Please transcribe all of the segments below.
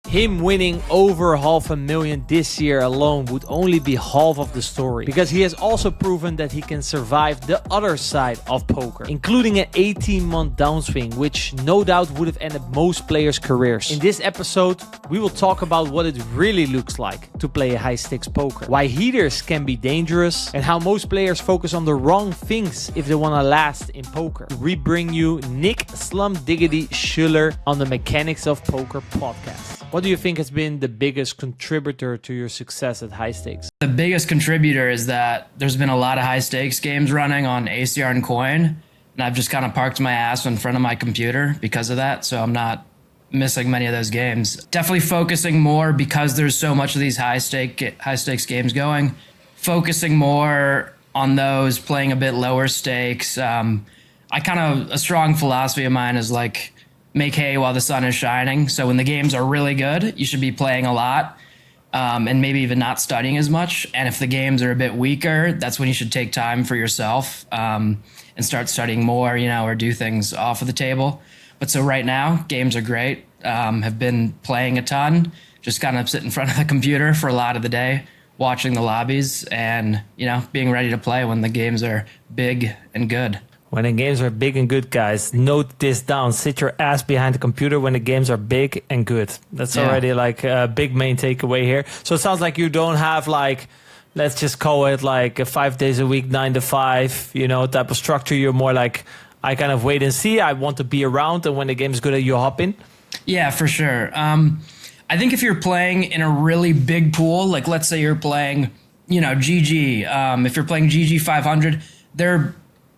Him winning over $500,000 this year alone would only be half of the story, because he has also proven that he can survive the other side of poker, including an 18-month downswing, which no doubt would have ended most players' careers. In this episode, we will talk about what it really looks like to play a high-stakes poker, why heaters can be dangerous, and how most players focus on the wrong things if they want to last in poker. We bring you Nickolas Schuler on the Mechanics of Poker podcast. What do you think has been the biggest contributor to your success at high stakes? The biggest contributor is that there's been a lot of high stakes games running on ACR and Coin, and I've just kind of parked my ass in front of my computer because of that, so I'm not missing many of those games. Definitely focusing more, because there's so much of these high stakes games going, focusing more on those, playing a bit lower stakes. A strong philosophy of mine is like, make hay while the sun is shining. So when the games are really good, you should be playing a lot, and maybe even not studying as much. And if the games are a bit weaker, that's when you should take time for yourself, and start studying more, or do things off of the table. But so right now, games are great. Have been playing a ton, just kind of sit in front of the computer for a lot of the day, watching the lobbies and, being ready to play when the games are big and good. When the games are big and good, guys, note this down. Sit your ass behind the computer when the games are big and good. That's already like a big main takeaway here. So it sounds like you don't have like, let's just call it like a 5 days a week, 9 to 5, type of structure. You're more like, I kind of wait and see. I want to be around, and when the game's good, you hop in. Yeah, for sure. I think if you're playing in a really big pool, like let's say you're playing, GG. If you're playing GG 500, they're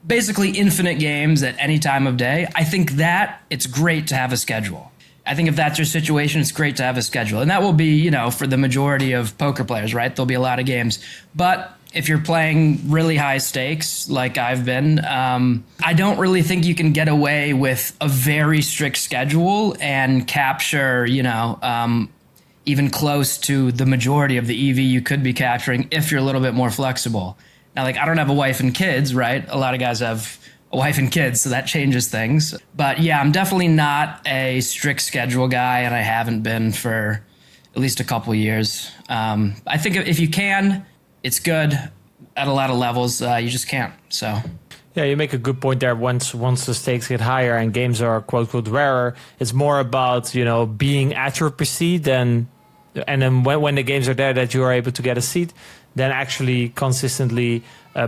basically infinite games at any time of day. I think that it's great to have a schedule. I think if that's your situation, it's great to have a schedule. And that will be, for the majority of poker players, right? There'll be a lot of games. But if you're playing really high stakes, like I've been, I don't really think you can get away with a very strict schedule and capture, even close to the majority of the EV you could be capturing if you're a little bit more flexible. Now, like, I don't have a wife and kids, right? A lot of guys have a wife and kids, so that changes things. But yeah, I'm definitely not a strict schedule guy, and I haven't been for at least a couple of years. I think if you can, it's good at a lot of levels. You just can't, so... Yeah, you make a good point there. Once the stakes get higher and games are quote-unquote rarer, it's more about, being at your PC and then when the games are there that you are able to get a seat, then actually consistently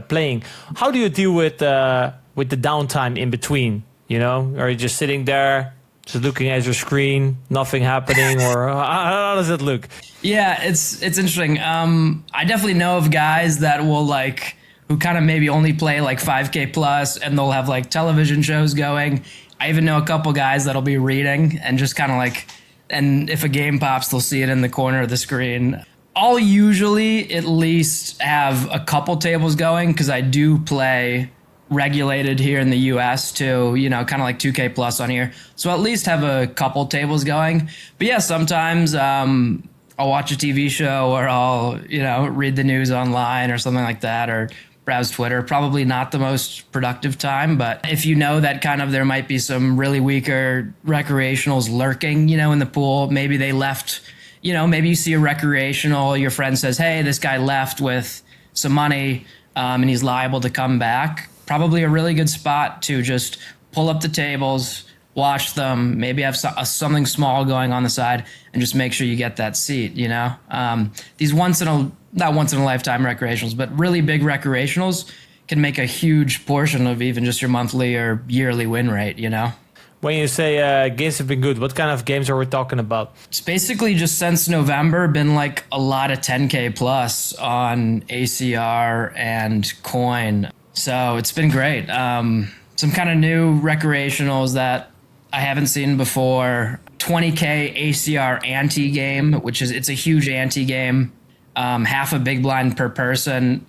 playing. How do you deal with the downtime in between? Are you just sitting there, just looking at your screen, nothing happening, or how does it look? Yeah, it's interesting. I definitely know of guys that will who kind of maybe only play like 5K plus, and they'll have like television shows going. I even know a couple guys that'll be reading and just kind of and if a game pops, they'll see it in the corner of the screen. I'll usually at least have a couple tables going, because I do play regulated here in the US too, kind of like 2K plus on here. So at least have a couple tables going. But yeah, sometimes I'll watch a TV show, or I'll, read the news online or something like that, or browse Twitter. Probably not the most productive time, but if that kind of there might be some really weaker recreationals lurking, in the pool, maybe they left, maybe you see a recreational, your friend says, hey, this guy left with some money, and he's liable to come back. Probably a really good spot to just pull up the tables, watch them, maybe have something small going on the side, and just make sure you get that seat, These not once in a lifetime recreationals, but really big recreationals can make a huge portion of even just your monthly or yearly win rate, When you say games have been good, what kind of games are we talking about? It's basically just since November been like a lot of 10K plus on ACR and Coin. So it's been great. Some kind of new recreationals that I haven't seen before. 20K ACR ante game, it's a huge ante game. Half a big blind per person,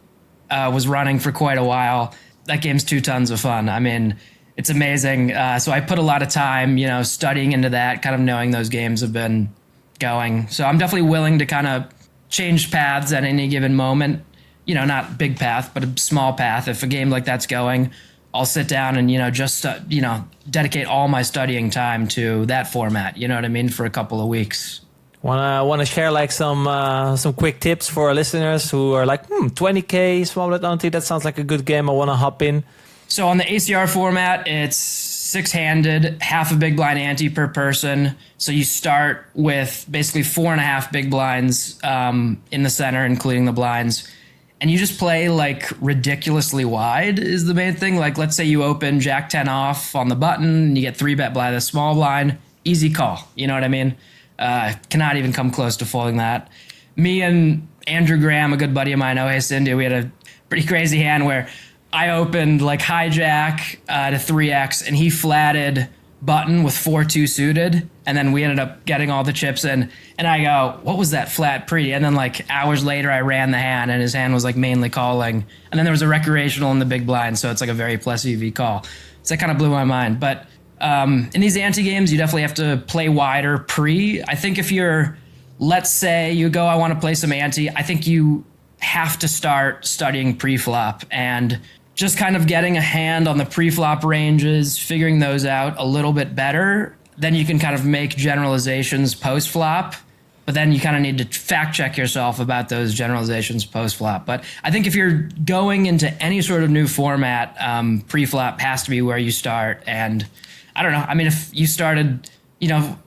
was running for quite a while. That game's 2 tons of fun. I mean, it's amazing. So I put a lot of time, studying into that, kind of knowing those games have been going. So I'm definitely willing to kind of change paths at any given moment. Not big path, but a small path. If a game like that's going, I'll sit down and, just, dedicate all my studying time to that format, for a couple of weeks. Wanna share like some quick tips for our listeners who are like, 20k small blind ante, that sounds like a good game. I wanna hop in. So on the ACR format, it's 6-handed, half a big blind ante per person. So you start with basically 4.5 big blinds in the center, including the blinds. And you just play like ridiculously wide is the main thing. Like let's say you open Jack 10 off on the button and you get 3-bet by the small blind. Easy call. You know what I mean? Cannot even come close to folding that. Me and Andrew Graham, a good buddy of mine, oh hey Cindy, we had a pretty crazy hand where I opened like hijack to 3x and he flatted button with 4-2 suited, and then we ended up getting all the chips in, and I go, what was that flat pre? And then like hours later I ran the hand and his hand was like mainly calling, and then there was a recreational in the big blind, so it's like a very plus EV call. So that kind of blew my mind. But in these ante games you definitely have to play wider pre. I think if you're, let's say you go, I want to play some ante, I think you have to start studying pre-flop and just kind of getting a hand on the pre-flop ranges, figuring those out a little bit better. Then you can kind of make generalizations post-flop, but then you kind of need to fact check yourself about those generalizations post-flop. But I think if you're going into any sort of new format, pre-flop has to be where you start. And I don't know, I mean, if you started,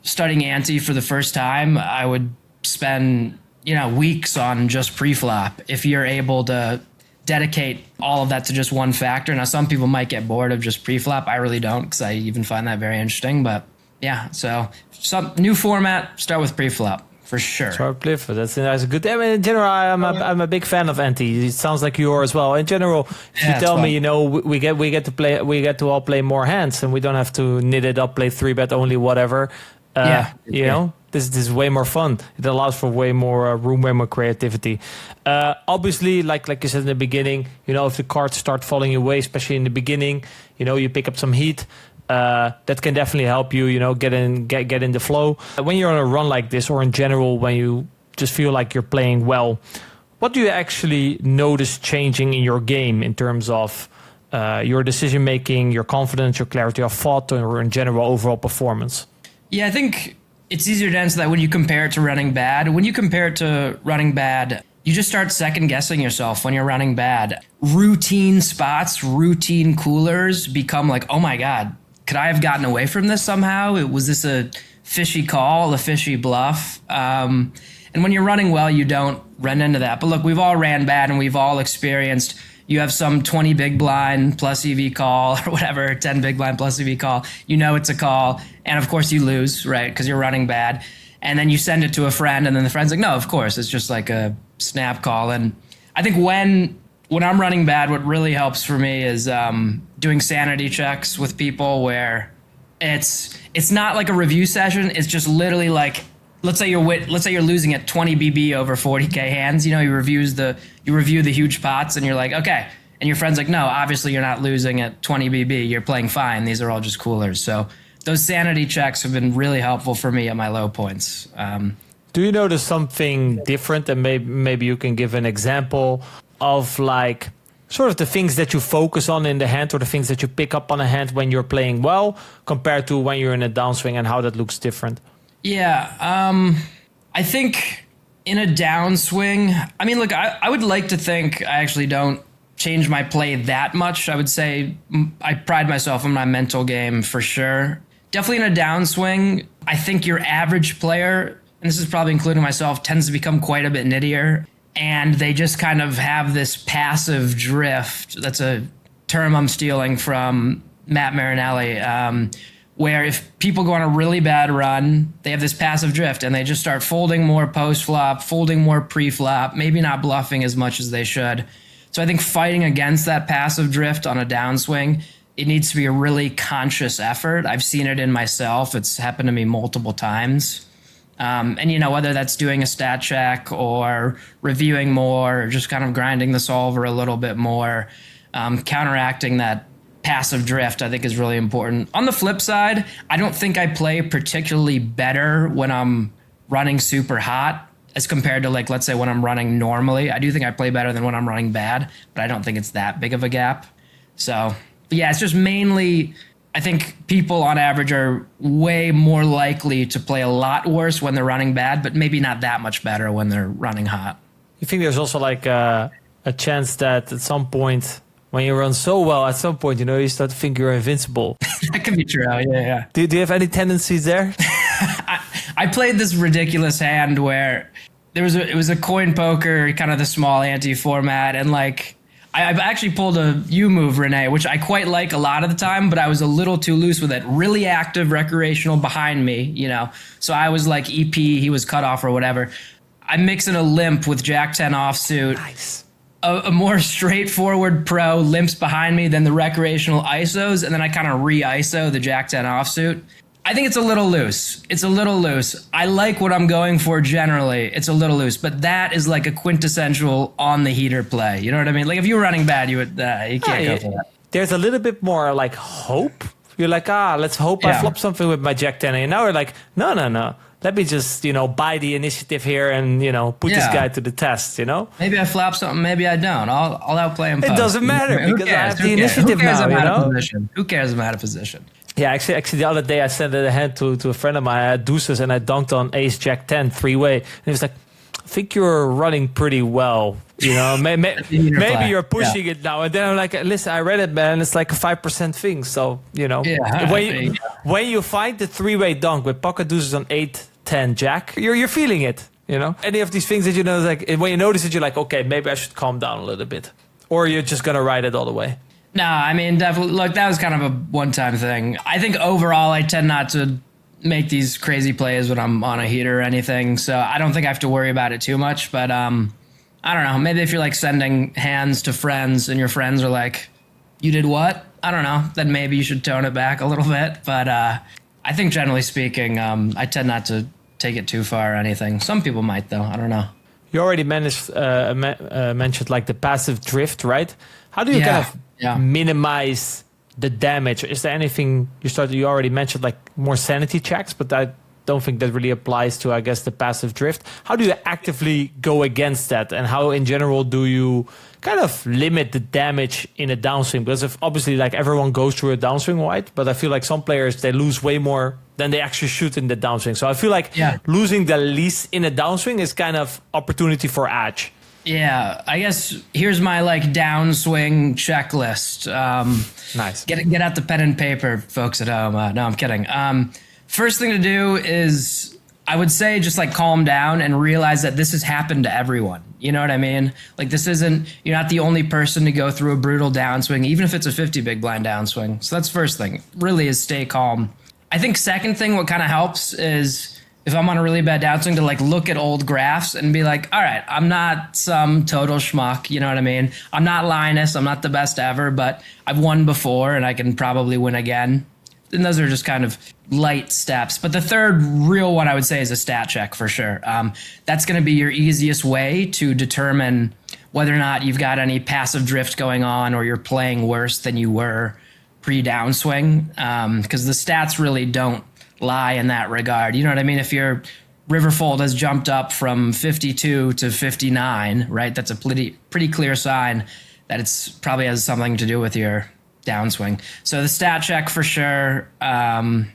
studying ante for the first time, I would spend, weeks on just pre-flop if you're able to dedicate all of that to just one factor. Now, some people might get bored of just pre-flop. I really don't, because I even find that very interesting. But yeah, so some new format, start with pre-flop for sure. Start pre-flop. That's a good. I mean, in general, I'm a big fan of ante. It sounds like you are as well. In general, if you tell me, we get to all play more hands, and we don't have to knit it up, play 3-bet only, whatever. This is way more fun. It allows for way more room, way more creativity. Obviously, like you said in the beginning, if the cards start falling your way, especially in the beginning, you pick up some heat. That can definitely help you, get in the flow. When you're on a run like this, or in general, when you just feel like you're playing well, what do you actually notice changing in your game in terms of your decision making, your confidence, your clarity of thought, or in general overall performance? Yeah, I think it's easier to answer that when you compare it to running bad. When you compare it to running bad, you just start second guessing yourself when you're running bad. Routine spots, routine coolers become like, oh my God, could I have gotten away from this somehow? Was this a fishy call, a fishy bluff? And when you're running well, you don't run into that. But look, we've all ran bad and we've all experienced, you have some 20 big blind plus EV call or whatever, 10 big blind plus EV call. It's a call. And of course you lose, right? Because you're running bad. And then you send it to a friend and then the friend's like, no, of course, it's just like a snap call. And I think when I'm running bad, what really helps for me is doing sanity checks with people where it's not like a review session. It's just literally like, let's say you're losing at 20 BB over 40K hands. You review the huge pots and you're like, okay. And your friend's like, no, obviously you're not losing at 20 BB. You're playing fine. These are all just coolers. So those sanity checks have been really helpful for me at my low points. Do you notice something different? And maybe you can give an example of like sort of the things that you focus on in the hand, or the things that you pick up on a hand when you're playing well compared to when you're in a downswing, and how that looks different. Yeah, I think in a downswing, I mean, look, I would like to think I actually don't change my play that much. I would say I pride myself on my mental game for sure. Definitely in a downswing, I think your average player, and this is probably including myself, tends to become quite a bit nittier. And they just kind of have this passive drift. That's a term I'm stealing from Matt Marinelli, where if people go on a really bad run, they have this passive drift and they just start folding more post-flop, folding more pre-flop, maybe not bluffing as much as they should. So I think fighting against that passive drift on a downswing, it needs to be a really conscious effort. I've seen it in myself. It's happened to me multiple times. And, whether that's doing a stat check or reviewing more or just kind of grinding the solver a little bit more, counteracting that passive drift, I think is really important. On the flip side, I don't think I play particularly better when I'm running super hot as compared to, like, let's say when I'm running normally. I do think I play better than when I'm running bad, but I don't think it's that big of a gap. So, yeah, it's just mainly, I think people on average are way more likely to play a lot worse when they're running bad, but maybe not that much better when they're running hot. You think there's also like a chance that at some point, when you run so well, at some point, you start to think you're invincible? That could be true. Yeah. Do you have any tendencies there? I played this ridiculous hand where it was a coin poker, kind of the small ante format, and like I've actually pulled a U move, Renee, which I quite like a lot of the time, but I was a little too loose with it. Really active recreational behind me, So I was like EP, he was cut off or whatever. I'm mixing a limp with Jack 10 offsuit. Nice. A more straightforward pro limps behind me than the recreational ISOs, and then I kind of re-ISO the Jack 10 offsuit. I think it's a little loose. I like what I'm going for generally. It's a little loose, but that is like a quintessential on the heater play. You know what I mean? Like if you were running bad, you can't go for that. There's a little bit more like hope. You're like, let's hope I flop something with my Jack 10. And now we're like, no. Let me just, buy the initiative here and, put this guy to the test, Maybe I flop something, maybe I don't. I'll outplay him. It doesn't matter because I have the initiative now, Who cares I'm out of position? Yeah, actually, the other day I sent a hand to a friend of mine. I had deuces and I dunked on ace jack 10 3-way. And he was like, I think you're running pretty well. Maybe you're pushing it now. And then I'm like, listen, I read it, man. It's like a 5% thing. So, when you find the 3-way dunk with pocket deuces on 8, 10 jack, you're feeling it, Any of these things that like when you notice it, you're like, okay, maybe I should calm down a little bit. Or you're just going to ride it all the way. No, I mean, definitely. Look, that was kind of a one-time thing. I think overall, I tend not to make these crazy plays when I'm on a heater or anything. So I don't think I have to worry about it too much. But I don't know. Maybe if you're like sending hands to friends and your friends are like, you did what? I don't know. Then maybe you should tone it back a little bit. But I think generally speaking, I tend not to take it too far or anything. Some people might, though. I don't know. You already mentioned like the passive drift, right? How do you kind of minimize the damage? Is there anything you already mentioned like more sanity checks, but I don't think that really applies to, I guess, the passive drift. How do you actively go against that? And how in general do you kind of limit the damage in a downswing? Because if obviously like everyone goes through a downswing, right? But I feel like some players, they lose way more than they actually shoot in the downswing. So I feel like losing the least in a downswing is kind of opportunity for edge. Yeah, I guess here's my like downswing checklist. Nice. Get out the pen and paper, folks at home. No, I'm kidding. First thing to do is I would say just like calm down and realize that this has happened to everyone. You know what I mean? Like you're not the only person to go through a brutal downswing, even if it's a 50 big blind downswing. So that's first thing, really, is stay calm. I think second thing, what kind of helps is if I'm on a really bad downswing, to like look at old graphs and be like, all right, I'm not some total schmuck, you know what I mean? I'm not Linus, I'm not the best ever, but I've won before and I can probably win again. And those are just kind of light steps. But the third real one I would say is a stat check for sure. That's going to be your easiest way to determine whether or not you've got any passive drift going on or you're playing worse than you were pre-downswing, because the stats really don't lie in that regard. You know what I mean? If your Riverfold has jumped up from 52 to 59, right? That's a pretty clear sign that it's probably has something to do with your downswing. So the stat check for sure. And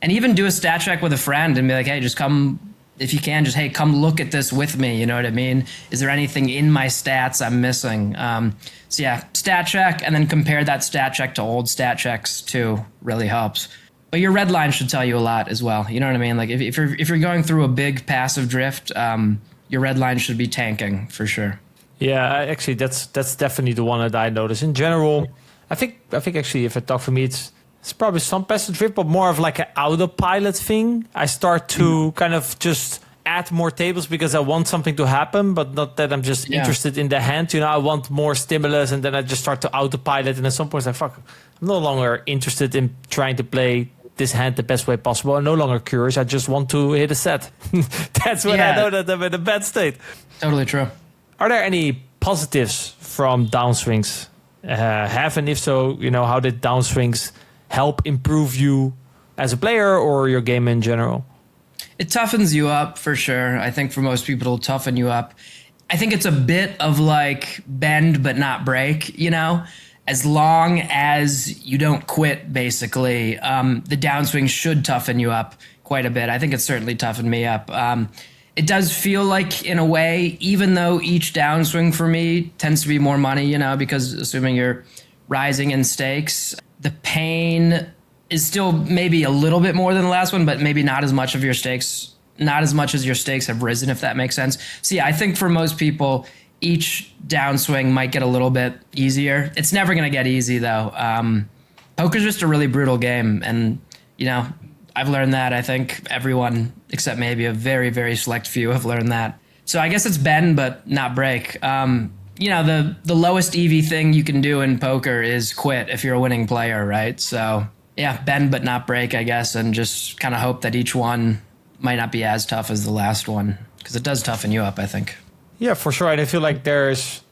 even do a stat check with a friend and be like, hey, just come, if you can, just, hey, come look at this with me. You know what I mean? Is there anything in my stats I'm missing? So yeah, stat check, and then compare that stat check to old stat checks too, really helps. But your red line should tell you a lot as well. You know what I mean? Like if you're going through a big passive drift, your red line should be tanking for sure. Yeah, actually, that's definitely the one that I notice. In general, I think actually, if I talk for me, it's probably some passive drift, but more of like an autopilot thing. I start to kind of just add more tables because I want something to happen, but not that I'm just interested in the hand. You know, I want more stimulus, and then I just start to autopilot. And at some point, it's like, fuck, I'm no longer interested in trying to play this hand the best way possible. I'm no longer curious. I just want to hit a set. That's when I know that I'm in a bad state. Totally true. Are there any positives from downswings? And if so, you know, how did downswings help improve you as a player or your game in general? It toughens you up for sure. I think for most people, it'll toughen you up. I think it's a bit of like bend but not break, you know? as long as you don't quit, basically, the downswing should toughen you up quite a bit. I think it's certainly toughened me up. It does feel like, in a way, even though each downswing for me tends to be more money, because assuming you're rising in stakes, the pain is still maybe a little bit more than the last one, but maybe not as much of your stakes, not as much as your stakes have risen, if that makes sense. So yeah, I think for most people, each downswing might get a little bit easier. It's never going to get easy, though. Poker's just a really brutal game. And, I've learned that. I think everyone, except maybe a very, very select few, have learned that. So I guess it's bend, but not break. The lowest EV thing you can do in poker is quit if you're a winning player, right? So yeah, bend, but not break, I guess, and just kind of hope that each one might not be as tough as the last one, because it does toughen you up, I think. Yeah, for sure. And I feel like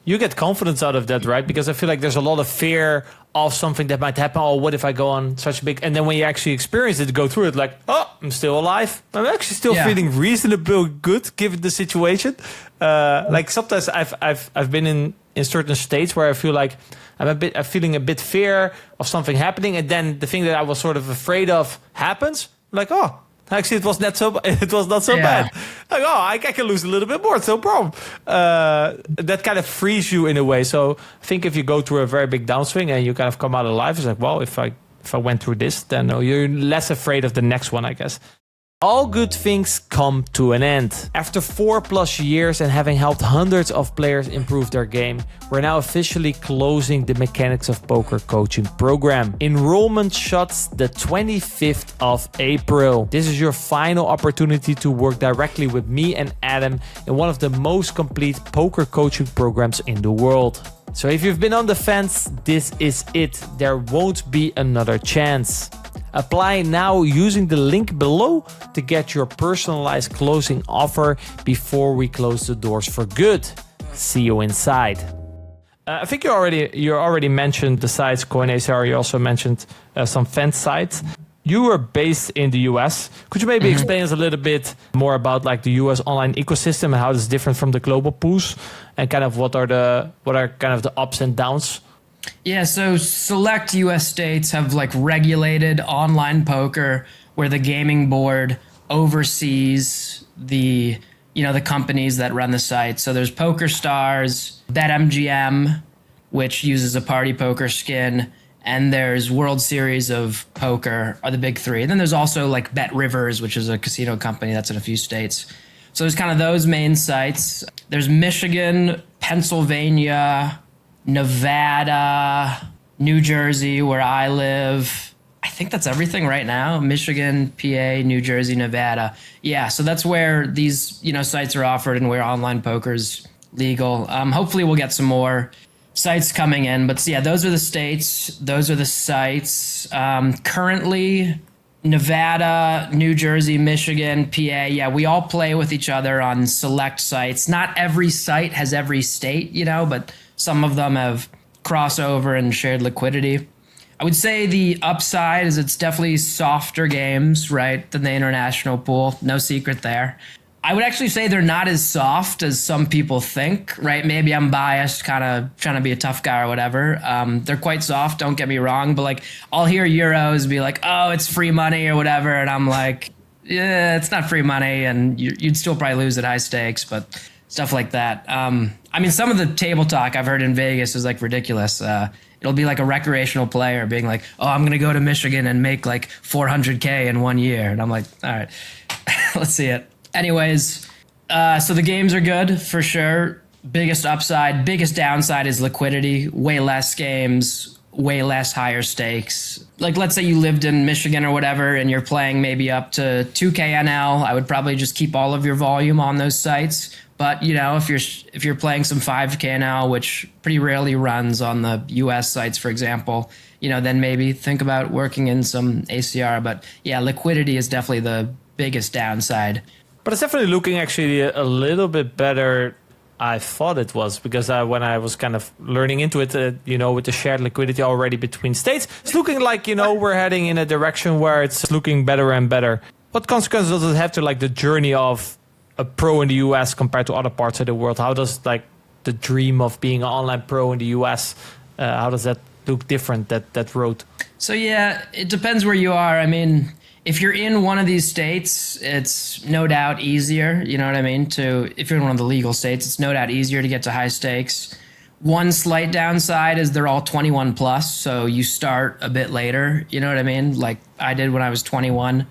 you get confidence out of that, right? Because I feel like there's a lot of fear of something that might happen. Oh, what if I go on such a big... And then when you actually experience it, go through it, like, oh, I'm still alive. I'm actually still feeling reasonably good given the situation. Like sometimes I've been in certain states where I feel like I'm feeling a bit fear of something happening. And then the thing that I was sort of afraid of happens. Like, oh, actually, it was not so bad. Like, oh, I can lose a little bit more. It's no problem. That kind of frees you in a way. So I think if you go through a very big downswing and you kind of come out alive, it's like, well, if I went through this, then you're less afraid of the next one, I guess. All good things come to an end. After 4+ years and having helped hundreds of players improve their game, we're now officially closing the Mechanics of Poker coaching program. Enrollment shuts the 25th of April. This is your final opportunity to work directly with me and Adam in one of the most complete poker coaching programs in the world. So if you've been on the fence, this is it. There won't be another chance. Apply now using the link below to get your personalized closing offer before we close the doors for good. See you inside. I think you already mentioned the sites CoinACR. You also mentioned some fence sites. You were based in the US. Could you maybe explain us a little bit more about like the US online ecosystem and how it's different from the global pools, and kind of what are kind of the ups and downs? Yeah, so select US states have like regulated online poker where the gaming board oversees the companies that run the site. So there's PokerStars, BetMGM, which uses a party poker skin, and there's World Series of Poker are the big three. And then there's also like BetRivers, which is a casino company that's in a few states. So there's kind of those main sites. There's Michigan, Pennsylvania, Nevada, New Jersey, where I live. I think that's everything right now. Michigan, PA, New Jersey, Nevada. Yeah, so that's where these sites are offered and where online poker's legal. Hopefully we'll get some more sites coming in. But yeah, those are the states. Those are the sites. Currently, Nevada, New Jersey, Michigan, PA. Yeah, we all play with each other on select sites. Not every site has every state, but some of them have crossover and shared liquidity. I would say the upside is it's definitely softer games, right, than the international pool. No secret there. I would actually say they're not as soft as some people think, right? Maybe I'm biased, kind of trying to be a tough guy or whatever. They're quite soft, don't get me wrong, but like I'll hear Euros be like, oh, it's free money or whatever, and I'm like, yeah, it's not free money, and you'd still probably lose at high stakes, but stuff like that. I mean, some of the table talk I've heard in Vegas is like ridiculous. It'll be like a recreational player being like, oh, I'm going to go to Michigan and make like 400K in 1 year. And I'm like, all right, let's see it. Anyways, so the games are good for sure. Biggest upside, biggest downside is liquidity. Way less games, way less higher stakes. Like, let's say you lived in Michigan or whatever, and you're playing maybe up to 2K NL. I would probably just keep all of your volume on those sites. But if you're playing some 5K NL, which pretty rarely runs on the US sites, for example, then maybe think about working in some ACR. But yeah, liquidity is definitely the biggest downside. But it's definitely looking actually a little bit better I thought it was, because when I was kind of learning into it, with the shared liquidity already between states, it's looking like, we're heading in a direction where it's looking better and better. What consequences does it have to like the journey of a pro in the US compared to other parts of the world? How does like the dream of being an online pro in the US, how does that look different, that road? So yeah, it depends where you are. I mean, if you're in one of these states, it's no doubt easier. You know what I mean? If you're in one of the legal states, it's no doubt easier to get to high stakes. One slight downside is they're all 21 plus, so you start a bit later. You know what I mean? Like I did when I was 21,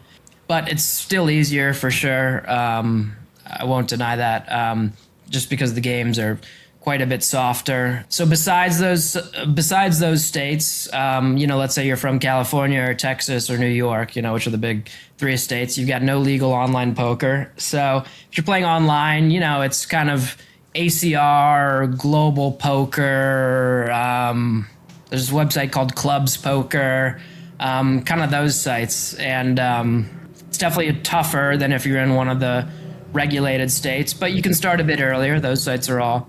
but it's still easier for sure. I won't deny that. Just because the games are quite a bit softer. So besides those states, let's say you're from California or Texas or New York, which are the big 3 states, you've got no legal online poker. So if you're playing online, it's kind of ACR, Global Poker. There's a website called Clubs Poker, kind of those sites. And it's definitely tougher than if you're in one of the regulated states, but you can start a bit earlier. Those sites are all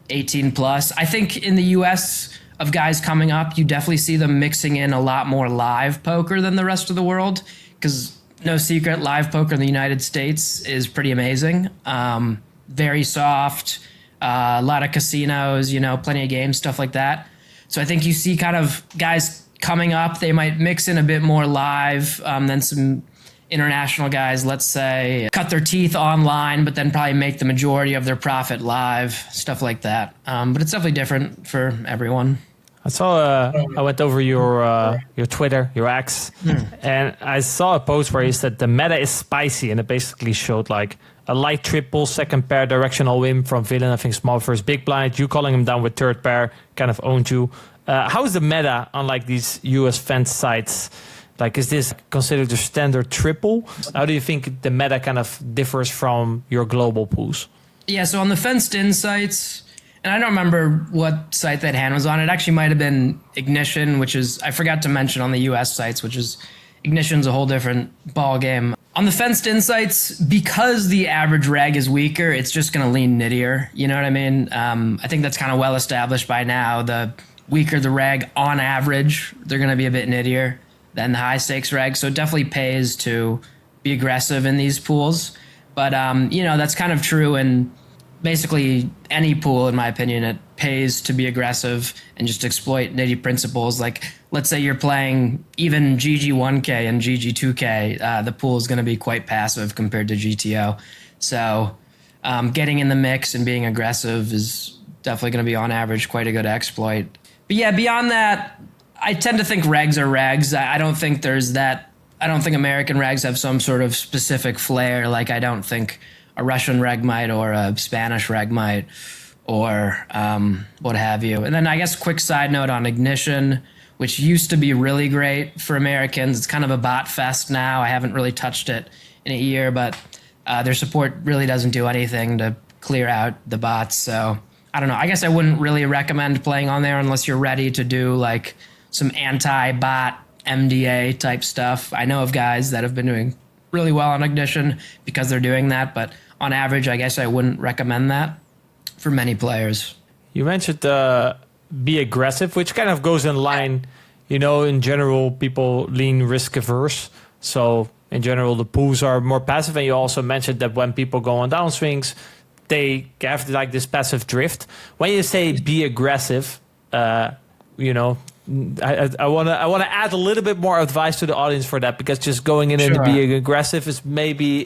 18 plus. I think in the US of guys coming up, you definitely see them mixing in a lot more live poker than the rest of the world, because no secret, live poker in the United States is pretty amazing. Very soft, a lot of casinos, plenty of games, stuff like that. So I think you see kind of guys coming up, they might mix in a bit more live than some international guys, let's say, cut their teeth online, but then probably make the majority of their profit live, stuff like that. But it's definitely different for everyone. I saw. I went over your Twitter, your X, and I saw a post where you said the meta is spicy, and it basically showed like a light triple, second pair directional win from villain. I think small versus big blind. You calling him down with third pair kind of owned you. How is the meta on like these US fence sites? Like, is this considered a standard triple? How do you think the meta kind of differs from your global pools? Yeah, so on the fenced-in sites, and I don't remember what site that hand was on. It actually might have been Ignition, which is, I forgot to mention on the US sites, which is, Ignition's a whole different ball game. On the fenced-in sites, because the average reg is weaker, it's just going to lean nittier. You know what I mean? I think that's kind of well established by now. The weaker the reg, on average, they're going to be a bit nittier than the high stakes reg. So it definitely pays to be aggressive in these pools. But, that's kind of true in basically any pool, in my opinion. It pays to be aggressive and just exploit nitty principles. Like, let's say you're playing even GG1K and GG2K, the pool is going to be quite passive compared to GTO. So getting in the mix and being aggressive is definitely going to be on average quite a good exploit. But yeah, beyond that, I tend to think regs are regs. I don't think I don't think American regs have some sort of specific flair. Like I don't think a Russian reg might or a Spanish reg might or what have you. And then I guess quick side note on Ignition, which used to be really great for Americans. It's kind of a bot fest now. I haven't really touched it in a year, but their support really doesn't do anything to clear out the bots. So I don't know. I guess I wouldn't really recommend playing on there unless you're ready to do like some anti-bot MDA type stuff. I know of guys that have been doing really well on Ignition because they're doing that, but on average, I guess I wouldn't recommend that for many players. You mentioned be aggressive, which kind of goes in line. In general, people lean risk averse. So in general, the pools are more passive. And you also mentioned that when people go on downswings, they have like this passive drift. When you say be aggressive, I want to add a little bit more advice to the audience for that, because just going in and being aggressive is maybe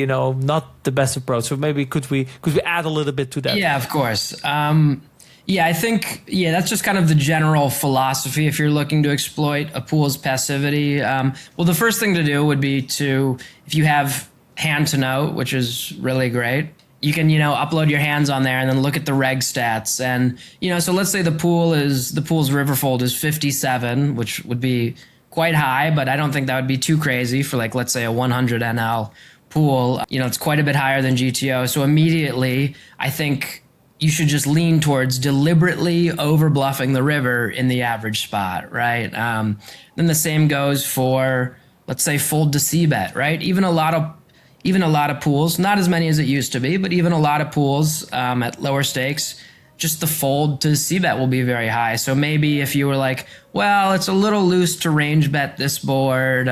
not the best approach. So maybe could we add a little bit to that? Yeah, of course. I think that's just kind of the general philosophy if you're looking to exploit a pool's passivity. Well, the first thing to do would be if you have hand to note, which is really great, you can, upload your hands on there and then look at the reg stats. And, so let's say the pool's riverfold is 57, which would be quite high, but I don't think that would be too crazy for like, let's say a 100 NL pool. It's quite a bit higher than GTO. So immediately, I think you should just lean towards deliberately over bluffing the river in the average spot, right? Then the same goes for, let's say, fold to c-bet, right? Even a lot of pools, not as many as it used to be, but even a lot of pools at lower stakes, just the fold to c-bet will be very high. So maybe if you were like, well, it's a little loose to range bet this board,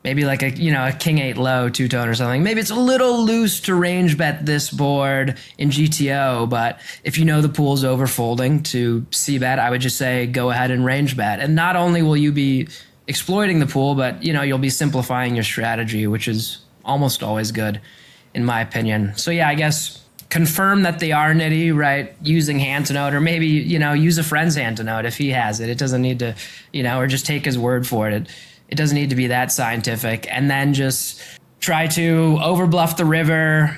maybe like a king 8 low two-tone or something. Maybe it's a little loose to range bet this board in GTO, but if you know the pool's overfolding to c-bet, I would just say go ahead and range bet. And not only will you be exploiting the pool, but you'll be simplifying your strategy, which is almost always good in my opinion. So yeah, I guess confirm that they are nitty, right? Using hand to note, or maybe, use a friend's hand to note if he has it. It doesn't need to, or just take his word for it. It doesn't need to be that scientific. And then just try to overbluff the river,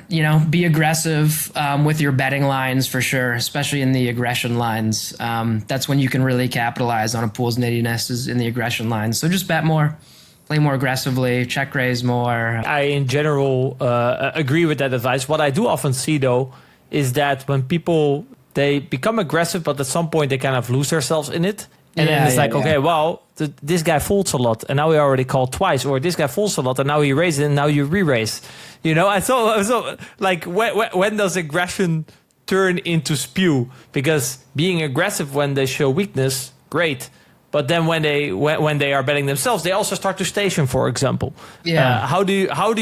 be aggressive with your betting lines for sure, especially in the aggression lines. That's when you can really capitalize on a pool's nittiness, is in the aggression lines. So just bet more, play more aggressively, check raise more. I, in general, agree with that advice. What I do often see, though, is that when people, they become aggressive, but at some point they kind of lose themselves in it. And then it's like, okay, well, this guy folds a lot, and now we already called twice. Or this guy folds a lot, and now he raises, and now you re-raise. I thought, like, when does aggression turn into spew? Because being aggressive when they show weakness, great. But then when they are betting themselves, they also start to station, for example. Yeah. How do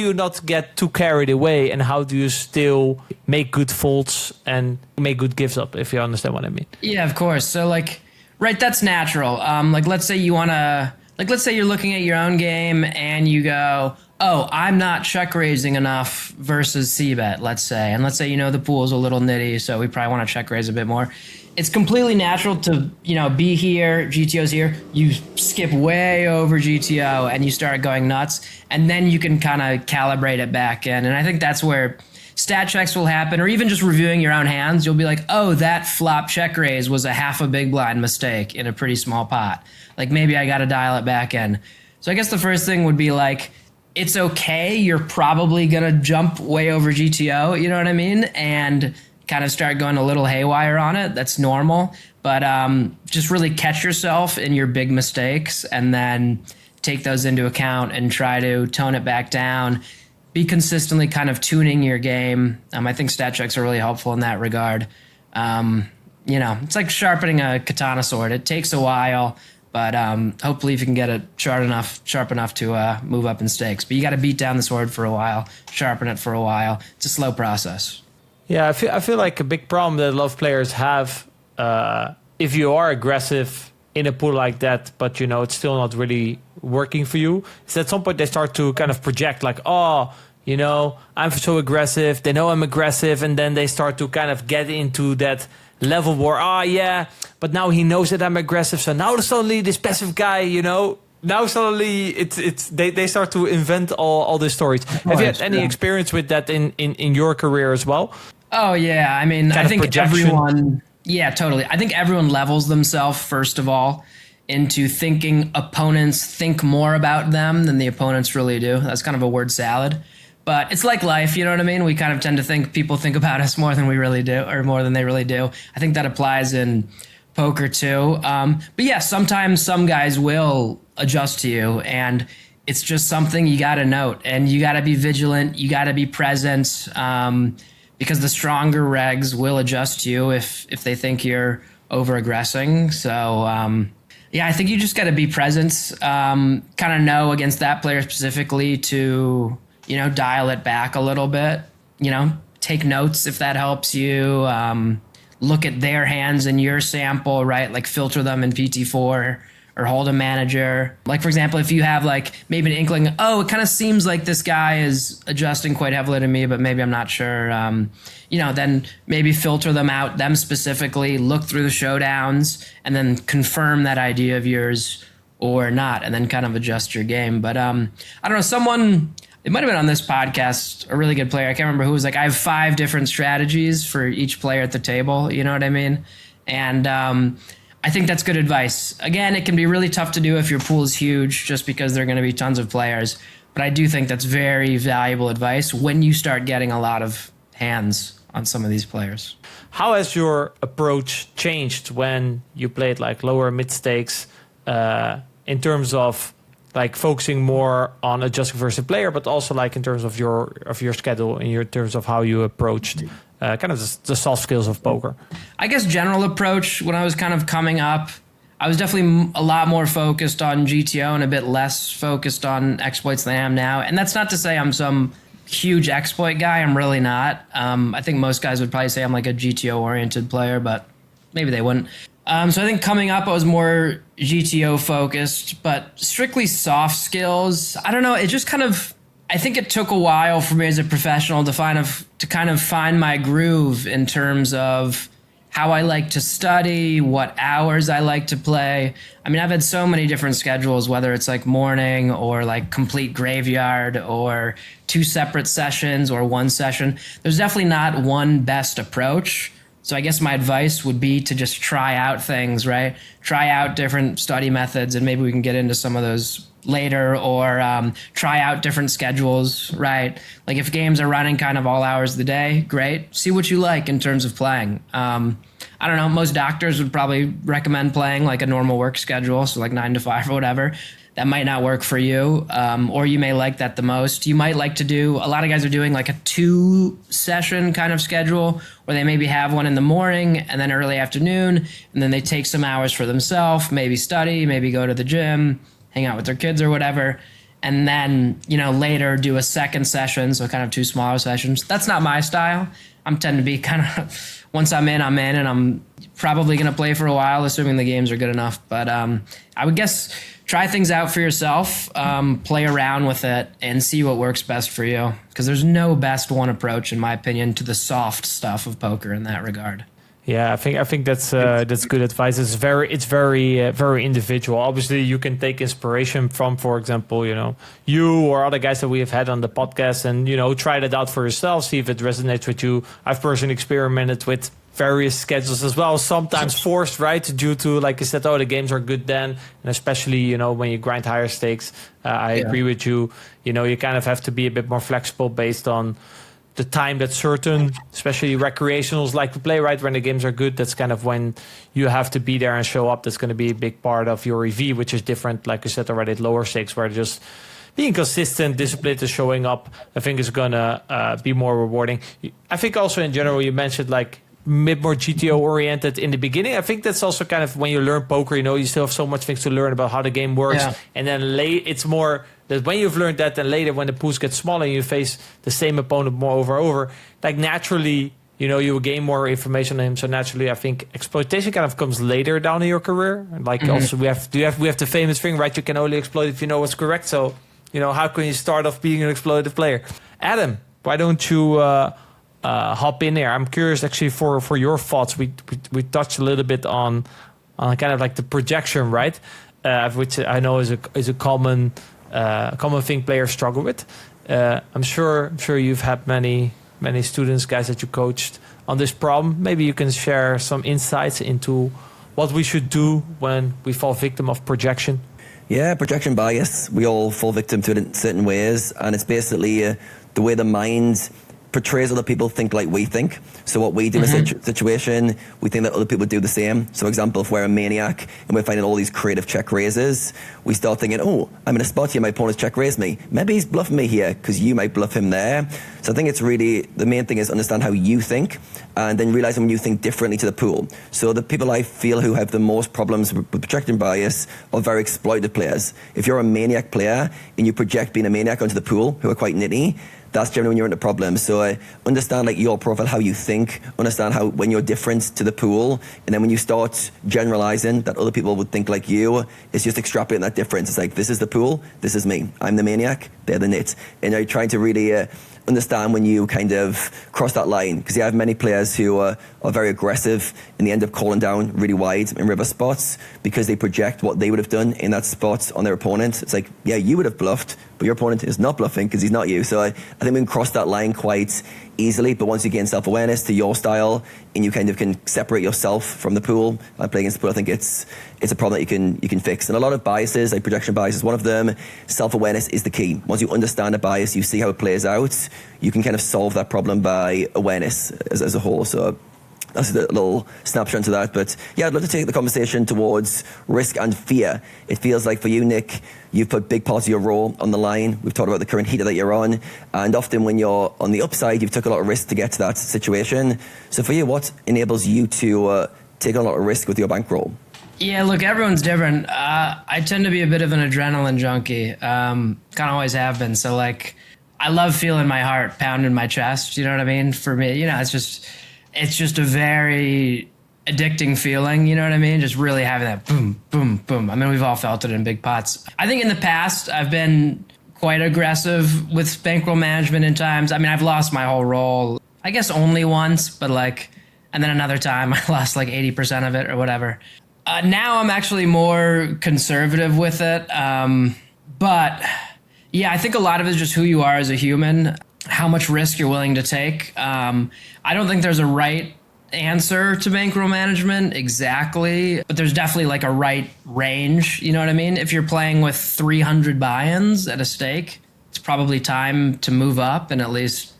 you not get too carried away, and how do you still make good folds and make good gives up, if you understand what I mean? Yeah, of course. So like, right, that's natural. Like let's say let's say you're looking at your own game and you go, oh, I'm not check raising enough versus c-bet, let's say. And let's say, the pool is a little nitty, so we probably want to check raise a bit more. It's completely natural to, be here, GTO's here, you skip way over GTO and you start going nuts, and then you can kind of calibrate it back in. And I think that's where stat checks will happen, or even just reviewing your own hands. You'll be like, oh, that flop check raise was a half a big blind mistake in a pretty small pot. Like maybe I got to dial it back in. So I guess the first thing would be like, it's okay. You're probably going to jump way over GTO, you know what I mean? And kind of start going a little haywire on it. That's normal. But just really catch yourself in your big mistakes and then take those into account and try to tone it back down. Be consistently kind of tuning your game. I think stat checks are really helpful in that regard. It's like sharpening a katana sword. It takes a while, but hopefully if you can get it sharp enough to move up in stakes. But you got to beat down the sword for a while, sharpen it for a while. It's a slow process. Yeah, I feel like a big problem that a lot of players have, if you are aggressive in a pool like that, but it's still not really working for you, is at some point they start to kind of project like, oh, I'm so aggressive, they know I'm aggressive, and then they start to kind of get into that level where, but now he knows that I'm aggressive, so now suddenly this passive guy, now suddenly they start to invent all these stories. Have you had any experience with that in your career as well? Oh yeah, I mean, I think everyone, yeah, totally. I think everyone levels themselves first of all into thinking opponents think more about them than the opponents really do. That's kind of a word salad. But it's like life, you know what I mean? We kind of tend to think people think about us more than we really do, or more than they really do. I think that applies in poker too. But yeah, sometimes some guys will adjust to you, and it's just something you got to note, and you got to be vigilant. You got to be present, because the stronger regs will adjust to you if they think you're over aggressing. So yeah, I think you just got to be present, kind of know against that player specifically to, dial it back a little bit, take notes if that helps you, look at their hands in your sample, right? Like filter them in PT4 or hold a manager. Like, for example, if you have like maybe an inkling, oh, it kind of seems like this guy is adjusting quite heavily to me, but maybe I'm not sure. Then maybe filter them out, them specifically, look through the showdowns, and then confirm that idea of yours or not, and then kind of adjust your game. But I don't know, someone, it might have been on this podcast, a really good player, I can't remember who, was like, I have 5 different strategies for each player at the table, you know what I mean? And I think that's good advice. Again, it can be really tough to do if your pool is huge, just because there are going to be tons of players. But I do think that's very valuable advice when you start getting a lot of hands on some of these players. How has your approach changed when you played like lower mid stakes, in terms of like focusing more on adjusting versus a player, but also like in terms of your schedule, in terms of how you approached kind of the soft skills of poker? I guess general approach, when I was kind of coming up, I was definitely a lot more focused on GTO and a bit less focused on exploits than I am now. And that's not to say I'm some huge exploit guy. I'm really not. I think most guys would probably say I'm like a GTO oriented player, but maybe they wouldn't. So I think coming up, I was more GTO focused, but strictly soft skills. I don't know. It just kind of, I think it took a while for me as a professional to kind of find my groove in terms of how I like to study, what hours I like to play. I mean, I've had so many different schedules, whether it's like morning or like complete graveyard or 2 separate sessions or 1 session. There's definitely not one best approach. So I guess my advice would be to just try out things, right? Try out different study methods, and maybe we can get into some of those later, or try out different schedules, right? Like if games are running kind of all hours of the day, great. See what you like in terms of playing. I don't know, most doctors would probably recommend playing like a normal work schedule, so like 9 to 5 or whatever. That might not work for you, or you may like that the most. You might like to do, a lot of guys are doing like a 2-session kind of schedule where they maybe have one in the morning and then early afternoon, and then they take some hours for themselves, maybe study, maybe go to the gym, hang out with their kids or whatever, and then, you know, later do a second session, so kind of 2 smaller sessions. That's not my style. I'm tend to be kind of, once I'm in, and I'm probably going to play for a while, assuming the games are good enough. But I would guess try things out for yourself, play around with it, and see what works best for you. Because there's no best one approach, in my opinion, to the soft stuff of poker in that regard. Yeah, I think that's good advice. It's very individual. Obviously, you can take inspiration from, for example, you or other guys that we have had on the podcast, and try that out for yourself. See if it resonates with you. I've personally experimented with various schedules as well. Sometimes forced, right, due to, like you said, the games are good then, and especially when you grind higher stakes. I agree with you. You kind of have to be a bit more flexible based on the time that certain, especially recreationals, like to play, right? When the games are good, that's kind of when you have to be there and show up. That's going to be a big part of your EV, which is different, like you said already, at lower stakes, where just being consistent, disciplined, and showing up, I think is going to be more rewarding. I think also in general, you mentioned like bit more GTO oriented in the beginning. I think that's also kind of when you learn poker, you still have so much things to learn about how the game works. Yeah. And then late, it's more that when you've learned that, then later when the pools get smaller and you face the same opponent more over, like naturally, you will gain more information on him. So naturally, I think exploitation kind of comes later down in your career. Like also we have the famous thing, right? You can only exploit if you know what's correct. So, how can you start off being an exploitive player? Adam, why don't you hop in there? I'm curious actually for your thoughts. We touched a little bit on kind of like the projection, right? Which I know is a common thing players struggle with. I'm sure you've had many students, guys that you coached on this problem. Maybe you can share some insights into what we should do when we fall victim of projection. Yeah, projection bias. We all fall victim to it in certain ways, and it's basically the way the mind portrays other people think like we think. So what we do in a situation, we think that other people do the same. So for example, if we're a maniac and we're finding all these creative check raises, we start thinking, oh, I'm in a spot here, my opponent's check raised me. Maybe he's bluffing me here because you might bluff him there. So I think it's really, the main thing is understand how you think and then realizing when you think differently to the pool. So the people I feel who have the most problems with projection bias are very exploited players. If you're a maniac player and you project being a maniac onto the pool, who are quite nitty, that's generally when you're into problems. So understand like your profile, how you think, understand how when you're different to the pool, and then when you start generalizing that other people would think like you, it's just extrapolating that difference. It's like, this is the pool, this is me. I'm the maniac, they're the nit. And you're trying to really understand when you kind of cross that line, because you have many players who are very aggressive and they end up calling down really wide in river spots because they project what they would have done in that spot on their opponent. It's like, yeah, you would have bluffed, but your opponent is not bluffing because he's not you. So I think we can cross that line quite easily, but once you gain self-awareness to your style and you kind of can separate yourself from the pool and play against the pool, I think it's a problem that you can fix. And a lot of biases, like projection bias is one of them. Self-awareness is the key. Once you understand a bias, you see how it plays out, you can kind of solve that problem by awareness as a whole. So that's a little snapshot into that. But yeah, I'd love to take the conversation towards risk and fear. It feels like for you, Nick, you've put big parts of your role on the line. We've talked about the current heater that you're on. And often when you're on the upside, you've took a lot of risk to get to that situation. So for you, what enables you to take a lot of risk with your bankroll? Yeah, look, everyone's different. I tend to be a bit of an adrenaline junkie. Kind of always have been. So like, I love feeling my heart pound in my chest. You know what I mean? For me, it's just a very addicting feeling. You know what I mean? Just really having that boom, boom, boom. I mean, we've all felt it in big pots. I think in the past, I've been quite aggressive with bankroll management in times. I mean, I've lost my whole roll, I guess only once, but like, and then another time I lost like 80% of it or whatever. Now I'm actually more conservative with it. But yeah, I think a lot of it is just who you are as a human, how much risk you're willing to take. I don't think there's a right answer to bankroll management exactly, but there's definitely like a right range. You know what I mean? If you're playing with 300 buy-ins at a stake, it's probably time to move up and at least,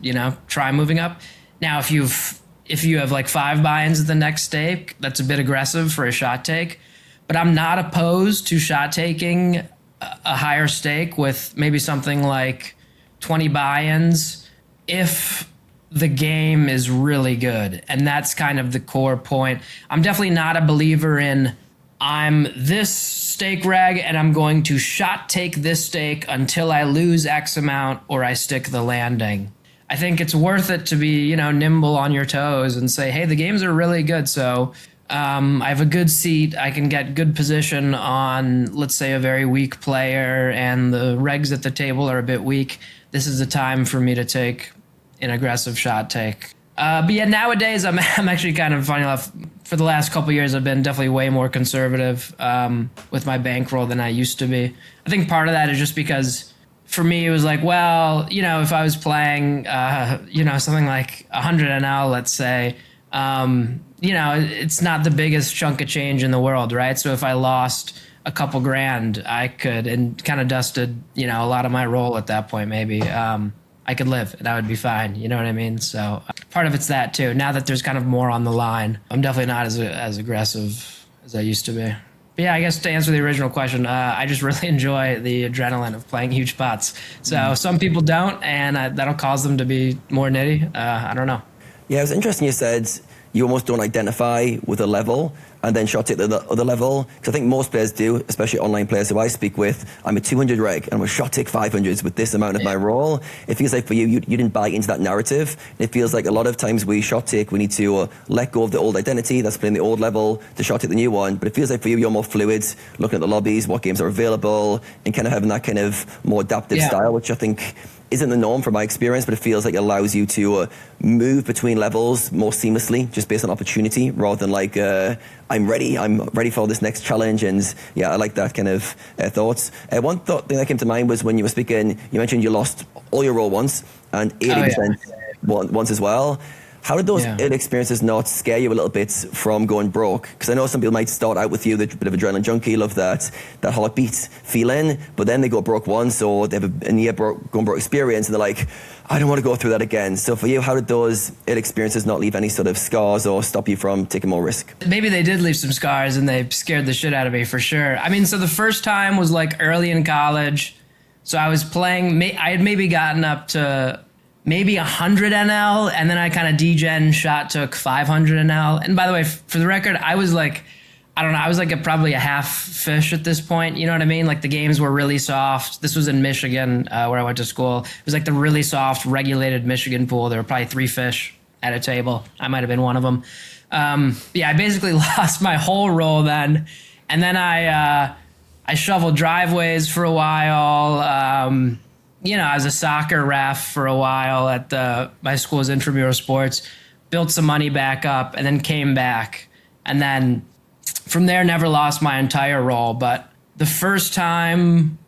try moving up. Now, if you have like 5 buy-ins at the next stake, that's a bit aggressive for a shot take. But I'm not opposed to shot taking a higher stake with maybe something like 20 buy-ins if the game is really good. And that's kind of the core point. I'm definitely not a believer in I'm this stake reg and I'm going to shot take this stake until I lose X amount or I stick the landing. I think it's worth it to be, nimble on your toes and say, hey, the games are really good. So I have a good seat. I can get good position on, let's say, a very weak player and the regs at the table are a bit weak. This is the time for me to take an aggressive shot take. But yeah, nowadays I'm actually kind of, funny enough, for the last couple of years, I've been definitely way more conservative with my bankroll than I used to be. I think part of that is just because for me, it was like, well, if I was playing, something like 100 NL, let's say, it's not the biggest chunk of change in the world, right? So if I lost a couple grand, I could, and kind of dusted, a lot of my roll at that point, maybe, I could live and I would be fine. You know what I mean? So part of it's that too. Now that there's kind of more on the line, I'm definitely not as aggressive as I used to be. But yeah, I guess to answer the original question, I just really enjoy the adrenaline of playing huge pots. So some people don't, and that'll cause them to be more nitty. I don't know. Yeah, it was interesting you said you almost don't identify with a level and then shot take the other level. Because I think most players do, especially online players who I speak with. I'm a 200 reg and I'm a shot take 500s with this amount of my roll. It feels like for you didn't buy into that narrative. It feels like a lot of times we shot take, we need to let go of the old identity that's playing the old level to shot take the new one. But it feels like for you, you're more fluid, looking at the lobbies, what games are available, and kind of having that kind of more adaptive style, which I think isn't the norm from my experience, but it feels like it allows you to move between levels more seamlessly, just based on opportunity, rather than like, I'm ready for this next challenge. And yeah, I like that kind of thoughts. One thing that came to mind was when you were speaking, you mentioned you lost all your roll once and 80% once as well. How did those experiences not scare you a little bit from going broke? Because I know some people might start out with you, the bit of adrenaline junkie, love that heartbeat feeling, but then they go broke once or they have a near going broke experience and they're like, I don't want to go through that again. So for you, how did those experiences not leave any sort of scars or stop you from taking more risk? Maybe they did leave some scars and they scared the shit out of me for sure. I mean, so the first time was like early in college. So I was playing, I had maybe gotten up to maybe 100 NL, and then I kind of degen shot took 500 NL. And by the way, for the record, I was like, I don't know, I was like probably a half fish at this point. You know what I mean? Like the games were really soft. This was in Michigan where I went to school. It was like the really soft, regulated Michigan pool. There were probably 3 fish at a table. I might have been one of them. Yeah, I basically lost my whole roll then. And then I shoveled driveways for a while. I was a soccer ref for a while at my school's intramural sports, built some money back up, and then came back. And then from there, never lost my entire roll. But the first time,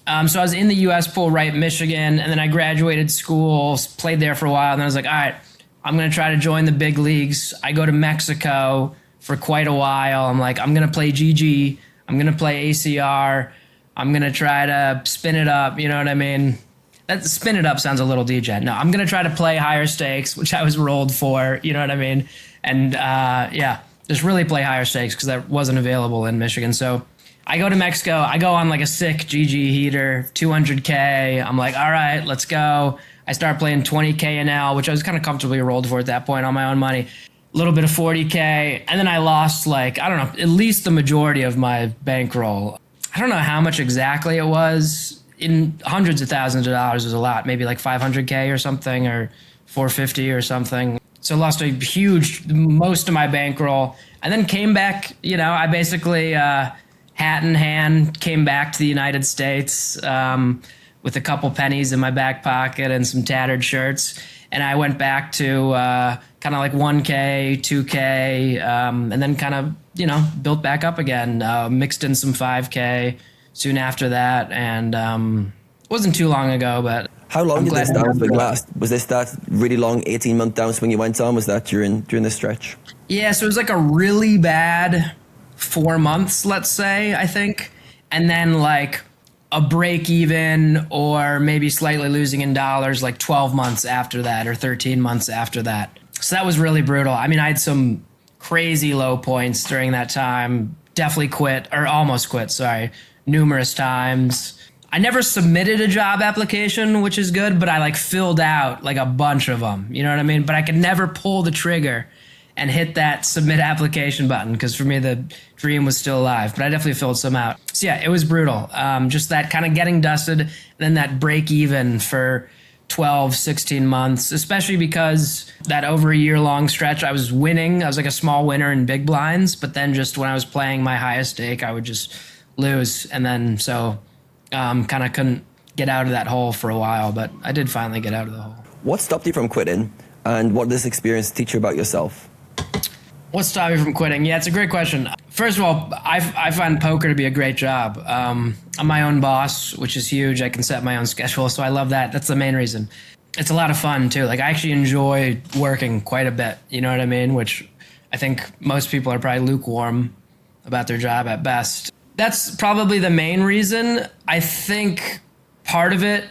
so I was in the U.S. pool, right, Michigan, and then I graduated school, played there for a while, and then I was like, all right, I'm going to try to join the big leagues. I go to Mexico for quite a while. I'm like, I'm going to play GG. I'm going to play ACR. I'm going to try to spin it up, you know what I mean? That spin it up sounds a little degen. No, I'm going to try to play higher stakes, which I was rolled for, you know what I mean? And just really play higher stakes because that wasn't available in Michigan. So I go to Mexico. I go on like a sick GG heater, 200K. I'm like, all right, let's go. I start playing 20K NL, which I was kind of comfortably rolled for at that point on my own money. a little bit of 40K, and then I lost like, I don't know, at least the majority of my bankroll. I don't know how much exactly it was. In hundreds of thousands of dollars was a lot, maybe like 500K or something, or 450 or something. So lost a huge, most of my bankroll, and then came back, you know, I basically, hat in hand, came back to the United States with a couple pennies in my back pocket and some tattered shirts. And I went back to kind of like 1K, 2K, and then kind of, you know, built back up again, mixed in some 5K soon after that. And it wasn't too long ago, but how long did this downswing last? Was this that really long 18-month downswing you went on? Was that during this stretch? Yeah, so it was like a really bad 4 months, let's say, I think. And then like a break even or maybe slightly losing in dollars like 12 months after that or 13 months after that. So that was really brutal. I mean, I had some crazy low points during that time. Definitely quit, or almost quit, sorry, numerous times. I never submitted a job application, which is good, but I like filled out like a bunch of them. You know what I mean? But I could never pull the trigger and hit that submit application button because for me the dream was still alive, but I definitely filled some out. So yeah, it was brutal. Just that kind of getting dusted and then that break even for 12, 16 months, especially because that over a year long stretch I was winning. I was like a small winner in big blinds, but then just when I was playing my highest stake, I would just lose. And then so kind of couldn't get out of that hole for a while, but I did finally get out of the hole. What stopped you from quitting, and what did this experience teach you about yourself? What stopped me from quitting? Yeah, it's a great question. First of all, I find poker to be a great job. I'm my own boss, which is huge. I can set my own schedule, so I love that. That's the main reason. It's a lot of fun, too. Like, I actually enjoy working quite a bit, you know what I mean? Which I think most people are probably lukewarm about their job at best. That's probably the main reason. I think part of it,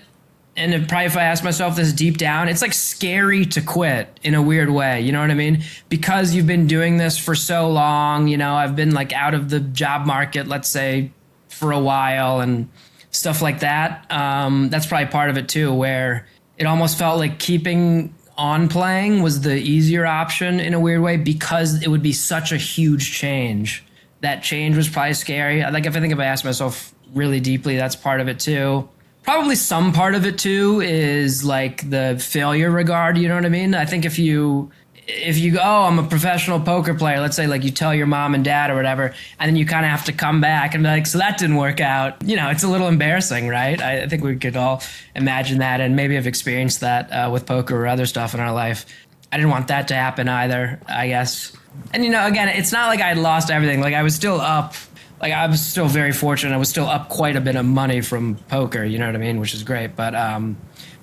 and probably if I ask myself this deep down, it's like scary to quit in a weird way. You know what I mean? Because you've been doing this for so long, you know, I've been like out of the job market, let's say, for a while and stuff like that. That's probably part of it too, where it almost felt like keeping on playing was the easier option in a weird way because it would be such a huge change. That change was probably scary. Like if I ask myself really deeply, that's part of it too. Probably some part of it too is like the failure regard, you know what I mean? I think if you go, oh, I'm a professional poker player, let's say like you tell your mom and dad or whatever, and then you kind of have to come back and be like, so that didn't work out. You know, it's a little embarrassing, right? I think we could all imagine that and maybe have experienced that with poker or other stuff in our life. I didn't want that to happen either, I guess. And, you know, again, it's not like I had lost everything. Like I was still up. Like I was still very fortunate. I was still up quite a bit of money from poker, you know what I mean? Which is great. But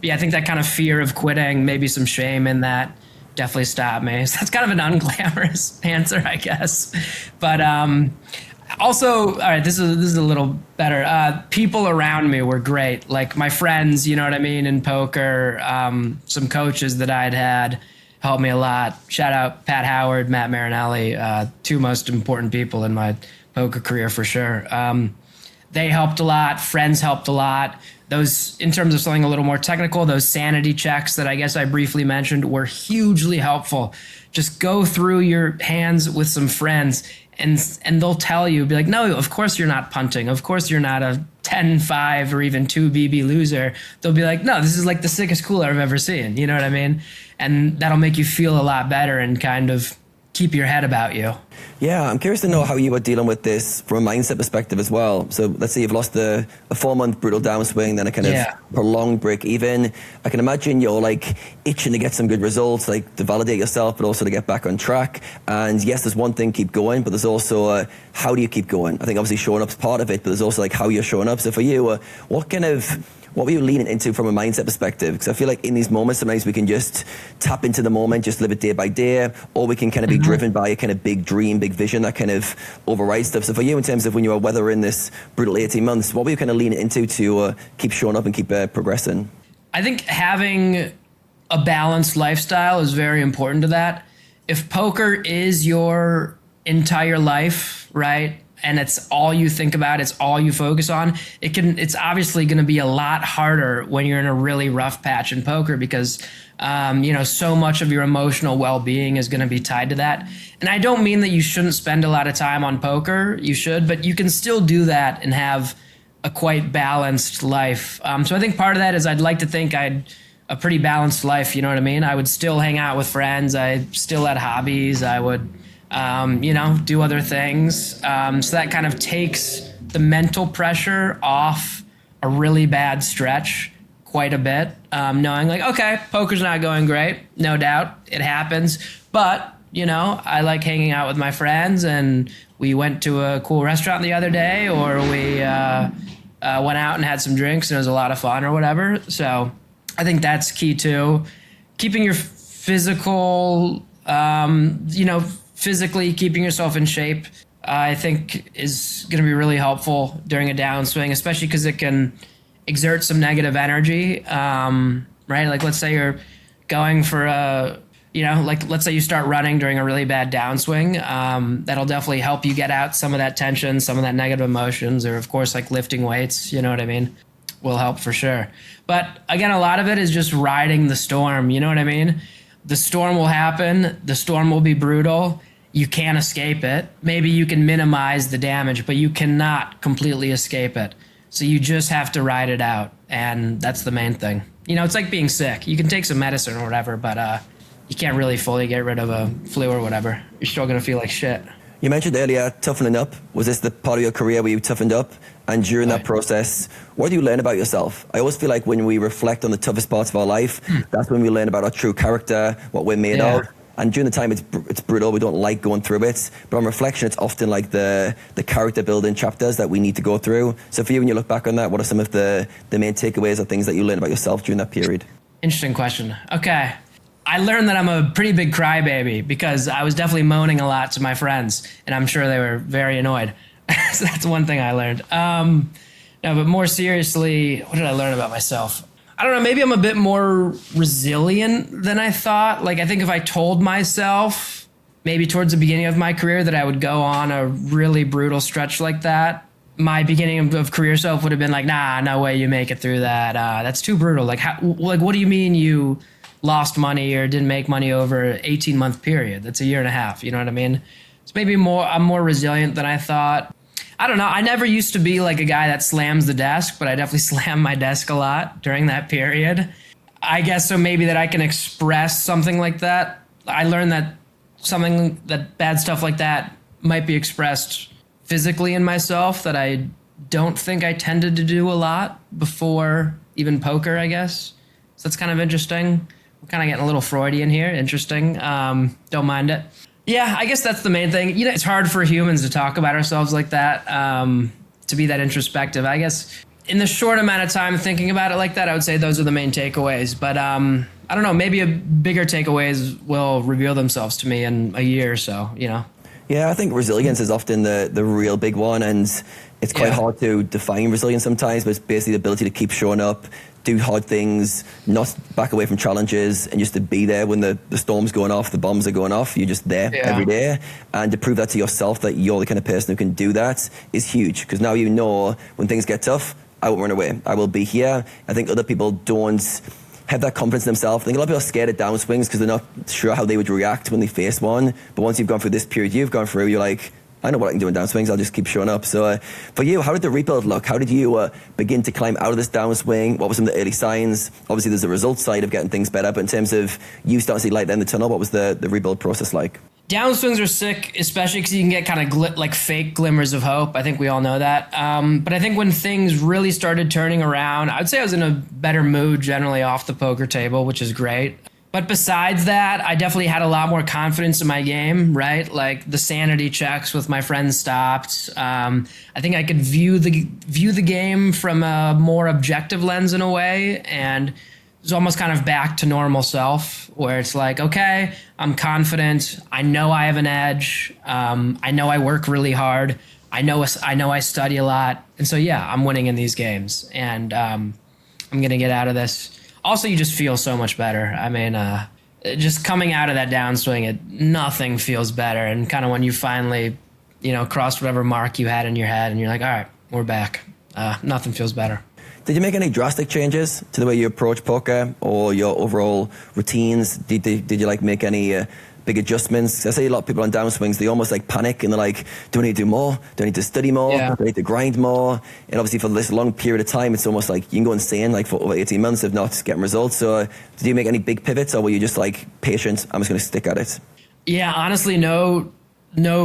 yeah, I think that kind of fear of quitting, maybe some shame in that definitely stopped me. So that's kind of an unglamorous answer, I guess. But also, all right, this is a little better. People around me were great. Like my friends, you know what I mean, in poker, some coaches that I'd had helped me a lot. Shout out Pat Howard, Matt Marinelli, two most important people in my poker career for sure. They helped a lot. Friends helped a lot. Those, in terms of something a little more technical, those sanity checks that I guess I briefly mentioned were hugely helpful. Just go through your hands with some friends and they'll tell you, be like, no, of course you're not punting. Of course you're not a 10-5 or even 2 BB loser. They'll be like, no, this is like the sickest cooler I've ever seen. You know what I mean? And that'll make you feel a lot better and kind of keep your head about you. Yeah, I'm curious to know how you were dealing with this from a mindset perspective as well. So let's say you've lost a 4-month brutal downswing, then a kind of prolonged break even. I can imagine you're like itching to get some good results, like to validate yourself, but also to get back on track. And yes, there's one thing, keep going, but there's also how do you keep going? I think obviously showing up's part of it, but there's also like how you're showing up. So for you, what were you leaning into from a mindset perspective? Because I feel like in these moments, sometimes we can just tap into the moment, just live it day by day, or we can kind of be driven by a kind of big dream, big vision that kind of overrides stuff. So for you, in terms of when you were weathering this brutal 18 months, what were you kind of leaning into to keep showing up and keep progressing? I think having a balanced lifestyle is very important to that. If poker is your entire life, right, and it's all you think about, it's all you focus on, it's obviously going to be a lot harder when you're in a really rough patch in poker because, so much of your emotional well-being is going to be tied to that. And I don't mean that you shouldn't spend a lot of time on poker. You should, but you can still do that and have a quite balanced life. So I think part of that is I'd like to think I'd a pretty balanced life. You know what I mean? I would still hang out with friends. I still had hobbies. I would, do other things. So that kind of takes the mental pressure off a really bad stretch quite a bit. Knowing like, okay, poker's not going great. No doubt it happens. But, I like hanging out with my friends, and we went to a cool restaurant the other day, or we went out and had some drinks and it was a lot of fun or whatever. So I think that's key too. Keeping your physical, physically keeping yourself in shape, I think is going to be really helpful during a downswing, especially because it can exert some negative energy, right? Like let's say you're going for let's say you start running during a really bad downswing. That'll definitely help you get out some of that tension, some of that negative emotions, or of course, like lifting weights, you know what I mean? Will help for sure. But again, a lot of it is just riding the storm. You know what I mean? The storm will happen. The storm will be brutal. You can't escape it. Maybe you can minimize the damage, but you cannot completely escape it. So you just have to ride it out. And that's the main thing. It's like being sick. You can take some medicine or whatever, but you can't really fully get rid of a flu or whatever. You're still going to feel like shit. You mentioned earlier toughening up. Was this the part of your career where you toughened up? And during that process, what do you learn about yourself? I always feel like when we reflect on the toughest parts of our life, that's when we learn about our true character, what we're made of. And during the time, it's brutal. We don't like going through it. But on reflection, it's often like the character building chapters that we need to go through. So for you, when you look back on that, what are some of the main takeaways or things that you learned about yourself during that period? Interesting question. Okay. I learned that I'm a pretty big crybaby because I was definitely moaning a lot to my friends, and I'm sure they were very annoyed. So that's one thing I learned. No, but more seriously, what did I learn about myself? I don't know, maybe I'm a bit more resilient than I thought. Like, I think if I told myself maybe towards the beginning of my career that I would go on a really brutal stretch like that, my beginning of career self would have been like, nah, no way you make it through that. That's too brutal. Like, what do you mean you lost money or didn't make money over an 18-month period? That's a year and a half. You know what I mean? So maybe I'm more resilient than I thought. I don't know. I never used to be like a guy that slams the desk, but I definitely slammed my desk a lot during that period. I guess so maybe that I can express something like that. I learned that bad stuff like that might be expressed physically in myself, that I don't think I tended to do a lot before even poker, I guess. So that's kind of interesting. We're kind of getting a little Freudian here. Interesting. Don't mind it. Yeah, I guess that's the main thing. It's hard for humans to talk about ourselves like that, to be that introspective. I guess in the short amount of time thinking about it like that, I would say those are the main takeaways. But I don't know, maybe bigger takeaways will reveal themselves to me in a year or so, Yeah, I think resilience is often the real big one, and it's quite hard to define resilience sometimes, but it's basically the ability to keep showing up, do hard things, not back away from challenges, and just to be there when the storm's going off, the bombs are going off. You're just there every day. And to prove that to yourself that you're the kind of person who can do that is huge, because now you know when things get tough, I won't run away. I will be here. I think other people don't have that confidence in themselves. I think a lot of people are scared at downswings because they're not sure how they would react when they face one. But once you've gone through this period you've gone through, you're like, I know what I can do in downswings. I'll just keep showing up. So for you, how did the rebuild look? How did you begin to climb out of this downswing? What were some of the early signs? Obviously, there's a result side of getting things better, but in terms of you starting to see light in the tunnel, what was the rebuild process like? Downswings are sick, especially because you can get kind of like fake glimmers of hope. I think we all know that. But I think when things really started turning around, I would say I was in a better mood generally off the poker table, which is great. But besides that, I definitely had a lot more confidence in my game, right? Like the sanity checks with my friends stopped. I think I could view the game from a more objective lens in a way, and it's almost kind of back to normal self, where it's like, okay, I'm confident. I know I have an edge. I know I work really hard. I know I study a lot, and so yeah, I'm winning in these games, and I'm gonna get out of this. Also, you just feel so much better. I mean, just coming out of that downswing, nothing feels better. And kind of when you finally, crossed whatever mark you had in your head, and you're like, all right, we're back. Nothing feels better. Did you make any drastic changes to the way you approach poker or your overall routines? Did you like make any big adjustments? I say a lot of people on downswings, they almost like panic and they're like, do I need to do more? Do I need to study more? Yeah. Do I need to grind more? And obviously for this long period of time, it's almost like you can go insane like for over 18 months if not getting results. So did you make any big pivots, or were you just like patient, I'm just going to stick at it? Yeah, honestly, no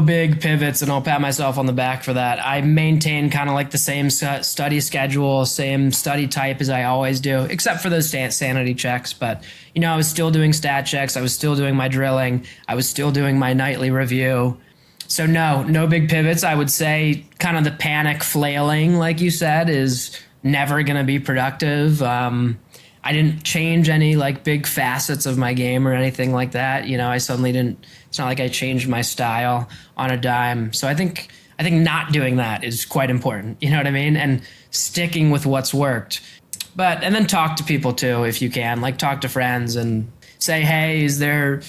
big pivots, and I'll pat myself on the back for that. I maintain kind of like the same study schedule, same study type as I always do, except for those sanity checks. But, I was still doing stat checks. I was still doing my drilling. I was still doing my nightly review. So no big pivots. I would say kind of the panic flailing, like you said, is never going to be productive. I didn't change any like big facets of my game or anything like that. I suddenly didn't, it's not like I changed my style on a dime. So I think not doing that is quite important. You know what I mean? And sticking with what's worked. And then talk to people too, if you can, like talk to friends and say, hey, is there,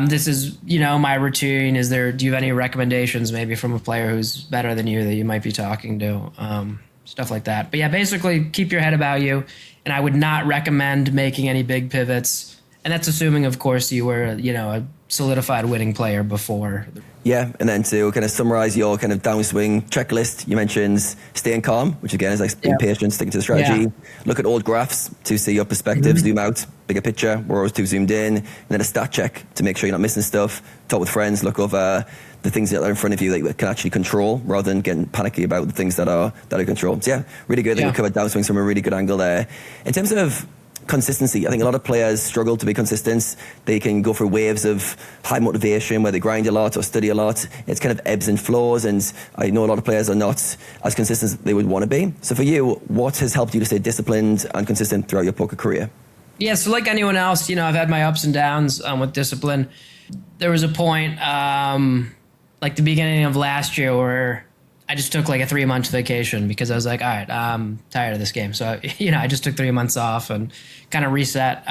this is, my routine. Do you have any recommendations maybe from a player who's better than you that you might be talking to? Stuff like that. But yeah, basically keep your head about you. And I would not recommend making any big pivots. And that's assuming, of course, you were, a solidified winning player before. Yeah, and then to kind of summarize your kind of downswing checklist, you mentioned staying calm, which again is like being patient, sticking to the strategy. Yeah. Look at old graphs to see your perspective, zoom out, bigger picture, we're always too zoomed in. And then a stat check to make sure you're not missing stuff. Talk with friends, look over the things that are in front of you that you can actually control rather than getting panicky about the things that are controlled. So yeah, really good. I think we covered downswings from a really good angle there. In terms of consistency, I think a lot of players struggle to be consistent. They can go through waves of high motivation where they grind a lot or study a lot. It's kind of ebbs and flows, and I know a lot of players are not as consistent as they would want to be. So for you, what has helped you to stay disciplined and consistent throughout your poker career? Yeah, so like anyone else, I've had my ups and downs with discipline. There was a point, like the beginning of last year, where I just took like a 3-month vacation because I was like, all right, I'm tired of this game. So, I just took 3 months off and kind of reset.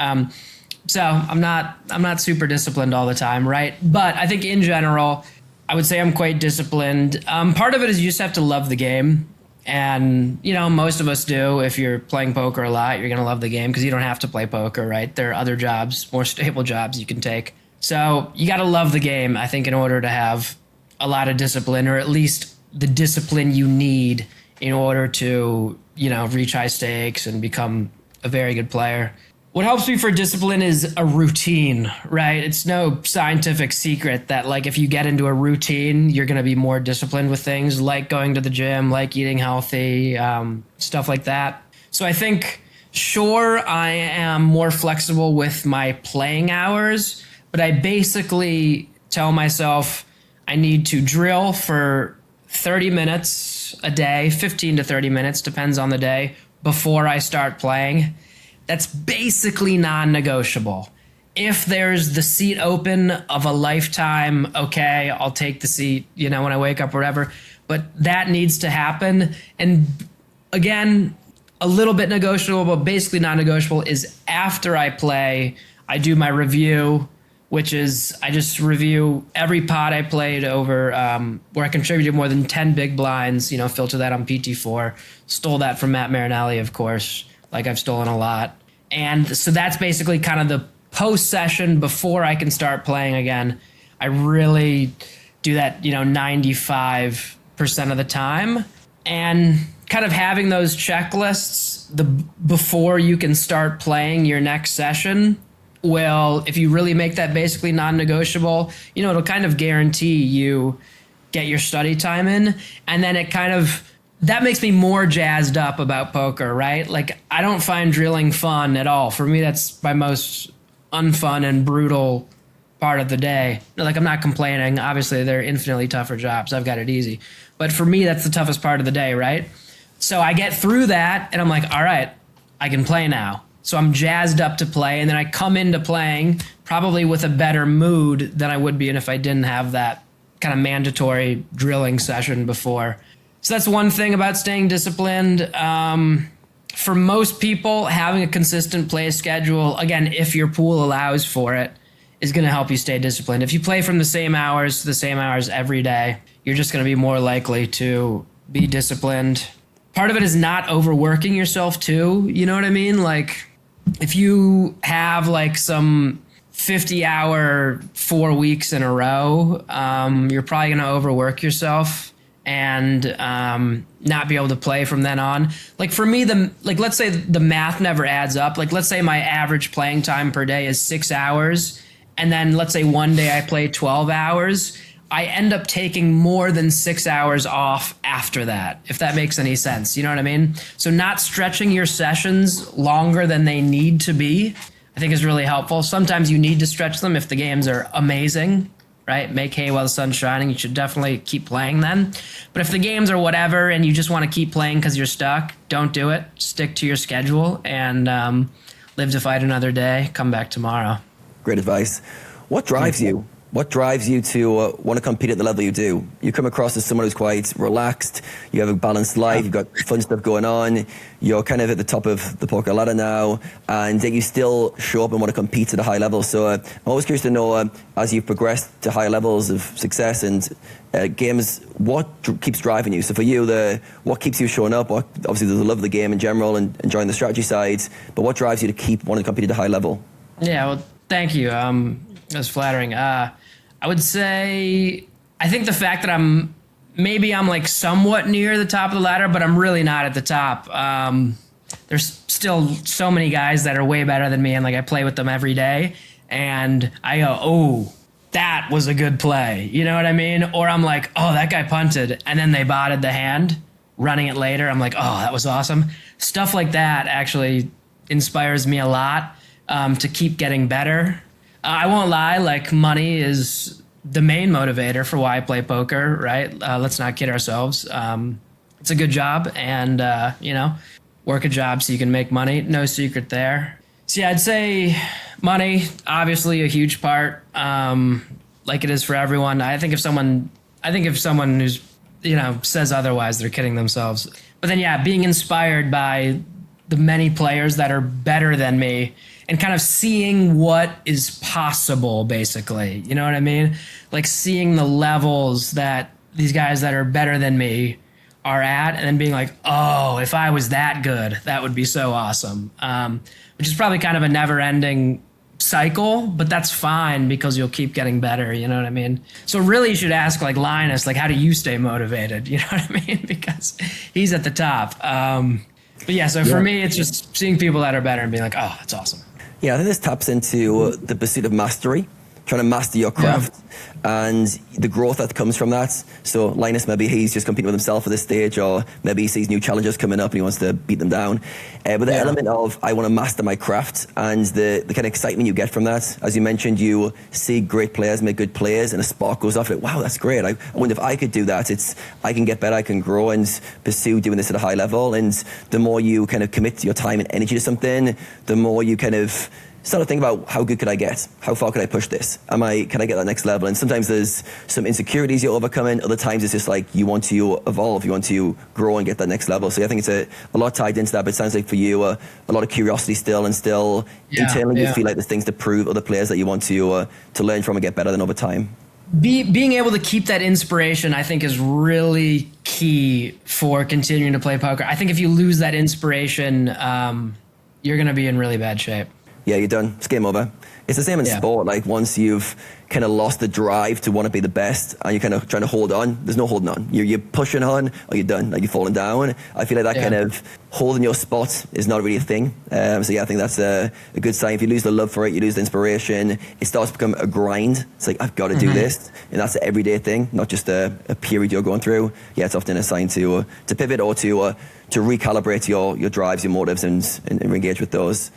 So I'm not super disciplined all the time, right? But I think in general, I would say I'm quite disciplined. Part of it is you just have to love the game. And, most of us do. If you're playing poker a lot, you're going to love the game because you don't have to play poker, right? There are other jobs, more stable jobs you can take. So you got to love the game, I think, in order to have a lot of discipline, or at least the discipline you need in order to, reach high stakes and become a very good player. What helps me for discipline is a routine, right? It's no scientific secret that like if you get into a routine, you're going to be more disciplined with things like going to the gym, like eating healthy, stuff like that. So I think, sure, I am more flexible with my playing hours, but I basically tell myself I need to drill for 30 minutes a day, 15 to 30 minutes, depends on the day, before I start playing. That's basically non-negotiable. If there's the seat open of a lifetime, okay, I'll take the seat, when I wake up or whatever, but that needs to happen. And again, a little bit negotiable, but basically non-negotiable is after I play, I do my review, which is I just review every pot I played over where I contributed more than 10 big blinds, filter that on PT4. Stole that from Matt Marinelli, of course, like I've stolen a lot. And so that's basically kind of the post-session before I can start playing again. I really do that, 95% of the time. And kind of having those checklists before you can start playing your next session, well, if you really make that basically non-negotiable, it'll kind of guarantee you get your study time in. And then that makes me more jazzed up about poker, right? Like I don't find drilling fun at all. For me, that's my most unfun and brutal part of the day. Like I'm not complaining. Obviously, they're infinitely tougher jobs. I've got it easy. But for me, that's the toughest part of the day, right? So I get through that and I'm like, all right, I can play now. So I'm jazzed up to play, and then I come into playing probably with a better mood than I would be if I didn't have that kind of mandatory drilling session before. So that's one thing about staying disciplined. For most people, having a consistent play schedule, again, if your pool allows for it, is going to help you stay disciplined. If you play from the same hours to the same hours every day, you're just going to be more likely to be disciplined. Part of it is not overworking yourself too. You know what I mean? Like if you have like some 50-hour 4 weeks in a row, you're probably going to overwork yourself and not be able to play from then on. Like for me, let's say the math never adds up. Like let's say my average playing time per day is 6 hours, and then let's say one day I play 12 hours. I end up taking more than 6 hours off after that, if that makes any sense. You know what I mean? So not stretching your sessions longer than they need to be, I think is really helpful. Sometimes you need to stretch them if the games are amazing, right? Make hay while the sun's shining. You should definitely keep playing them. But if the games are whatever and you just want to keep playing because you're stuck, don't do it. Stick to your schedule and live to fight another day. Come back tomorrow. Great advice. What drives you? What drives you to want to compete at the level you do? You come across as someone who's quite relaxed. You have a balanced life. You've got fun stuff going on. You're kind of at the top of the poker ladder now, and yet you still show up and want to compete at a high level. So I'm always curious to know, as you've progressed to higher levels of success and games, what keeps driving you? So for you, what keeps you showing up? Obviously, there's the love of the game in general and enjoying the strategy side, but what drives you to keep wanting to compete at a high level? Yeah, well, thank you. That's flattering. I would say, I think the fact that I'm like somewhat near the top of the ladder, but I'm really not at the top. There's still so many guys that are way better than me, and like I play with them every day, and I go, oh, that was a good play. You know what I mean? Or I'm like, oh, that guy punted, and then they botted the hand, running it later. I'm like, oh, that was awesome. Stuff like that actually inspires me a lot to keep getting better. I won't lie, like money is the main motivator for why I play poker, right? Let's not kid ourselves. It's a good job and, work a job so you can make money. No secret there. So yeah, I'd say money, obviously a huge part, like it is for everyone. I think if someone who's, says otherwise, they're kidding themselves. But then, yeah, being inspired by the many players that are better than me and kind of seeing what is possible, basically. You know what I mean? Like seeing the levels that these guys that are better than me are at, and then being like, oh, if I was that good, that would be so awesome. Which is probably kind of a never-ending cycle, but that's fine because you'll keep getting better, you know what I mean? So really you should ask like Linus, like, how do you stay motivated? You know what I mean? Because he's at the top. But yeah, so for me, it's just seeing people that are better and being like, oh, that's awesome. Yeah, I think this taps into the pursuit of mastery, trying to master your craft and the growth that comes from that. So Linus, maybe he's just competing with himself at this stage, or maybe he sees new challengers coming up and he wants to beat them down. But the element of, I want to master my craft, and the kind of excitement you get from that. As you mentioned, you see great players make good players and a spark goes off. Like, wow, that's great. I wonder if I could do that. I can get better, I can grow and pursue doing this at a high level. And the more you kind of commit your time and energy to something, the more you kind of start to think about, how good could I get? How far could I push this? Can I get that next level? And sometimes there's some insecurities you're overcoming. Other times it's just like you want to evolve, you want to grow and get that next level. So I think it's a lot tied into that, but it sounds like for you, a lot of curiosity still, and still internally you feel like there's things to prove other players that you want to learn from and get better than over time. Being able to keep that inspiration, I think, is really key for continuing to play poker. I think if you lose that inspiration, you're going to be in really bad shape. Yeah, you're done. It's game over. It's the same in sport. Like once you've kind of lost the drive to want to be the best and you're kind of trying to hold on, there's no holding on. You're pushing on or you're done. Like you're falling down. I feel like that kind of holding your spot is not really a thing. So yeah, I think that's a good sign. If you lose the love for it, you lose the inspiration, it starts to become a grind. It's like, I've got to do this. And that's an everyday thing, not just a period you're going through. Yeah, it's often a sign to pivot or to recalibrate your drives, your motives, and engage with those.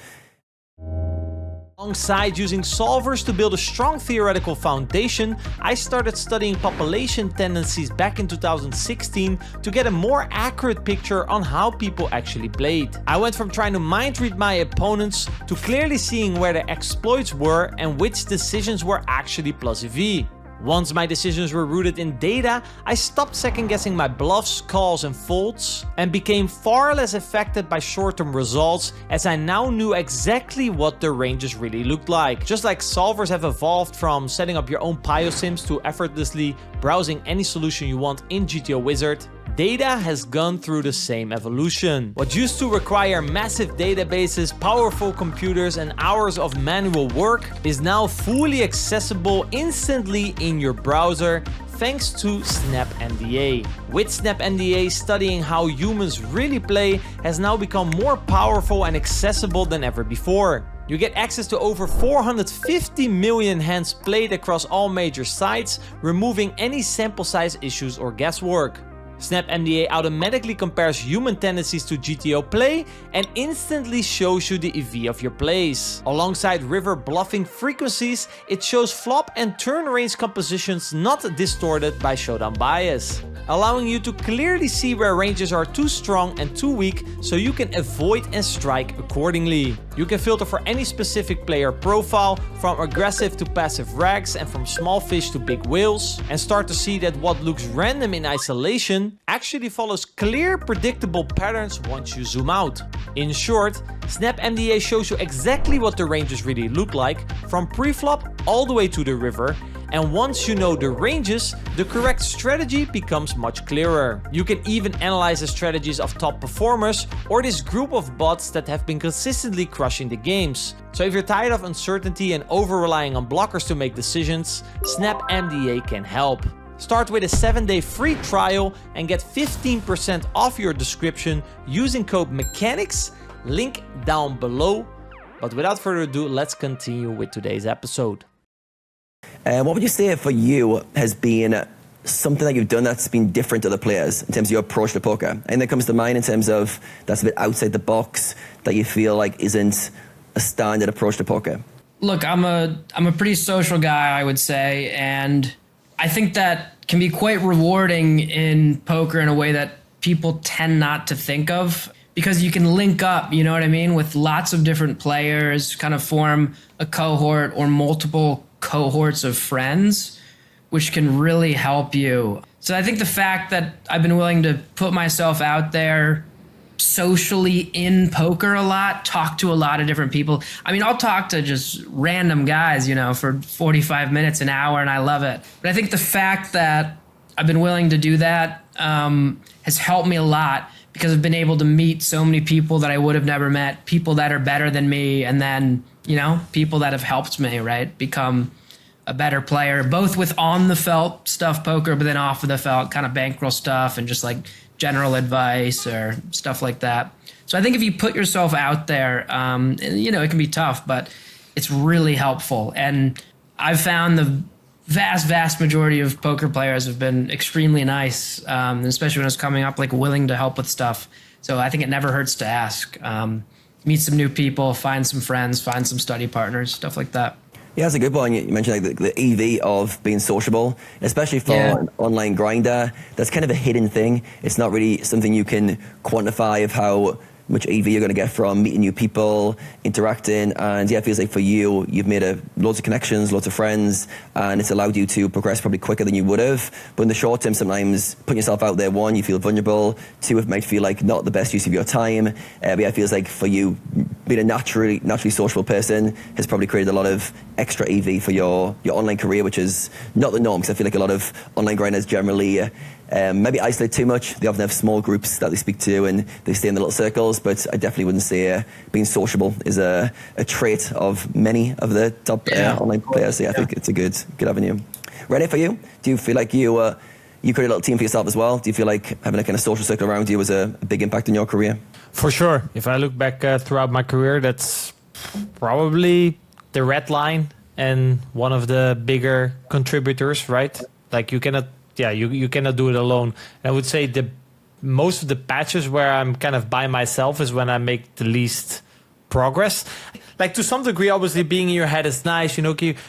Alongside using solvers to build a strong theoretical foundation, I started studying population tendencies back in 2016 to get a more accurate picture on how people actually played. I went from trying to mind read my opponents to clearly seeing where the exploits were and which decisions were actually plus EV. Once my decisions were rooted in data, I stopped second-guessing my bluffs, calls and folds and became far less affected by short-term results, as I now knew exactly what the ranges really looked like. Just like solvers have evolved from setting up your own PioSims to effortlessly browsing any solution you want in GTO Wizard, data has gone through the same evolution. What used to require massive databases, powerful computers and hours of manual work is now fully accessible instantly in your browser thanks to SnapMDA. With SnapMDA, studying how humans really play has now become more powerful and accessible than ever before. You get access to over 450 million hands played across all major sites, removing any sample size issues or guesswork. SnapMDA automatically compares human tendencies to GTO play and instantly shows you the EV of your plays. Alongside river bluffing frequencies, it shows flop and turn range compositions not distorted by showdown bias, allowing you to clearly see where ranges are too strong and too weak so you can avoid and strike accordingly. You can filter for any specific player profile, from aggressive to passive rags and from small fish to big whales, and start to see that what looks random in isolation actually follows clear, predictable patterns once you zoom out. In short, SnapMDA shows you exactly what the ranges really look like, from pre-flop all the way to the river, and once you know the ranges, the correct strategy becomes much clearer. You can even analyze the strategies of top performers or this group of bots that have been consistently crushing the games. So if you're tired of uncertainty and over-relying on blockers to make decisions, SnapMDA can help. Start with a 7-day free trial and get 15% off your description using code MECHANICS, link down below. But without further ado, let's continue with today's episode. What would you say for you has been something that you've done that's been different to other players in terms of your approach to poker? And that comes to mind in terms of that's a bit outside the box that you feel like isn't a standard approach to poker? Look, I'm a pretty social guy, I would say, and I think that can be quite rewarding in poker in a way that people tend not to think of, because you can link up, you know what I mean, with lots of different players, kind of form a cohort or multiple cohorts of friends, which can really help you. So I think the fact that I've been willing to put myself out there socially in poker a lot, talk to a lot of different people. I mean, I'll talk to just random guys, you know, for 45 minutes, an hour, and I love it. But I think the fact that I've been willing to do that has helped me a lot, because I've been able to meet so many people that I would have never met, people that are better than me, and then, you know, people that have helped me, right, become a better player, both with on the felt stuff poker, but then off of the felt kind of bankroll stuff and just like general advice or stuff like that. So I think if you put yourself out there, you know, it can be tough, but it's really helpful. And I've found the vast majority of poker players have been extremely nice, especially when it's coming up, like willing to help with stuff. So I think it never hurts to ask. Meet some new people, find some friends, find some study partners, stuff like that. Yeah, that's a good point. You mentioned like the EV of being sociable, especially for an online grinder. That's kind of a hidden thing. It's not really something you can quantify of how much EV you're going to get from meeting new people, interacting, and yeah, it feels like for you, you've made loads of connections, loads of friends, and it's allowed you to progress probably quicker than you would have. But in the short term, sometimes putting yourself out there, one, you feel vulnerable, two, it might feel like not the best use of your time. But yeah, it feels like for you, being a naturally sociable person has probably created a lot of extra EV for your online career, which is not the norm, because I feel like a lot of online grinders generally maybe isolate too much. They often have small groups that they speak to and they stay in the little circles, but I definitely wouldn't say being sociable is a trait of many of the top online players. So yeah, I think it's a good avenue. René, for you, do you feel like you created a little team for yourself as well? Do you feel like having a kind of social circle around you was a big impact in your career? For sure. If I look back throughout my career, that's probably the red line and one of the bigger contributors, right? Like you cannot do it alone. And I would say most of the patches where I'm kind of by myself is when I make the least progress. Like to some degree, obviously being in your head is nice,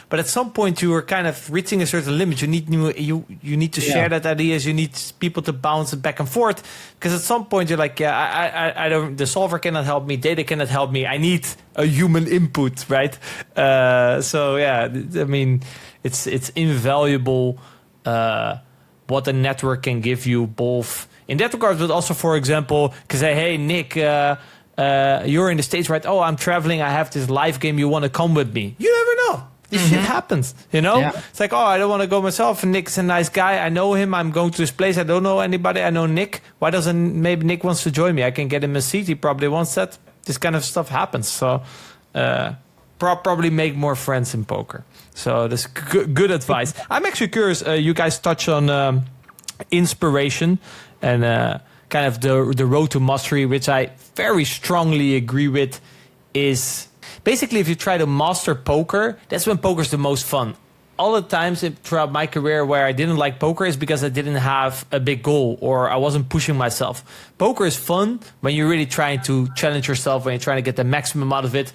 but at some point you are kind of reaching a certain limit. You need to share that ideas. You need people to bounce it back and forth, because at some point you're like, I don't. The solver cannot help me. Data cannot help me. I need a human input, right? So yeah, I mean, it's invaluable what a network can give you, both in that regard, but also, for example, because hey, Nick. You're in the States, right? Oh, I'm traveling. I have this live game. You want to come with me? You never know. This shit happens, Yeah. It's like, oh, I don't want to go myself. And Nick's a nice guy. I know him. I'm going to this place. I don't know anybody. I know Nick. Why doesn't maybe Nick wants to join me? I can get him a seat. He probably wants that. This kind of stuff happens. So probably make more friends in poker. So that's good advice. I'm actually curious. You guys touch on inspiration and kind of the road to mastery, which I very strongly agree with, is basically if you try to master poker, that's when poker's the most fun. All the times throughout my career where I didn't like poker is because I didn't have a big goal or I wasn't pushing myself. Poker is fun when you're really trying to challenge yourself, when you're trying to get the maximum out of it.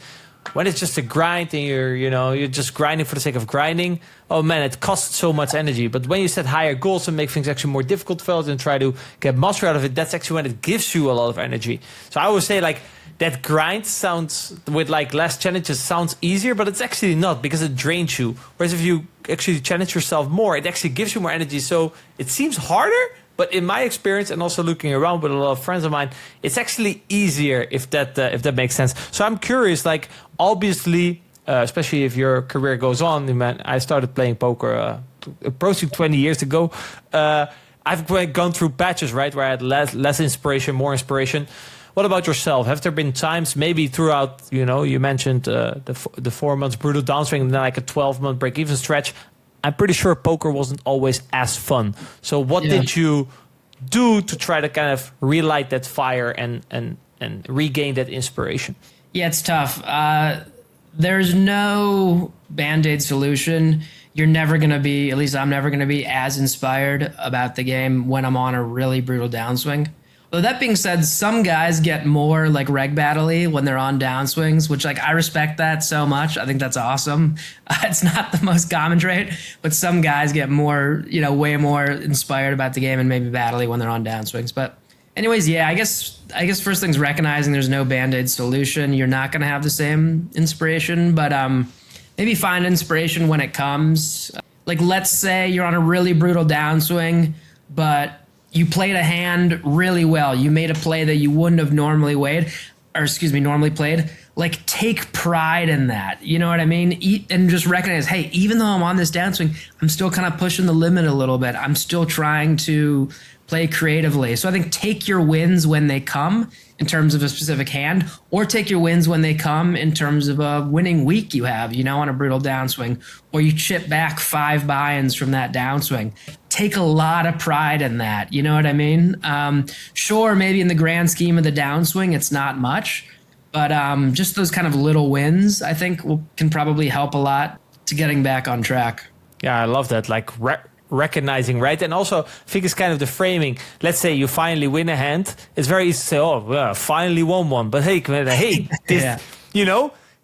When it's just a grind and you're just grinding for the sake of grinding, oh man, it costs so much energy. But when you set higher goals and make things actually more difficult for it and try to get mastery out of it, that's actually when it gives you a lot of energy. So I always say like that grind sounds with like less challenges sounds easier, but it's actually not, because it drains you. Whereas if you actually challenge yourself more, it actually gives you more energy. So it seems harder, but in my experience, and also looking around with a lot of friends of mine, it's actually easier, if that makes sense. So I'm curious, like obviously, especially if your career goes on, man, I started playing poker approaching 20 years ago. I've gone through patches, right, where I had less inspiration, more inspiration. What about yourself? Have there been times, maybe throughout, you mentioned the 4 months brutal downswing and then like a 12-month break-even stretch? I'm pretty sure poker wasn't always as fun. So what did you do to try to kind of relight that fire and regain that inspiration? Yeah, it's tough. There's no Band-Aid solution. You're never going to be, at least I'm never going to be as inspired about the game when I'm on a really brutal downswing. Though that being said, some guys get more like reg battle-y when they're on downswings, which like I respect that so much. I think that's awesome. It's not the most common trait, but some guys get more, way more inspired about the game and maybe battle-y when they're on downswings. But anyways, yeah, I guess first thing's recognizing there's no Band-Aid solution. You're not going to have the same inspiration, but maybe find inspiration when it comes. Like let's say you're on a really brutal downswing, but you played a hand really well. You made a play that you wouldn't have normally played. Like take pride in that. You know what I mean? And just recognize, hey, even though I'm on this downswing, I'm still kind of pushing the limit a little bit. I'm still trying to play creatively. So I think take your wins when they come in terms of a specific hand, or take your wins when they come in terms of a winning week you have, on a brutal downswing, or you chip back 5 buy-ins from that downswing. Take a lot of pride in that. You know what I mean? Sure, maybe in the grand scheme of the downswing, it's not much, but just those kind of little wins, I think, can probably help a lot to getting back on track. Yeah, I love that. Like recognizing, right? And also, I think it's kind of the framing. Let's say you finally win a hand. It's very easy to say, oh, well, finally won one. But hey, this,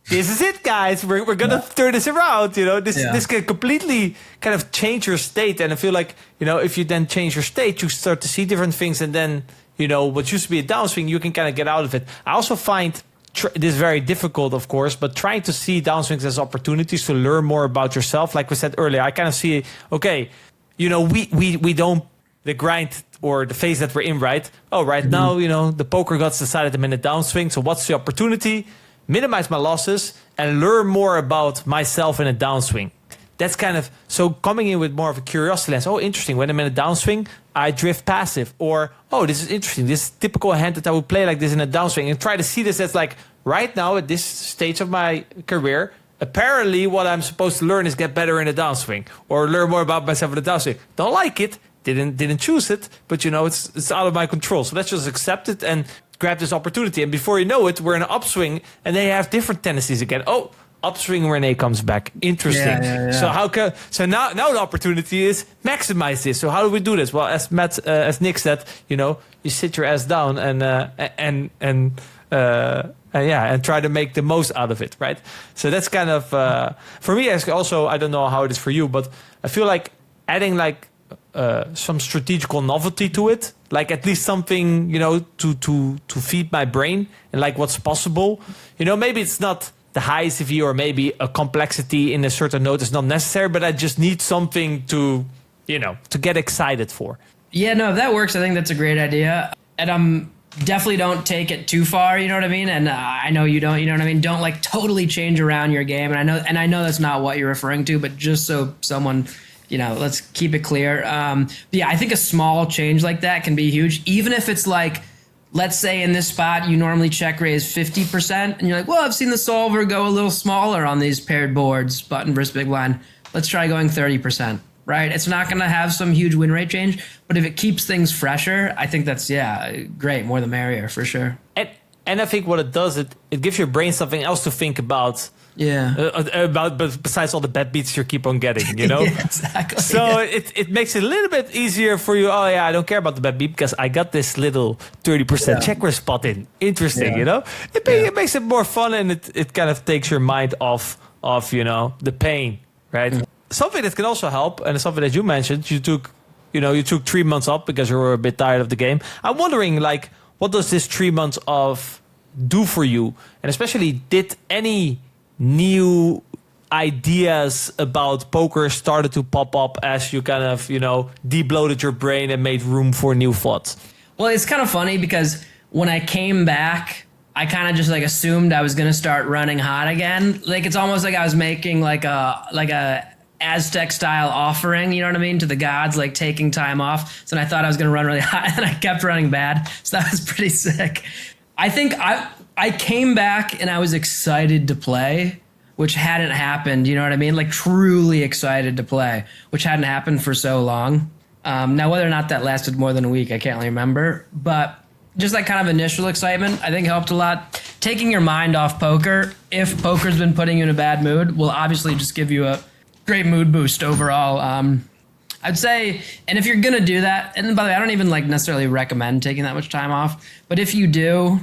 this is it, guys. We're going to turn this around. This can completely kind of change your state. And I feel like, if you then change your state, you start to see different things. And then, what used to be a downswing, you can kind of get out of it. I also find this very difficult, of course, but trying to see downswings as opportunities to learn more about yourself. Like we said earlier, I kind of see, okay, we don't, the grind or the phase that we're in, right? Oh, right now, the poker gods decided I'm in a downswing. So what's the opportunity? Minimize my losses and learn more about myself in a downswing. That's kind of, so coming in with more of a curiosity lens. Oh, interesting. When I'm in a downswing, I drift passive. Or, oh, this is interesting. This is typical hand that I would play like this in a downswing. And try to see this as like, right now at this stage of my career, apparently what I'm supposed to learn is get better in a downswing or learn more about myself in a downswing. Don't like it, didn't choose it, but it's out of my control. So let's just accept it and grab this opportunity. And before you know it, we're in an upswing and they have different tendencies again. Oh, upswing Renee comes back. Interesting. Yeah. So now the opportunity is maximize this. So how do we do this? Well, as Nick said, you sit your ass down and and try to make the most out of it, right? So that's kind of for me. Also, I don't know how it is for you, but I feel like adding like some strategical novelty to it, like at least something, to feed my brain and like what's possible. Maybe it's not the highest EV, or maybe a complexity in a certain node is not necessary, but I just need something to get excited for. Yeah, no, if that works, I think that's a great idea. And definitely don't take it too far, you know what I mean? And I know you don't, you know what I mean? Don't like totally change around your game. And I know that's not what you're referring to, but just so someone, let's keep it clear. Yeah, I think a small change like that can be huge. Even if it's like, let's say in this spot, you normally check raise 50%, and you're like, well, I've seen the solver go a little smaller on these paired boards, button versus big blind. Let's try going 30%. Right? It's not going to have some huge win rate change, but if it keeps things fresher, I think that's, great. More the merrier, for sure. And I think what it does, it gives your brain something else to think about. Yeah. But besides all the bad beats you keep on getting, Yeah, exactly. So it makes it a little bit easier for you. Oh, yeah, I don't care about the bad beat because I got this little 30% check raise spot in. Interesting, It makes it more fun, and it kind of takes your mind off of, the pain, right? Mm. Something that can also help, and something that you mentioned, you took 3 months off because you were a bit tired of the game. I'm wondering, like, what does this 3 months off do for you? And especially, did any new ideas about poker started to pop up as you kind of, debloated your brain and made room for new thoughts? Well, it's kind of funny because when I came back, I kind of just like assumed I was going to start running hot again. Like, it's almost like I was making like a Aztec style offering, you know what I mean, to the gods, like taking time off. So I thought I was going to run really hot, and I kept running bad. So that was pretty sick. I think I came back and I was excited to play, which hadn't happened. You know what I mean? Like truly excited to play, which hadn't happened for so long. Now, whether or not that lasted more than a week, I can't really remember. But just that kind of initial excitement, I think helped a lot. Taking your mind off poker, if poker's been putting you in a bad mood, will obviously just give you a great mood boost overall. I'd say, and if you're gonna do that, and by the way, I don't even like necessarily recommend taking that much time off, but if you do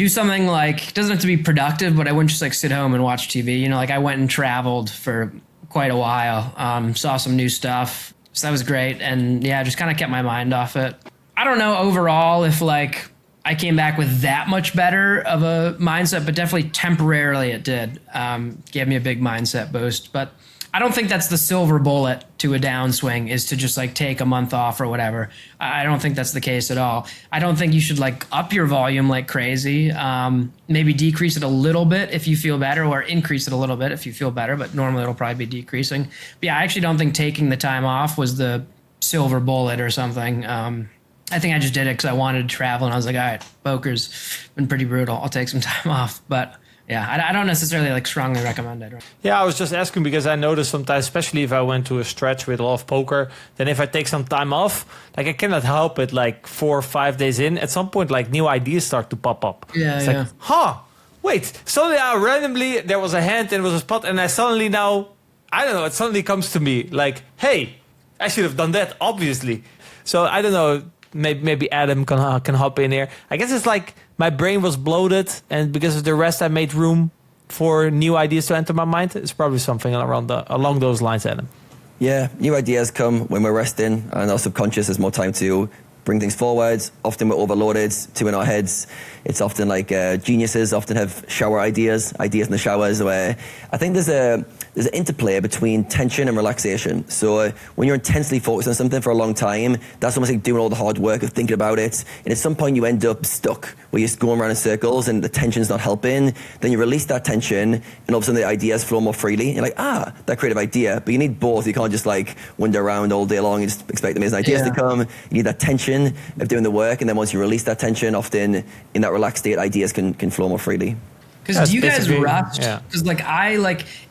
something like, it doesn't have to be productive, but I wouldn't just like sit home and watch TV. Like I went and traveled for quite a while, saw some new stuff, so that was great, and yeah, just kind of kept my mind off it. I don't know overall if like I came back with that much better of a mindset, but definitely temporarily it did. Gave me a big mindset boost, but I don't think that's the silver bullet to a downswing, is to just like take a month off or whatever. I don't think that's the case at all. I don't think you should like up your volume like crazy. Maybe decrease it a little bit if you feel better, or increase it a little bit if you feel better, but normally it'll probably be decreasing. But yeah, I actually don't think taking the time off was the silver bullet or something. I think I just did it because I wanted to travel, and I was like, all right, poker's been pretty brutal. I'll take some time off. But yeah, I don't necessarily like strongly recommend it. Yeah, I was just asking because I noticed sometimes, especially if I went to a stretch with a lot of poker, then if I take some time off, like I cannot help it, like 4 or 5 days in, at some point, like new ideas start to pop up. Yeah, it's yeah. Like, wait, suddenly randomly there was a hand and it was a spot, and I suddenly now, I don't know, it suddenly comes to me like, hey, I should have done that, obviously. So I don't know, maybe Adam can hop in here. I guess it's like my brain was bloated, and because of the rest, I made room for new ideas to enter my mind. It's probably something along those lines, Adam. Yeah, new ideas come when we're resting, and our subconscious has more time to bring things forward. Often we're overloaded, too in our heads. It's often like geniuses often have shower ideas in the showers, where I think there's an interplay between tension and relaxation. So when you're intensely focused on something for a long time, that's almost like doing all the hard work of thinking about it. And at some point you end up stuck, where you're just going around in circles and the tension's not helping. Then you release that tension, and all of a sudden the ideas flow more freely. You're like, that creative idea. But you need both. You can't just like wander around all day long and just expect amazing ideas to come. You need that tension of doing the work, and then once you release that tension, often in that relaxed state, ideas can flow more freely. Because do you guys rust? Because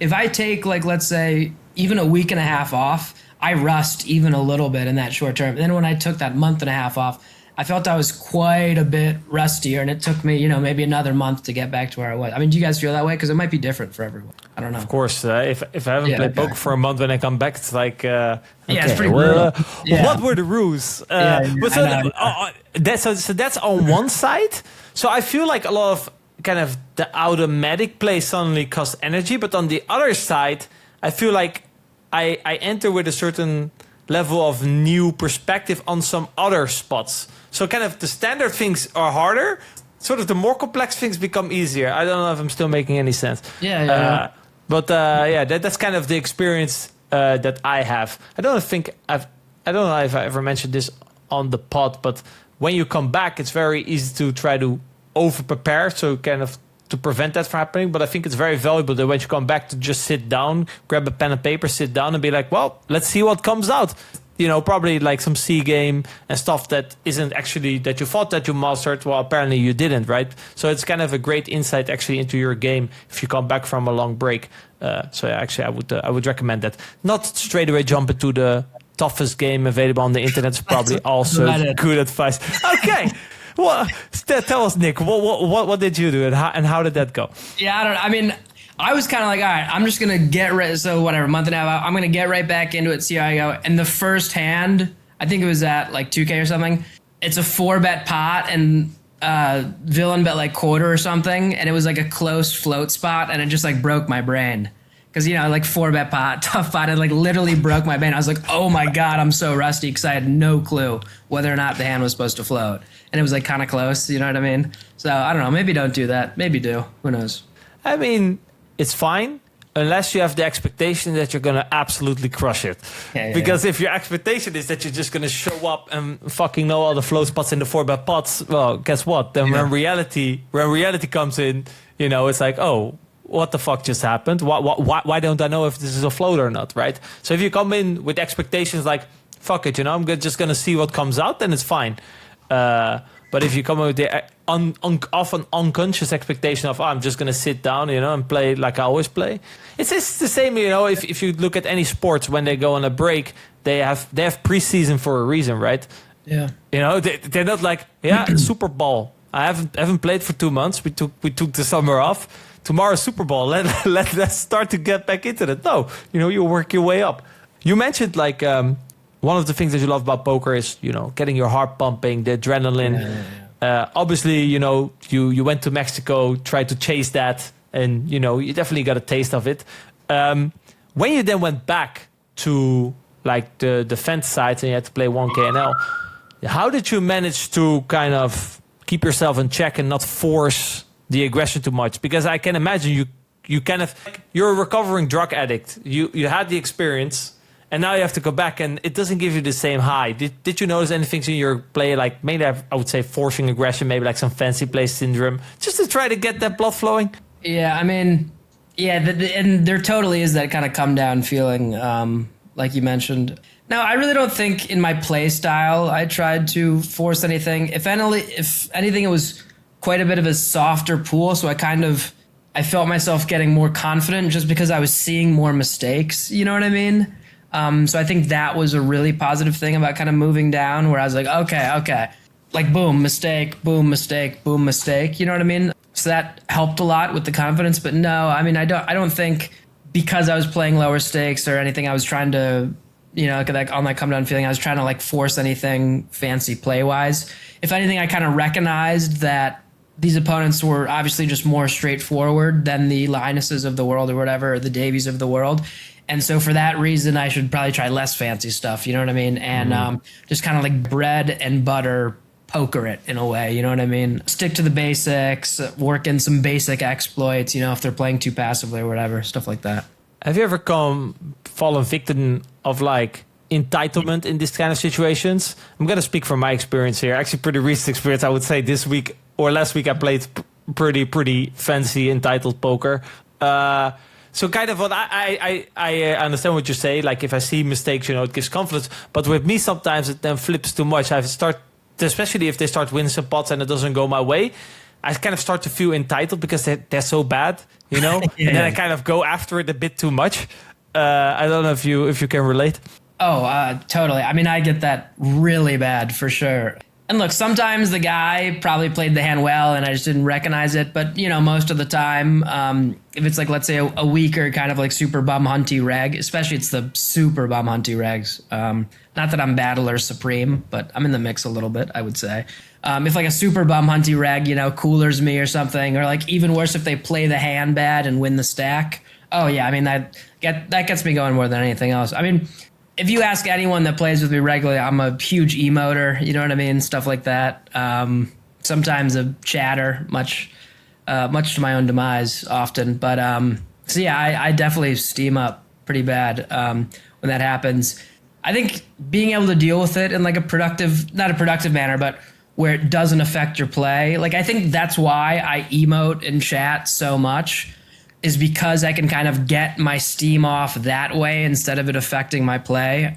if I take like, let's say, even a week and a half off, I rust even a little bit in that short term. And then when I took that month and a half off, I felt I was quite a bit rustier, and it took me, maybe another month to get back to where I was. I mean, do you guys feel that way? Because it might be different for everyone. I don't know. Of course, if I haven't played poker for a month, when I come back, it's like, it's pretty brutal. What were the rules? That's on one side. So I feel like a lot of kind of the automatic play suddenly costs energy, but on the other side, I feel like I enter with a certain level of new perspective on some other spots. So kind of the standard things are harder. Sort of the more complex things become easier. I don't know if I'm still making any sense. Yeah. But that's kind of the experience that I have. I don't know if I ever mentioned this on the pod, but when you come back, it's very easy to try to over prepare, so kind of to prevent that from happening. But I think it's very valuable that when you come back to just sit down, grab a pen and paper, sit down and be like, well, let's see what comes out. You know, probably like some C game and stuff that isn't actually that you thought that you mastered. Well, apparently you didn't, right? So it's kind of a great insight actually into your game if you come back from a long break. So yeah, actually, I would recommend that. Not straight away jump into the toughest game available on the internet. Is probably also good advice. Okay. Well, tell us, Nick, what did you do and how did that go? Yeah, I was kind of like, all right, I'm just going to get right. So whatever, month and a half out, I'm going to get right back into it, see how I go. And the first hand, I think it was at like 2K or something. It's a 4-bet pot and villain bet like quarter or something. And it was like a close float spot. And it just like broke my brain. Because, you know, like 4-bet pot, tough pot, it like literally broke my brain. I was like, oh my God, I'm so rusty because I had no clue whether or not the hand was supposed to float. And it was like kind of close, you know what I mean? So I don't know, maybe don't do that. Maybe do. Who knows? I mean, it's fine unless you have the expectation that you're going to absolutely crush it. Because if your expectation is that you're just going to show up and fucking know all the float spots in the 4-bet pots, well, guess what? Then when reality comes in, you know, it's like, oh, what the fuck just happened? Why don't I know if this is a float or not, right? So if you come in with expectations like, fuck it, you know, I'm just going to see what comes out, then it's fine. But if you come in with the often unconscious expectation of, I'm just going to sit down, you know, and play like I always play. It's the same, you know, if you look at any sports, when they go on a break, they have preseason for a reason, right? Yeah. You know, they're not like, Super Bowl. I haven't played for 2 months. We took the summer off. Tomorrow's Super Bowl. Let's start to get back into it. No, you know, you work your way up. You mentioned like one of the things that you love about poker is, you know, getting your heart pumping, the adrenaline. Obviously, you know, you went to Mexico, tried to chase that, and you know, you definitely got a taste of it. When you then went back to like the defense side and you had to play 1KNL, how did you manage to kind of keep yourself in check and not force the aggression too much? Because I can imagine you're a recovering drug addict. You had the experience and now you have to go back and it doesn't give you the same high. Did you notice anything in your play, like maybe I would say forcing aggression, maybe like some fancy play syndrome, just to try to get that blood flowing? Yeah, I mean, and there totally is that kind of come down feeling, like you mentioned. No, I really don't think in my play style I tried to force anything. If anything, it was quite a bit of a softer pool, so I felt myself getting more confident just because I was seeing more mistakes. You know what I mean? So I think that was a really positive thing about kind of moving down, where I was like, okay, like boom, mistake, boom, mistake, boom, mistake. You know what I mean? So that helped a lot with the confidence. But no, I mean, I don't think because I was playing lower stakes or anything, I was trying to, you know, like on that come down feeling, I was trying to like force anything fancy play wise. If anything, I kind of recognized that these opponents were obviously just more straightforward than the Linuses of the world or whatever, or the Davies of the world. And so for that reason, I should probably try less fancy stuff, you know what I mean? And just kind of like bread and butter poker it in a way, you know what I mean? Stick to the basics, work in some basic exploits, you know, if they're playing too passively or whatever, stuff like that. Have you ever fallen victim of like entitlement in these kind of situations? I'm going to speak from my experience here. Actually, pretty recent experience. I would say this week or last week I played pretty fancy entitled poker. So kind of what I understand what you say. Like if I see mistakes, you know, it gives confidence. But with me, sometimes it then flips too much. Especially if they start winning some pots and it doesn't go my way, I kind of start to feel entitled because they're so bad, you know. And then I kind of go after it a bit too much. I don't know if you can relate. Oh, totally. I mean, I get that really bad for sure. And look, sometimes the guy probably played the hand well and I just didn't recognize it. But, you know, most of the time, if it's like, let's say a weaker kind of like super bum hunty reg, especially it's the super bum hunty regs. Not that I'm battler supreme, but I'm in the mix a little bit, I would say. If like a super bum hunty reg, you know, coolers me or something, or like even worse if they play the hand bad and win the stack. Oh yeah, I mean, that gets me going more than anything else. I mean, if you ask anyone that plays with me regularly, I'm a huge emoter, you know what I mean? Stuff like that. Sometimes a chatter, much to my own demise often. But so yeah, I definitely steam up pretty bad when that happens. I think being able to deal with it in like not a productive manner, but where it doesn't affect your play. Like, I think that's why I emote in chat so much, is because I can kind of get my steam off that way instead of it affecting my play.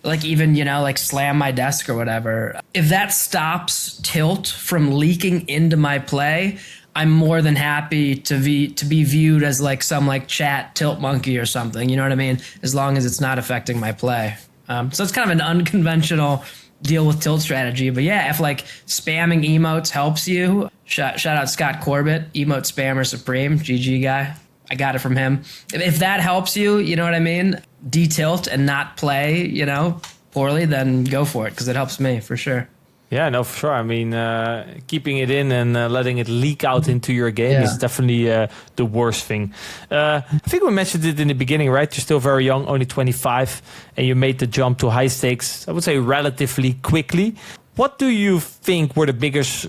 Like even, you know, like slam my desk or whatever. If that stops tilt from leaking into my play, I'm more than happy to be viewed as like some like chat tilt monkey or something. You know what I mean? As long as it's not affecting my play. So it's kind of an unconventional deal with tilt strategy. But yeah, if like spamming emotes helps you, shout out Scott Corbett, emote spammer supreme, GG guy. I got it from him. If that helps you, you know what I mean, de-tilt and not play, you know, poorly, then go for it, because it helps me for sure. Yeah, no, for sure. I mean, keeping it in and letting it leak out into your game is definitely the worst thing. I think we mentioned it in the beginning, right? You're still very young, only 25, and you made the jump to high stakes, I would say, relatively quickly. What do you think were the biggest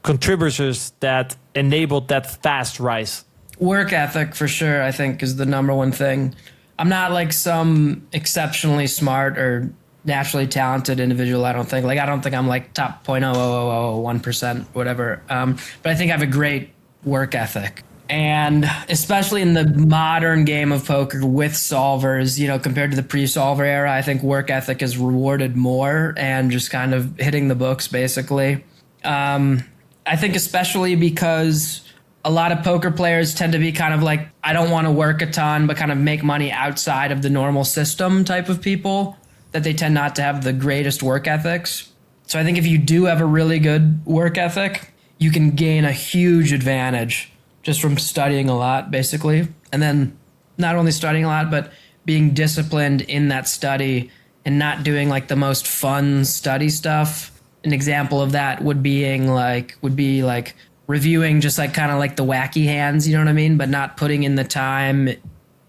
contributors that enabled that fast rise? Work ethic, for sure, I think, is the number one thing. I'm not like some exceptionally smart or naturally talented individual, I don't think. Like, I don't think I'm like top 0.0001%, whatever. But I think I have a great work ethic. And especially in the modern game of poker with solvers, you know, compared to the pre-solver era, I think work ethic is rewarded more and just kind of hitting the books, basically. I think especially because a lot of poker players tend to be kind of like, I don't want to work a ton, but kind of make money outside of the normal system type of people, that they tend not to have the greatest work ethics. So I think if you do have a really good work ethic, you can gain a huge advantage just from studying a lot, basically. And then not only studying a lot, but being disciplined in that study and not doing like the most fun study stuff. An example of that would be like reviewing just like kind of like the wacky hands, you know what I mean? But not putting in the time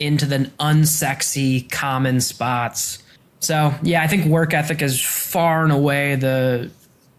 into the unsexy common spots. So yeah, I think work ethic is far and away the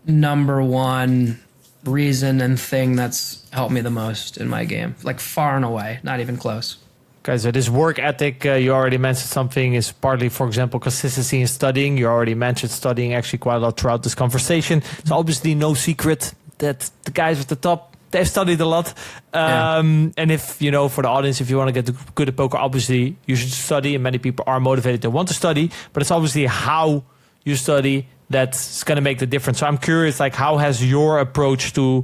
number one reason and thing that's helped me the most in my game. Like far and away, not even close. Okay, so this work ethic, you already mentioned something, is partly, for example, consistency in studying. You already mentioned studying actually quite a lot throughout this conversation. It's obviously no secret that the guys at the top, they've studied a lot. And if, you know, for the audience, if you want to get good at poker, obviously you should study, and many people are motivated to want to study, but it's obviously how you study that's going to make the difference. So I'm curious, like, how has your approach to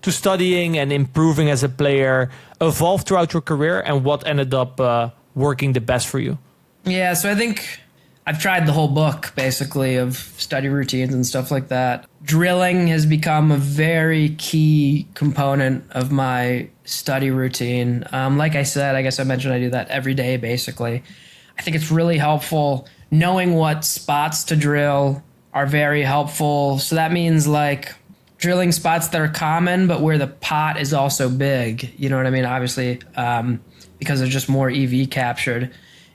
studying and improving as a player evolved throughout your career, and what ended up working the best for you? Yeah, so I think I've tried the whole book, basically, of study routines and stuff like that. Drilling has become a very key component of my study routine. Like I said, I guess I mentioned I do that every day, basically. I think it's really helpful. Knowing what spots to drill are very helpful. So that means like drilling spots that are common, but where the pot is also big. You know what I mean? Obviously, because there's just more EV captured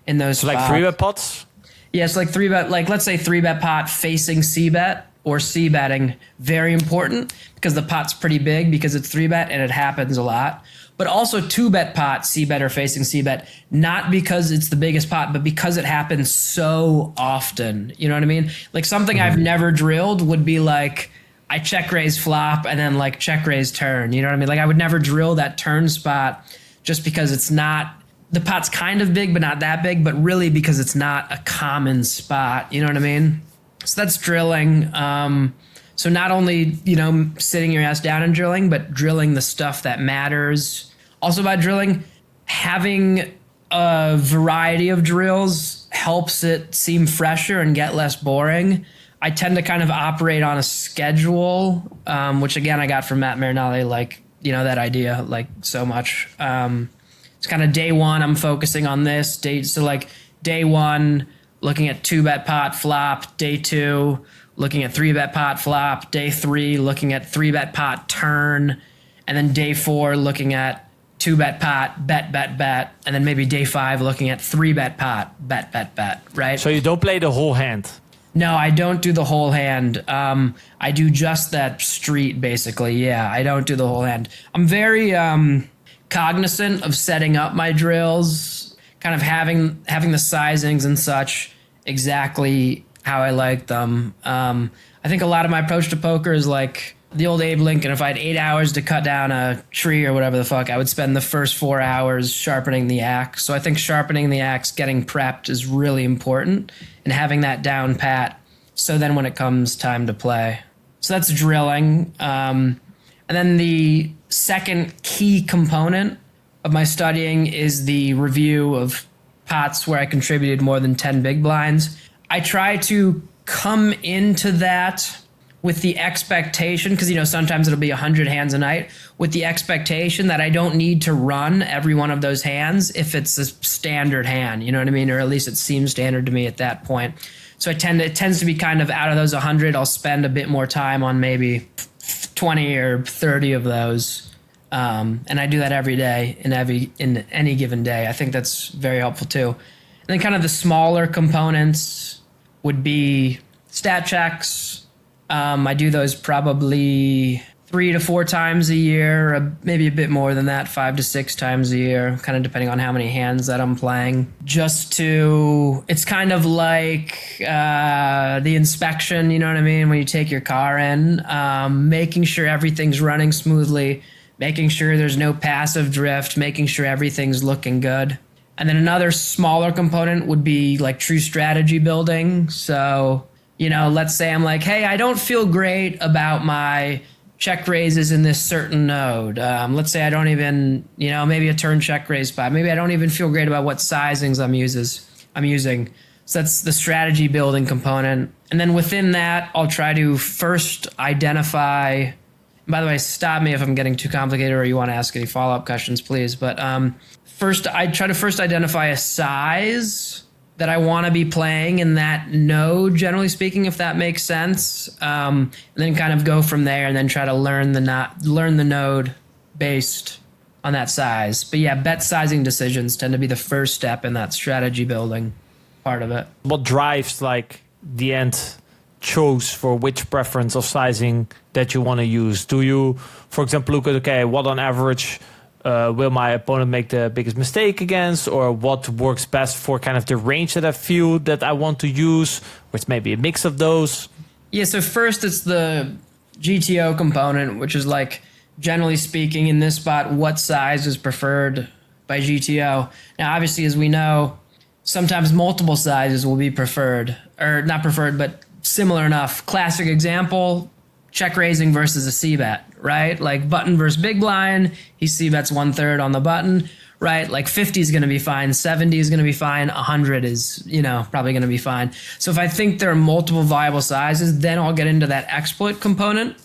in those spots. Like 3-bet pots? Yes, like 3-bet, like let's say 3-bet pot facing c-bet or c-betting, very important because the pot's pretty big because it's 3-bet and it happens a lot. But also 2-bet pot, c-bet or facing c-bet, not because it's the biggest pot, but because it happens so often. You know what I mean? Like something I've never drilled would be like, I check raise flop and then like check raise turn. You know what I mean? Like I would never drill that turn spot just because it's not, the pot's kind of big, but not that big, but really because it's not a common spot. You know what I mean? So that's drilling. So not only, you know, sitting your ass down and drilling, but drilling the stuff that matters. Also by drilling, having a variety of drills helps it seem fresher and get less boring. I tend to kind of operate on a schedule, which again I got from Matt Marinelli, like, you know, that idea like so much. It's kind of day one, I'm focusing on this. So like day one, looking at 2-bet pot flop. Day two, looking at 3-bet pot flop. Day three, looking at 3-bet pot turn. And then day four, looking at 2-bet pot, bet, bet, bet. And then maybe day five, looking at 3-bet pot, bet, bet, bet, right? So you don't play the whole hand? No, I don't do the whole hand. I do just that street, basically. Yeah, I don't do the whole hand. I'm very cognizant of setting up my drills, kind of having the sizings and such exactly how I like them. I think a lot of my approach to poker is like the old Abe Lincoln. If I had 8 hours to cut down a tree or whatever the fuck, I would spend the first 4 hours sharpening the axe. So I think sharpening the axe, getting prepped is really important, and having that down pat. So then when it comes time to play. So that's drilling. And then the second key component of my studying is the review of pots where I contributed more than 10 big blinds. I try to come into that with the expectation, because, you know, sometimes it'll be 100 hands a night, with the expectation that I don't need to run every one of those hands if it's a standard hand, you know what I mean? Or at least it seems standard to me at that point. So it tends to be kind of out of those 100, I'll spend a bit more time on maybe 20 or 30 of those. And I do that every day in any given day. I think that's very helpful too. And then kind of the smaller components would be stat checks. I do those probably 3 to 4 times a year, maybe a bit more than that, 5 to 6 times a year, kind of depending on how many hands that I'm playing. It's kind of like the inspection, you know what I mean? When you take your car in, making sure everything's running smoothly, making sure there's no passive drift, making sure everything's looking good. And then another smaller component would be like true strategy building. So, you know, let's say I'm like, hey, I don't feel great about my check raises in this certain node. Let's say I don't even, you know, maybe a turn check raise spot. Maybe I don't even feel great about what sizings I'm using. So that's the strategy building component. And then within that, I'll try to first identify, by the way, stop me if I'm getting too complicated or you want to ask any follow-up questions, please. But I try to identify a size that I want to be playing in that node, generally speaking, if that makes sense. And then kind of go from there and then try to learn the node based on that size. But yeah, bet sizing decisions tend to be the first step in that strategy building part of it. What drives like the end choice for which preference of sizing that you want to use? Do you, for example, look at, okay, what on average will my opponent make the biggest mistake against, or what works best for kind of the range that I feel that I want to use, which may be a mix of those? Yeah, so first it's the GTO component, which is like, generally speaking, in this spot, what size is preferred by GTO. Now, obviously, as we know, sometimes multiple sizes will be preferred, or not preferred, but similar enough. Classic example, check raising versus a C-bet, right? Like button versus big blind, he C-bets 1/3 on the button, right? Like 50 is going to be fine, 70 is going to be fine, 100 is, you know, probably going to be fine. So if I think there are multiple viable sizes, then I'll get into that exploit component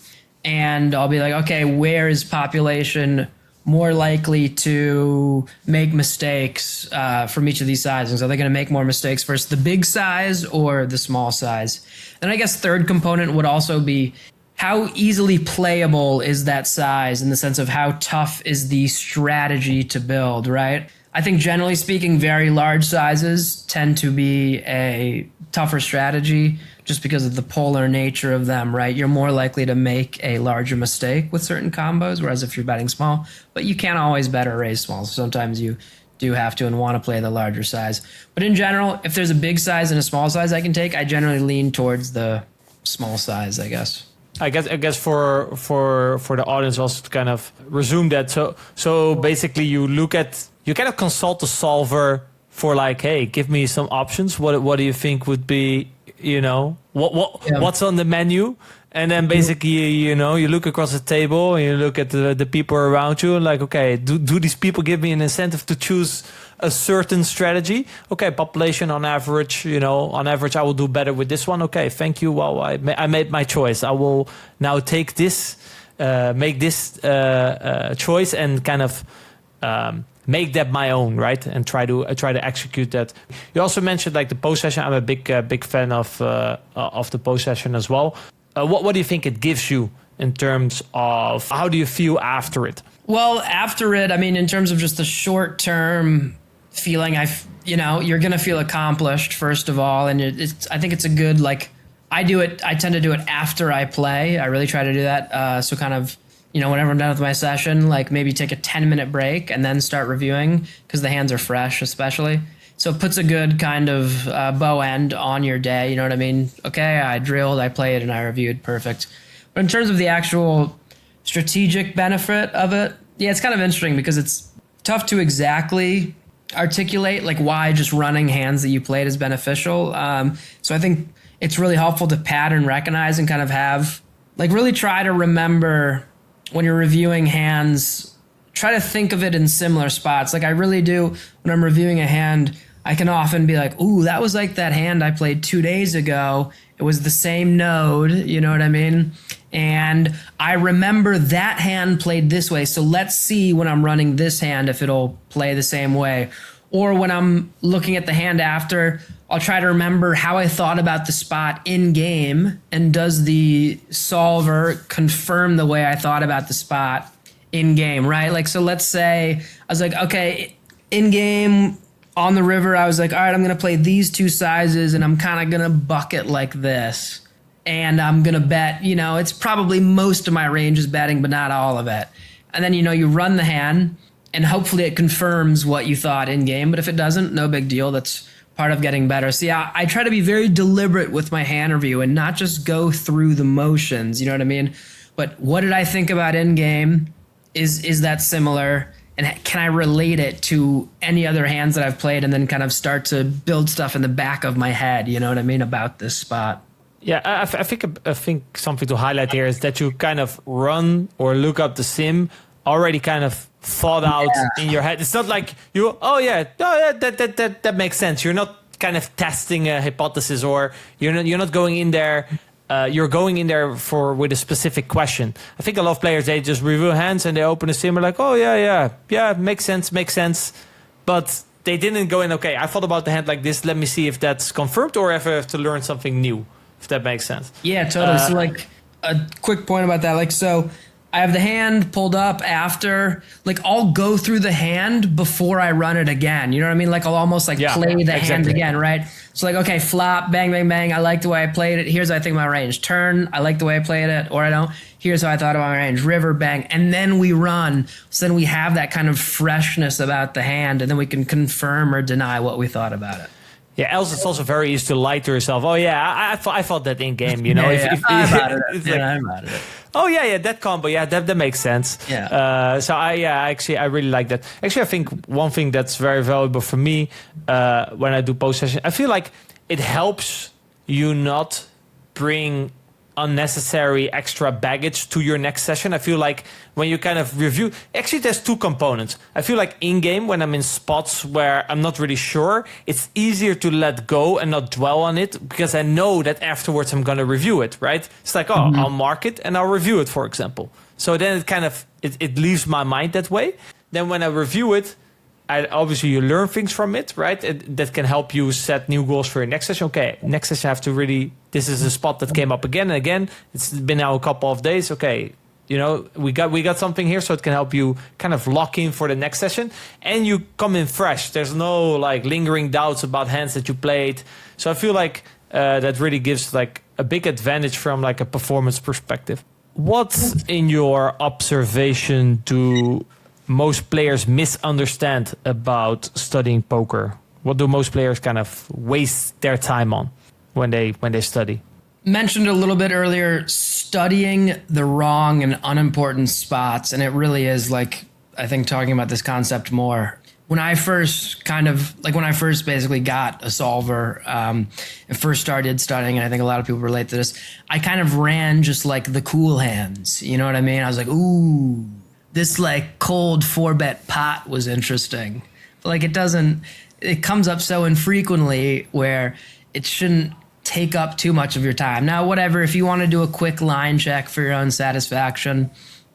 and I'll be like, okay, where is population more likely to make mistakes from each of these sizes? Are they going to make more mistakes versus the big size or the small size? And I guess third component would also be, how easily playable is that size in the sense of how tough is the strategy to build, right? I think generally speaking, very large sizes tend to be a tougher strategy just because of the polar nature of them, right? You're more likely to make a larger mistake with certain combos, whereas if you're betting small, but you can't always bet or raise small. So sometimes you do have to and want to play the larger size. But in general, if there's a big size and a small size I can take, I generally lean towards the small size, I guess. I guess for the audience also to kind of resume that. So basically you kind of consult the solver for like, hey, give me some options. What do you think would be, you know, what's on the menu? And then basically, you know, you look across the table and you look at the people around you and like, okay, do these people give me an incentive to choose a certain strategy. Okay, population on average, on average, I will do better with this one. Okay, thank you. Well, I made my choice. I will now take this, make this choice and kind of make that my own, right? And try to execute that. You also mentioned like the post session. I'm a big fan of the post session as well. What do you think it gives you in terms of how do you feel after it? Well, after it, I mean, in terms of just the short term feeling, you're going to feel accomplished, first of all. And I think it's a good, like, I tend to do it after I play. I really try to do that. So kind of, whenever I'm done with my session, like maybe take a 10-minute break and then start reviewing because the hands are fresh, especially. So it puts a good kind of bow end on your day. You know what I mean? Okay, I drilled, I played, and I reviewed. Perfect. But in terms of the actual strategic benefit of it, yeah, it's kind of interesting because it's tough to exactly articulate like why just running hands that you played is beneficial. So I think it's really helpful to pattern recognize and kind of have, like, really try to remember when you're reviewing hands, try to think of it in similar spots. Like I really do when I'm reviewing a hand, I can often be like, ooh, that was like that hand I played 2 days ago. It was the same node, you know what I mean? And I remember that hand played this way. So let's see when I'm running this hand if it'll play the same way. Or when I'm looking at the hand after, I'll try to remember how I thought about the spot in game, and does the solver confirm the way I thought about the spot in game, right? Like, so let's say I was like, okay, in game on the river, I was like, all right, I'm going to play these two sizes and I'm kind of going to bucket like this. And I'm going to bet, it's probably most of my range is betting, but not all of it. And then, you run the hand and hopefully it confirms what you thought in game. But if it doesn't, no big deal. That's part of getting better. So yeah, I try to be very deliberate with my hand review and not just go through the motions, you know what I mean? But what did I think about in game? Is that similar? And can I relate it to any other hands that I've played, and then kind of start to build stuff in the back of my head, you know what I mean, about this spot? Yeah, I think something to highlight here is that you kind of run or look up the sim already kind of thought out in your head. It's not like that makes sense. You're not kind of testing a hypothesis, or you're not going in there. You're going in there with a specific question. I think a lot of players, they just review hands and they open a sim, like, oh yeah, makes sense. But they didn't go in, okay, I thought about the hand like this, let me see if that's confirmed or if I have to learn something new, if that makes sense. Yeah, totally. So like a quick point about that, like, so I have the hand pulled up after, like, I'll go through the hand before I run it again. You know what I mean? Like, I'll almost like play the hand again, right? So like, okay, flop, bang, bang, bang. I like the way I played it. Here's how I think my range. Turn, I like the way I played it, or I don't. Here's how I thought about my range. River, bang. And then we run. So then we have that kind of freshness about the hand, and then we can confirm or deny what we thought about it. Yeah, else it's also very easy to lie to yourself. Oh yeah, I thought that in game, I'm out of it. I'm out of it. Oh yeah, that combo, that makes sense. Yeah. So I really like that. Actually, I think one thing that's very valuable for me when I do post session, I feel like it helps you not bring unnecessary extra baggage to your next session. I feel like when you kind of review, actually there's two components. I feel like in game, when I'm in spots where I'm not really sure, it's easier to let go and not dwell on it because I know that afterwards I'm going to review it, right? It's like, I'll mark it and I'll review it, for example. So then it kind of, it leaves my mind that way. Then when I review it, obviously you learn things from it, right? That can help you set new goals for your next session. Okay, next session I have to really, this is a spot that came up again and again. It's been now a couple of days. Okay, we got something here, so it can help you kind of lock in for the next session. And you come in fresh. There's no like lingering doubts about hands that you played. So I feel like that really gives like a big advantage from like a performance perspective. What in your observation do most players misunderstand about studying poker? What do most players kind of waste their time on when they study? Mentioned a little bit earlier, studying the wrong and unimportant spots. And it really is like, I think talking about this concept more. When I first basically got a solver and first started studying, and I think a lot of people relate to this, I kind of ran just like the cool hands. You know what I mean? I was like, ooh, this like cold 4-bet pot was interesting. Like it comes up so infrequently where it shouldn't take up too much of your time. Now, whatever, if you want to do a quick line check for your own satisfaction,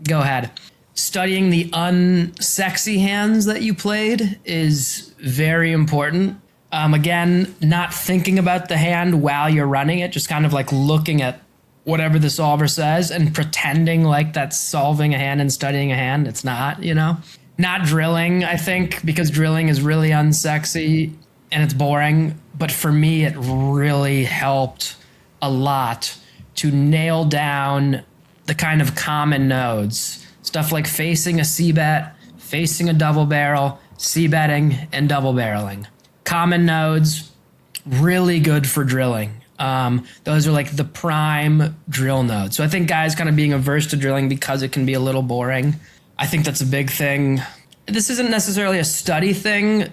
go ahead. Studying the unsexy hands that you played is very important. Again, not thinking about the hand while you're running it, just kind of like looking at whatever the solver says and pretending like that's solving a hand and studying a hand. It's not, Not drilling, I think, because drilling is really unsexy and it's boring. But for me, it really helped a lot to nail down the kind of common nodes. Stuff like facing a C-bet, facing a double barrel, C-betting, and double barreling. Common nodes, really good for drilling. Those are like the prime drill nodes. So I think guys kind of being averse to drilling because it can be a little boring, I think that's a big thing. This isn't necessarily a study thing,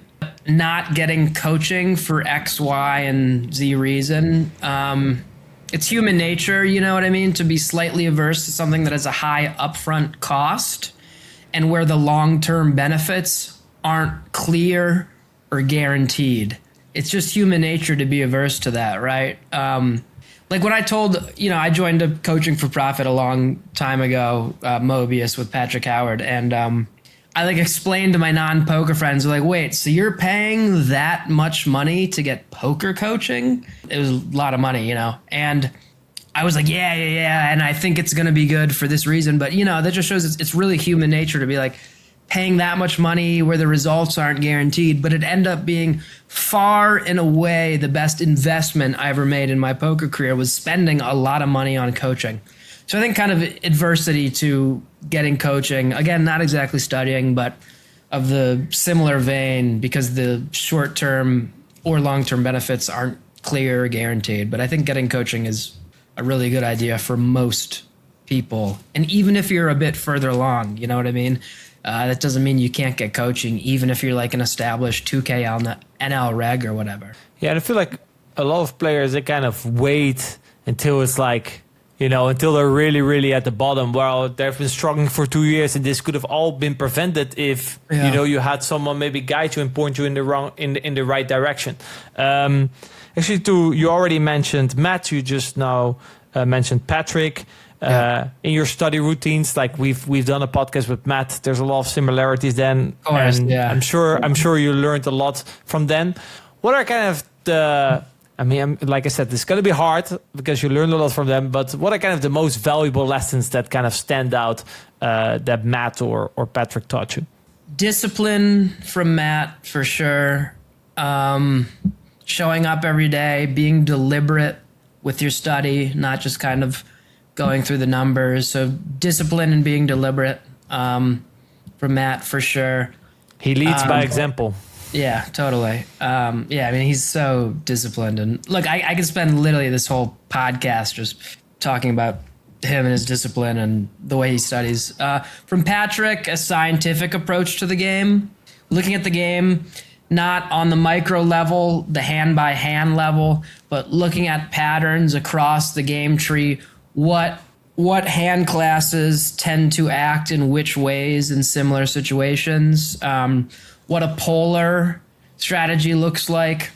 not getting coaching for X, Y, and Z reason. It's human nature, you know what I mean, to be slightly averse to something that has a high upfront cost and where the long-term benefits aren't clear or guaranteed. It's just human nature to be averse to that, right? Like when I told, I joined a coaching for profit a long time ago, Mobius with Patrick Howard, and I explained to my non-poker friends, like, wait, so you're paying that much money to get poker coaching? It was a lot of money, and I was like, yeah, and I think it's going to be good for this reason, but that just shows it's really human nature to be like paying that much money where the results aren't guaranteed, but it ended up being far and away the best investment I ever made in my poker career was spending a lot of money on coaching. So I think kind of adversity to getting coaching, again, not exactly studying, but of the similar vein because the short-term or long-term benefits aren't clear or guaranteed. But I think getting coaching is a really good idea for most people. And even if you're a bit further along, you know what I mean? That doesn't mean you can't get coaching, even if you're like an established 2K NL reg or whatever. Yeah, and I feel like a lot of players, they kind of wait until it's like, until they're really, really at the bottom. Well, they've been struggling for 2 years, and this could have all been prevented if you had someone maybe guide you and point you in the right direction. Actually, you already mentioned Matt. You just now mentioned Patrick. In your study routines, like we've done a podcast with Matt. There's a lot of similarities then. Of course, and yeah. I'm sure you learned a lot from them. What are kind of like I said, it's going to be hard because you learned a lot from them, but what are kind of the most valuable lessons that kind of stand out that Matt or Patrick taught you? Discipline from Matt, for sure. Showing up every day, being deliberate with your study, not just kind of going through the numbers. So discipline and being deliberate from Matt, for sure. He leads by example. Yeah, totally. He's so disciplined. And look, I could spend literally this whole podcast just talking about him and his discipline and the way he studies. From Patrick, a scientific approach to the game, looking at the game, not on the micro level, the hand-by-hand level, but looking at patterns across the game tree, what hand classes tend to act in which ways in similar situations, what a polar strategy looks like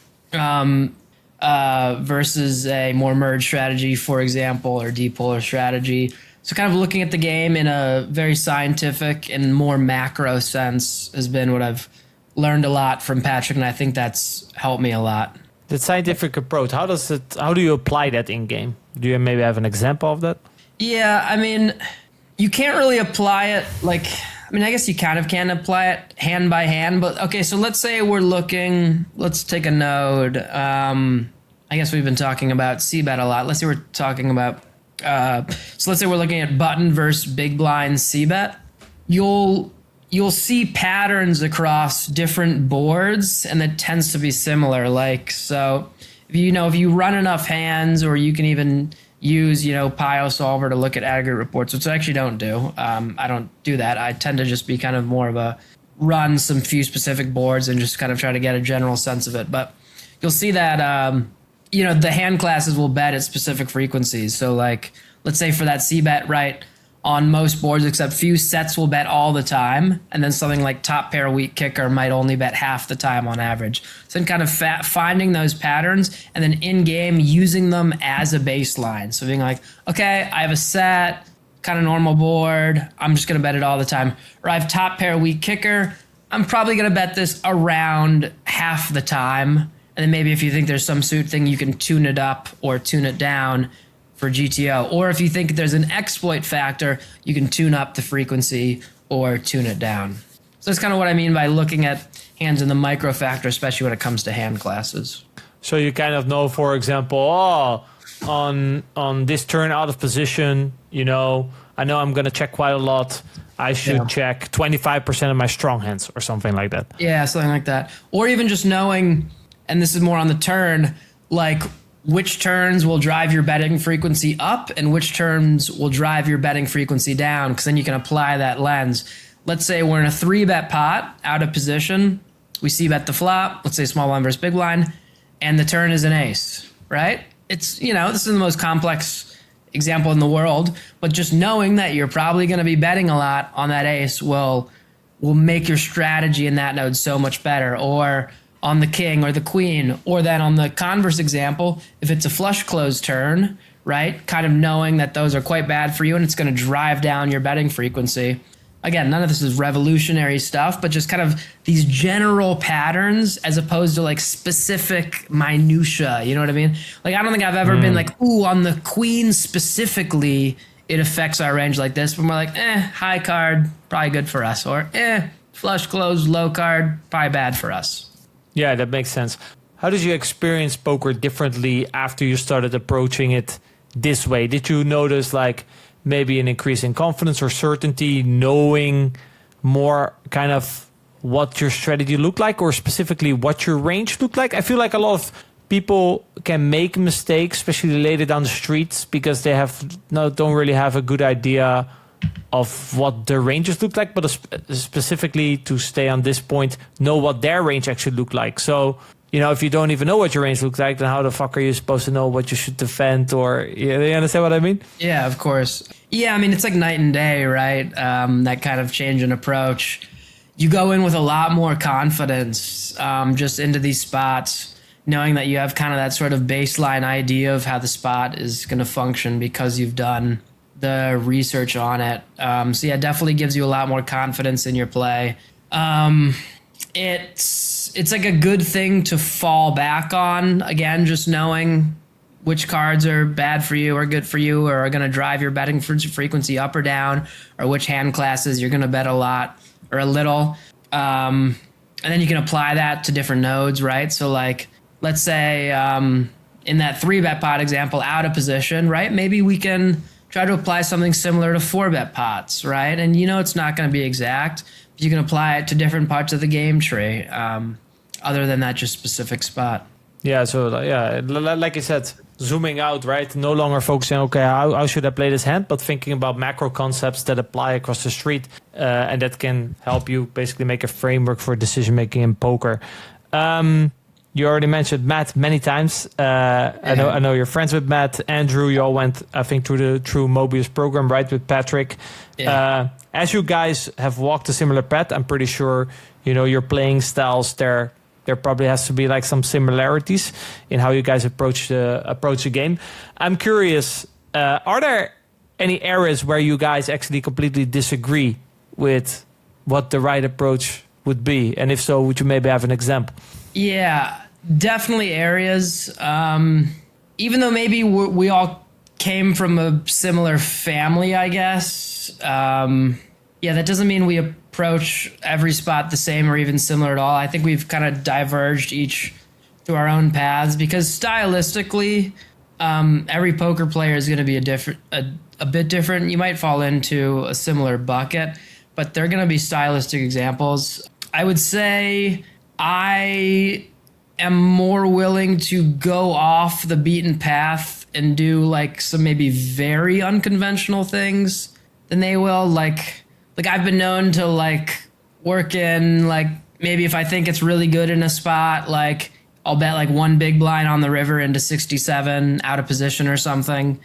versus a more merged strategy, for example, or depolar strategy. So kind of looking at the game in a very scientific and more macro sense has been what I've learned a lot from Patrick, and I think that's helped me a lot. The scientific approach, how do you apply that in game? Do you maybe have an example of that? Yeah, you can't really apply it I guess you kind of can apply it hand by hand, but okay, so let's say let's take a node. I guess we've been talking about C-bet a lot. Let's say we're talking about, so let's say we're looking at button versus big blind C-bet. You'll see patterns across different boards, and that tends to be similar. So if you run enough hands, or you can even use, Pio Solver to look at aggregate reports, which I actually don't do. I don't do that. I tend to just be kind of more of a run some few specific boards and just kind of try to get a general sense of it. But you'll see that, the hand classes will bet at specific frequencies. So let's say for that C-bet, right, on most boards except few sets will bet all the time, and then something like top pair weak kicker might only bet half the time on average. So then kind of finding those patterns and then in game using them as a baseline. So being like, okay, I have a set, kind of normal board, I'm just going to bet it all the time. Or I have top pair weak kicker, I'm probably going to bet this around half the time. And then maybe if you think there's some suit thing, you can tune it up or tune it down for GTO. Or if you think there's an exploit factor, you can tune up the frequency or tune it down. So that's kind of what I mean by looking at hands in the micro factor, especially when it comes to hand classes. So you kind of know, for example, on this turn out of position, I know I'm going to check quite a lot. I should check 25% of my strong hands or something like that. Yeah, something like that. Or even just knowing, and this is more on the turn, like which turns will drive your betting frequency up and which turns will drive your betting frequency down, because then you can apply that lens. Let's say we're in a 3-bet pot, out of position. We c-bet the flop, let's say small blind versus big blind, and the turn is an ace, right? It's, this is the most complex example in the world, but just knowing that you're probably going to be betting a lot on that ace will make your strategy in that node so much better. Or on the king or the queen, or then on the converse example, if it's a flush close turn, right? Kind of knowing that those are quite bad for you and it's going to drive down your betting frequency. Again, none of this is revolutionary stuff, but just kind of these general patterns as opposed to like specific minutia. You know what I mean? Like, I don't think I've ever been like, ooh, on the queen specifically, it affects our range like this. But we're like, high card, probably good for us. Or flush close, low card, probably bad for us. Yeah, that makes sense. How did you experience poker differently after you started approaching it this way? Did you notice like maybe an increase in confidence or certainty, knowing more kind of what your strategy looked like, or specifically what your range looked like? I feel like a lot of people can make mistakes, especially later down the streets, because they don't really have a good idea of what their ranges look like, but specifically to stay on this point, know what their range actually looked like. So, if you don't even know what your range looks like, then how the fuck are you supposed to know what you should defend? Or you understand what I mean? Yeah, of course. Yeah, I mean, it's like night and day, right? That kind of change in approach. You go in with a lot more confidence just into these spots, knowing that you have kind of that sort of baseline idea of how the spot is going to function because you've done the research on it. So yeah, it definitely gives you a lot more confidence in your play. It's like a good thing to fall back on. Again, just knowing which cards are bad for you or good for you or are going to drive your betting frequency up or down, or which hand classes you're going to bet a lot or a little. And then you can apply that to different nodes, right? So like, let's say in that 3-bet pot example, out of position, right? Maybe we can try to apply something similar to 4-bet pots, right? And it's not going to be exact. But you can apply it to different parts of the game tree, other than that just specific spot. Yeah, so yeah, like you said, zooming out, right? No longer focusing, okay, how should I play this hand? But thinking about macro concepts that apply across the street, and that can help you basically make a framework for decision making in poker. You already mentioned Matt many times. I know you're friends with Matt. Andrew, you all went, I think, through the True Mobius program, right, with Patrick. Yeah. As you guys have walked a similar path, I'm pretty sure, your playing styles, there probably has to be like some similarities in how you guys approach the game. I'm curious, are there any areas where you guys actually completely disagree with what the right approach would be? And if so, would you maybe have an example? Yeah, definitely areas. Even though maybe we all came from a similar family, I guess. Yeah, that doesn't mean we approach every spot the same or even similar at all. I think we've kind of diverged each through our own paths because stylistically, every poker player is going to be a bit different. You might fall into a similar bucket, but they're going to be stylistic examples. I would say I am more willing to go off the beaten path and do like some maybe very unconventional things than they will. Like I've been known to like work in like, maybe if I think it's really good in a spot, like I'll bet like one big blind on the river into 67 out of position or something.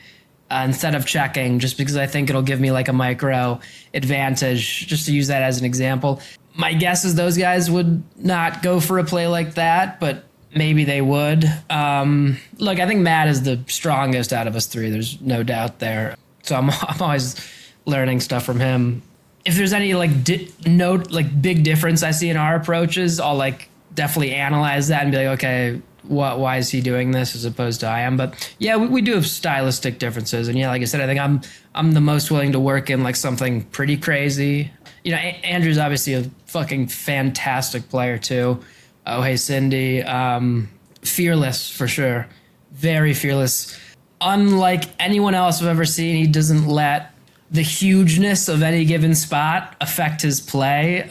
instead of checking, just because I think it'll give me like a micro advantage, just to use that as an example. My guess is those guys would not go for a play like that, but maybe they would. Look, I think Matt is the strongest out of us three. There's no doubt there. So I'm always learning stuff from him. If there's any big difference I see in our approaches, I'll like definitely analyze that and be like, okay, why is he doing this as opposed to I am? But yeah, we do have stylistic differences. And yeah, like I said, I think I'm the most willing to work in like something pretty crazy. You know, Andrew's obviously a fucking fantastic player too. Oh, hey, Cindy. Fearless for sure. Very fearless. Unlike anyone else I've ever seen, he doesn't let the hugeness of any given spot affect his play.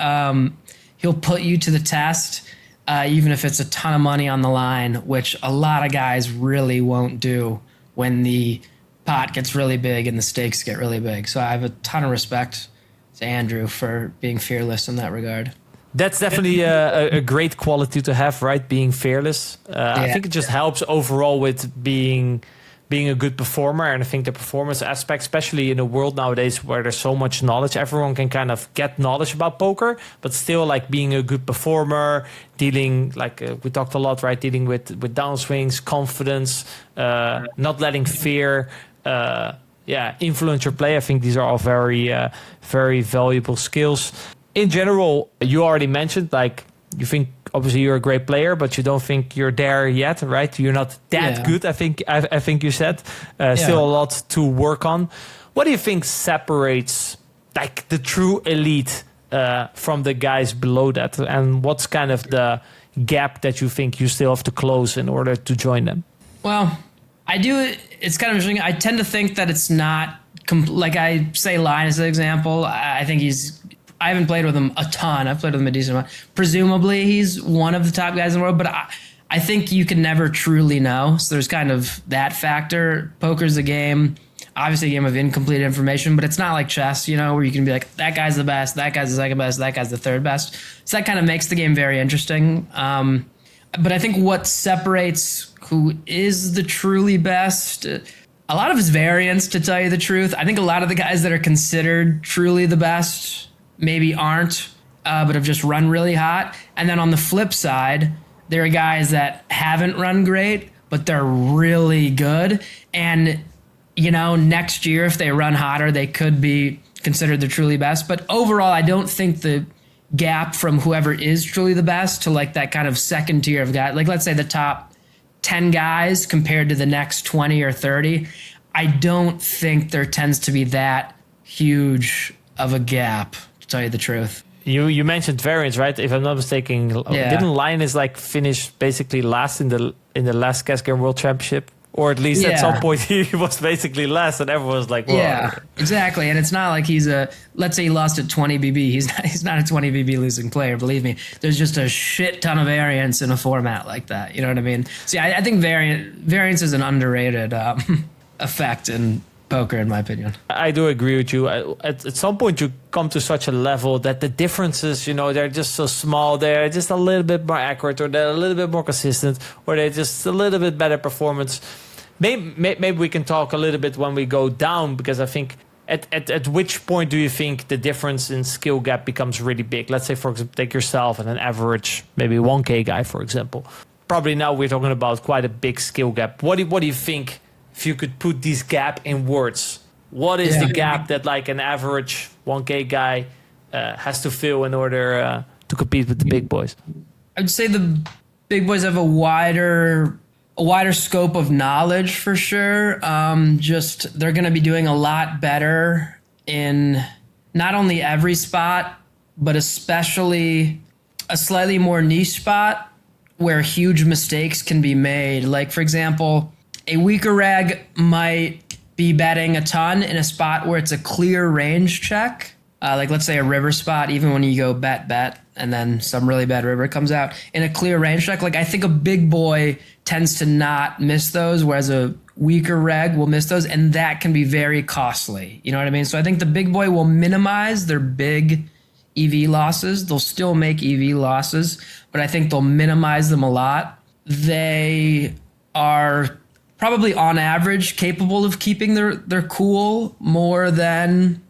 He'll put you to the test, even if it's a ton of money on the line, which a lot of guys really won't do when the pot gets really big and the stakes get really big. So I have a ton of respect to Andrew for being fearless in that regard. That's definitely a great quality to have, right? Being fearless. I think it just helps overall with being a good performer. And I think the performance aspect, especially in a world nowadays where there's so much knowledge, everyone can kind of get knowledge about poker, but still like being a good performer, dealing like we talked a lot, right? Dealing with downswings, confidence, not letting fear, influence your play. I think these are all very, very valuable skills. In general, you already mentioned, like, you think obviously you're a great player, but you don't think you're there yet, right? You're not that good, I think you said. Still a lot to work on. What do you think separates like the true elite from the guys below that? And what's kind of the gap that you think you still have to close in order to join them? Well, it's kind of interesting. I tend to think that it's not, like I say Linus as an example. I think I haven't played with him a ton. I've played with him a decent amount. Presumably, he's one of the top guys in the world, but I think you can never truly know. So there's kind of that factor. Poker's a game, obviously a game of incomplete information, but it's not like chess, you know, where you can be like, that guy's the best, that guy's the second best, that guy's the third best. So that kind of makes the game very interesting. But I think what separates who is the truly best, a lot of his variance, to tell you the truth. I think a lot of the guys that are considered truly the best maybe aren't, but have just run really hot. And then on the flip side, there are guys that haven't run great, but they're really good. And, you know, next year, if they run hotter, they could be considered the truly best. But overall, I don't think the gap from whoever is truly the best to like that kind of second tier of guys, like let's say the top 10 guys compared to the next 20 or 30, I don't think there tends to be that huge of a gap, to tell you the truth. You mentioned variance, right? If I'm not mistaken, didn't Linus like finish basically last in the last Cash Game World Championship? Or at least at some point he was basically last, and everyone was like, whoa. Yeah, exactly. And it's not like let's say he lost at 20 BB. He's not a 20 BB losing player, believe me. There's just a shit ton of variance in a format like that. You know what I mean? See, I think variance is an underrated effect in poker, in my opinion. I do agree with you. At some point, you come to such a level that the differences, you know, they're just so small. They're just a little bit more accurate, or they're a little bit more consistent, or they're just a little bit better performance. Maybe we can talk a little bit when we go down, because I think at which point do you think the difference in skill gap becomes really big? Let's say, for example, take yourself and an average, maybe 1K guy, for example. Probably now we're talking about quite a big skill gap. What do you think? If you could put this gap in words, what is the gap that like an average 1K guy has to fill in order to compete with the big boys? I'd say the big boys have a wider scope of knowledge for sure. Just they're going to be doing a lot better in not only every spot, but especially a slightly more niche spot where huge mistakes can be made. Like, for example, a weaker reg might be betting a ton in a spot where it's a clear range check. Like let's say a river spot, even when you go bet, and then some really bad river comes out in a clear range check. Like I think a big boy tends to not miss those, whereas a weaker reg will miss those, and that can be very costly. You know what I mean? So I think the big boy will minimize their big EV losses. They'll still make EV losses, but I think they'll minimize them a lot. They are probably on average capable of keeping their cool more than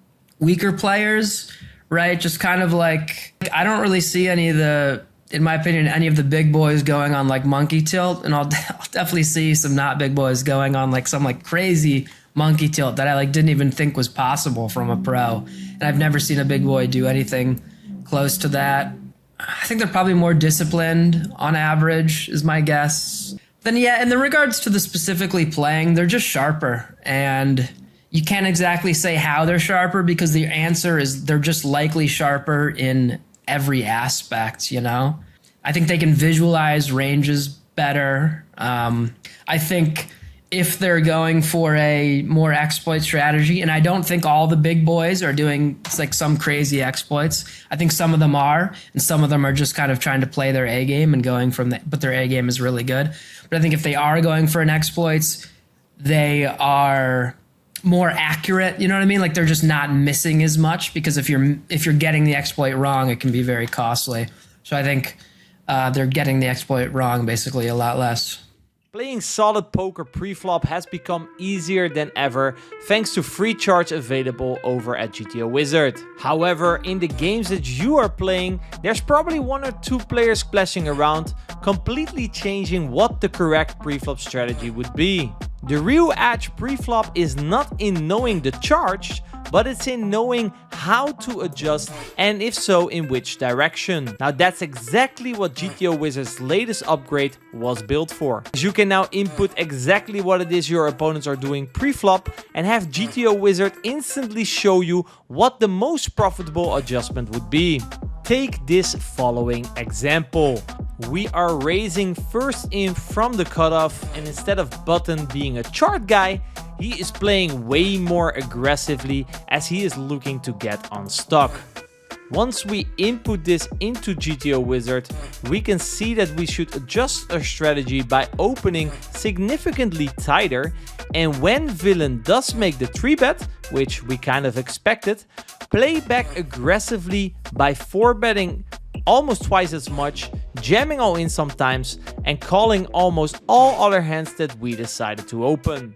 weaker players, right? Just kind of like, I don't really see in my opinion, any of the big boys going on like monkey tilt, and I'll definitely see some not big boys going on like some like crazy monkey tilt that I like didn't even think was possible from a pro. And I've never seen a big boy do anything close to that. I think they're probably more disciplined on average is my guess. Then yeah, in the regards to the specifically playing, they're just sharper, and you can't exactly say how they're sharper because the answer is they're just likely sharper in every aspect, you know? I think they can visualize ranges better. I think if they're going for a more exploit strategy, and I don't think all the big boys are doing like some crazy exploits. I think some of them are, and some of them are just kind of trying to play their A game and going from but their A game is really good. But I think if they are going for an exploits, they are more accurate, you know what I mean? Like they're just not missing as much, because if you're getting the exploit wrong, it can be very costly. So I think they're getting the exploit wrong basically a lot less. Playing solid poker pre-flop has become easier than ever thanks to free charts available over at GTO Wizard. However, in the games that you are playing, there's probably 1 or 2 players splashing around, completely changing what the correct pre-flop strategy would be. The real edge pre-flop is not in knowing the charts, but it's in knowing how to adjust, and if so, in which direction. Now that's exactly what GTO Wizard's latest upgrade was built for. You can now input exactly what it is your opponents are doing pre-flop and have GTO Wizard instantly show you what the most profitable adjustment would be. Take this following example. We are raising first in from the cutoff, and instead of Button being a chart guy, he is playing way more aggressively as he is looking to get unstuck. Once we input this into GTO Wizard, we can see that we should adjust our strategy by opening significantly tighter, and when villain does make the 3-bet, which we kind of expected, play back aggressively by 4-betting almost twice as much, jamming all in sometimes, and calling almost all other hands that we decided to open.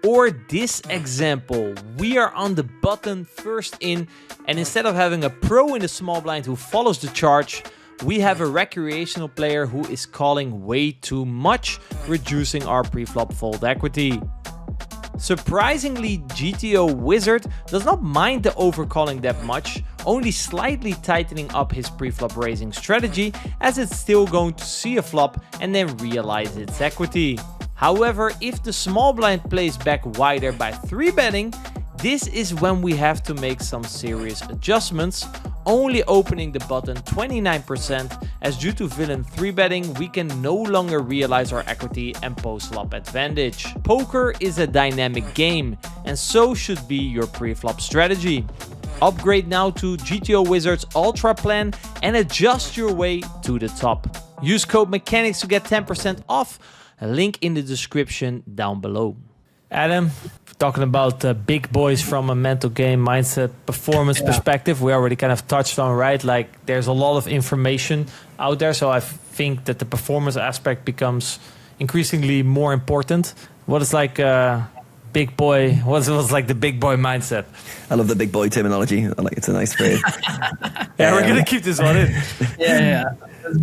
Or this example, we are on the button first in, and instead of having a pro in the small blind who follows the charge, we have a recreational player who is calling way too much, reducing our pre-flop fold equity. Surprisingly, GTO Wizard does not mind the overcalling that much, only slightly tightening up his pre-flop raising strategy, as it's still going to see a flop and then realize its equity. However, if the small blind plays back wider by 3-betting, this is when we have to make some serious adjustments, only opening the button 29%, as due to villain 3-betting we can no longer realize our equity and post-flop advantage. Poker is a dynamic game, and so should be your pre-flop strategy. Upgrade now to GTO Wizard's Ultra Plan and adjust your way to the top. Use code MECHANICS to get 10% off, a link in the description down below. Adam, talking about big boys from a mental game, mindset, performance perspective, we already kind of touched on, right? Like there's a lot of information out there, so I think that the performance aspect becomes increasingly more important. What is like big boy, what's like the big boy mindset? I love the big boy terminology. I like it's a nice phrase. Yeah, we're gonna keep this one in. Yeah.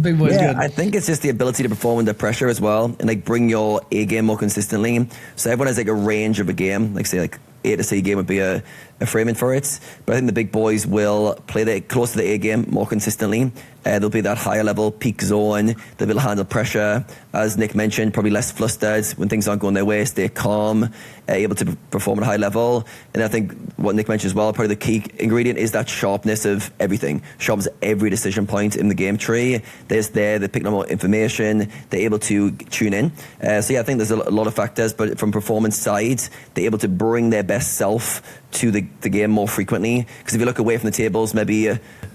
Big boy's good. I think it's just the ability to perform under pressure as well, and like bring your A game more consistently. So everyone has like a range of a game, like say like A to C game would be a framing for it. But I think the big boys will play close to the A game more consistently. There'll be that higher level peak zone. They'll be able to handle pressure. As Nick mentioned, probably less flustered when things aren't going their way, stay calm, able to perform at a high level. And I think what Nick mentioned as well, probably the key ingredient is that sharpness of everything. Sharpness at every decision point in the game tree. They're picking up more information, they're able to tune in. So yeah, I think there's a lot of factors, but from performance side, they're able to bring their best self to the game more frequently. Because if you look away from the tables, maybe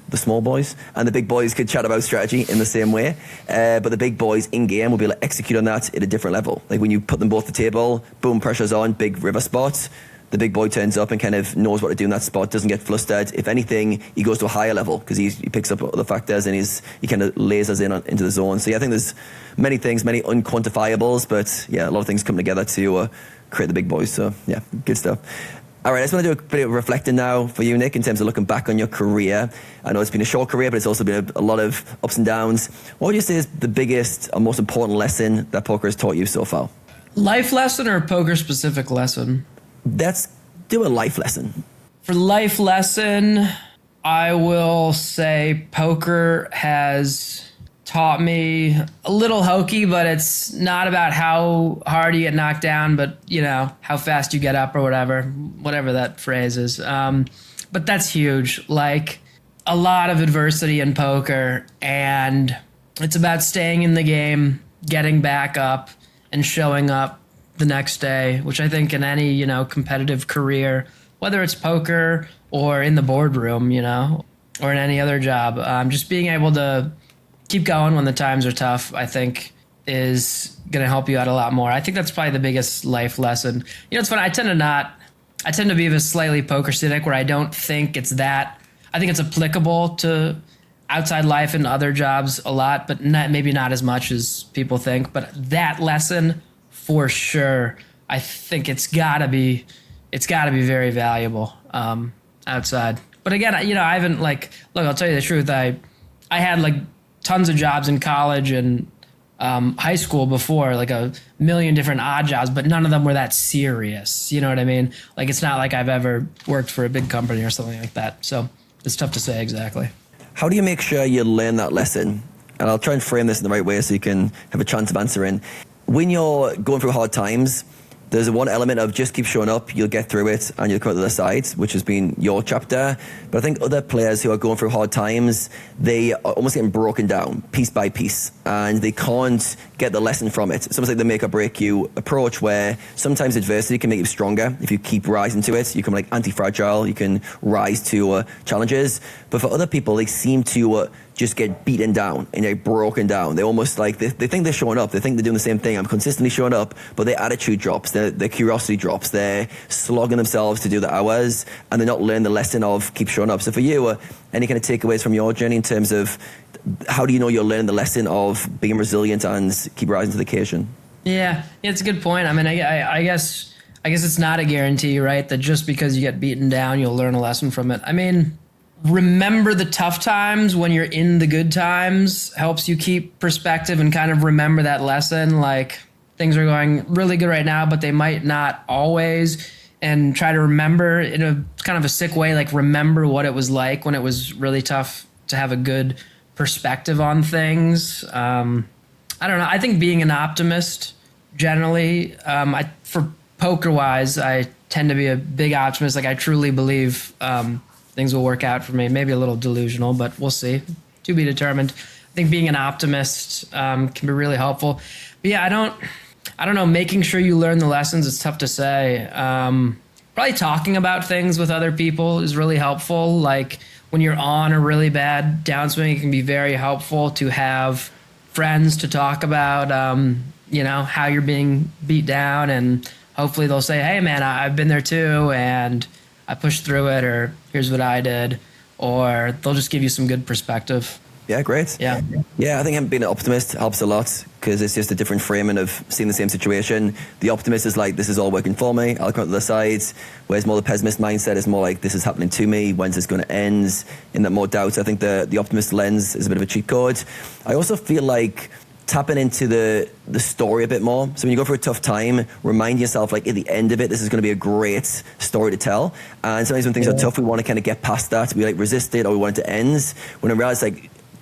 the small boys and the big boys could chat about strategy in the same way, but the big boys in game will be able to execute on that at a different level. Like when you put them both at the table, boom, pressure's on, big river spot, the big boy turns up and kind of knows what to do in that spot, doesn't get flustered. If anything, he goes to a higher level because he picks up other factors and he kind of lasers into the zone. So yeah, I think there's many things, many unquantifiables, but yeah, a lot of things come together to create the big boys. So yeah, good stuff. All right, I just want to do a bit of reflecting now for you, Nick, in terms of looking back on your career. I know it's been a short career, but it's also been a lot of ups and downs. What would you say is the biggest or most important lesson that poker has taught you so far? Life lesson or poker-specific lesson? Let's do a life lesson. For life lesson, I will say poker has taught me a little hokey, but it's not about how hard you get knocked down, but how fast you get up or whatever that phrase is. But that's huge. Like a lot of adversity in poker, and it's about staying in the game, getting back up, and showing up the next day, which I think in any, competitive career, whether it's poker or in the boardroom, or in any other job, just being able to keep going when the times are tough, I think is going to help you out a lot more. I think that's probably the biggest life lesson. It's funny. I tend to be a slightly poker cynic where I don't think it's that. I think it's applicable to outside life and other jobs a lot, but maybe not as much as people think. But that lesson, for sure, I think it's gotta be very valuable outside. But again, I haven't look, I'll tell you the truth. I had tons of jobs in college and high school before, like a million different odd jobs, but none of them were that serious. You know what I mean? It's not like I've ever worked for a big company or something like that. So it's tough to say exactly. How do you make sure you learn that lesson? And I'll try and frame this in the right way so you can have a chance of answering. When you're going through hard times, there's one element of just keep showing up, you'll get through it, and you'll come out the other side, which has been your chapter. But I think other players who are going through hard times, they are almost getting broken down piece by piece, and they can't get the lesson from it. It's almost like the make or break you approach, where sometimes adversity can make you stronger. If you keep rising to it, you become anti-fragile, you can rise to challenges. But for other people, they seem to just get beaten down and they're broken down. They almost they think they're showing up. They think they're doing the same thing. I'm consistently showing up, but their attitude drops, their curiosity drops. They're slogging themselves to do the hours, and they're not learning the lesson of keep showing up. So for you, any kind of takeaways from your journey in terms of how do you know you're learning the lesson of being resilient and keep rising to the occasion? Yeah, it's a good point. I mean, I guess it's not a guarantee, right? That just because you get beaten down, you'll learn a lesson from it. I mean, remember the tough times when you're in the good times helps you keep perspective and kind of remember that lesson. Things are going really good right now, but they might not always. And try to remember in a kind of a sick way, remember what it was like when it was really tough, to have a good perspective on things. I don't know. I think being an optimist generally, for poker wise, I tend to be a big optimist. I truly believe things will work out for me. Maybe a little delusional, but we'll see. To be determined. I think being an optimist can be really helpful. But yeah, I don't know. Making sure you learn the lessons, it's tough to say. Probably talking about things with other people is really helpful. When you're on a really bad downswing, it can be very helpful to have friends to talk about, how you're being beat down, and hopefully they'll say, hey man, I've been there too, and I pushed through it, or here's what I did, or they'll just give you some good perspective. Yeah, great. Yeah, I think being an optimist helps a lot because it's just a different framing of seeing the same situation. The optimist is this is all working for me, I'll come out the other side. Whereas more the pessimist mindset is more this is happening to me, when's this going to end? In that more doubt, I think the optimist lens is a bit of a cheat code. I also feel tapping into the story a bit more. So when you go through a tough time, remind yourself at the end of it, this is going to be a great story to tell. And sometimes when things are tough, we want to kind of get past that. We resist it, or we want it to end. When I realize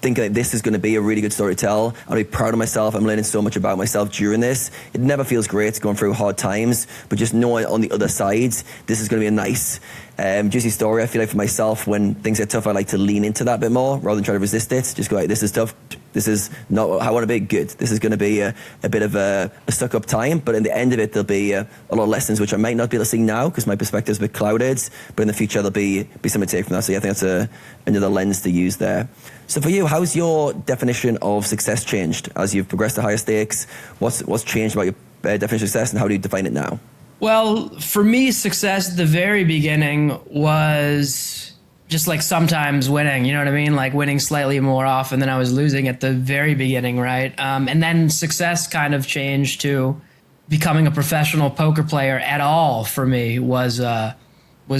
thinking this is going to be a really good story to tell. I'll be proud of myself. I'm learning so much about myself during this. It never feels great going through hard times, but just knowing on the other side, this is going to be a nice, juicy story. I feel for myself, when things get tough, I like to lean into that a bit more rather than try to resist it. Just go this is tough. This is not how I want to be. Good. This is going to be a bit of a stuck-up time, but in the end of it, there'll be a lot of lessons which I might not be able to see now because my perspective's a bit clouded, but in the future, there'll be something to take from that. So yeah, I think that's another lens to use there. So for you, how's your definition of success changed as you've progressed to higher stakes? What's changed about your definition of success, and how do you define it now? Well, for me, success at the very beginning was just like sometimes winning, you know what I mean? Like winning slightly more often than I was losing at the very beginning, right? And then success kind of changed to becoming a professional poker player at all for me was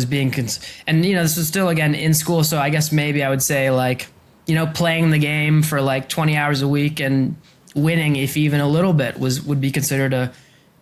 being, and you know, this was still again in school. So I guess maybe I would say like, you know, playing the game for like 20 hours a week and winning, if even a little bit, would be considered a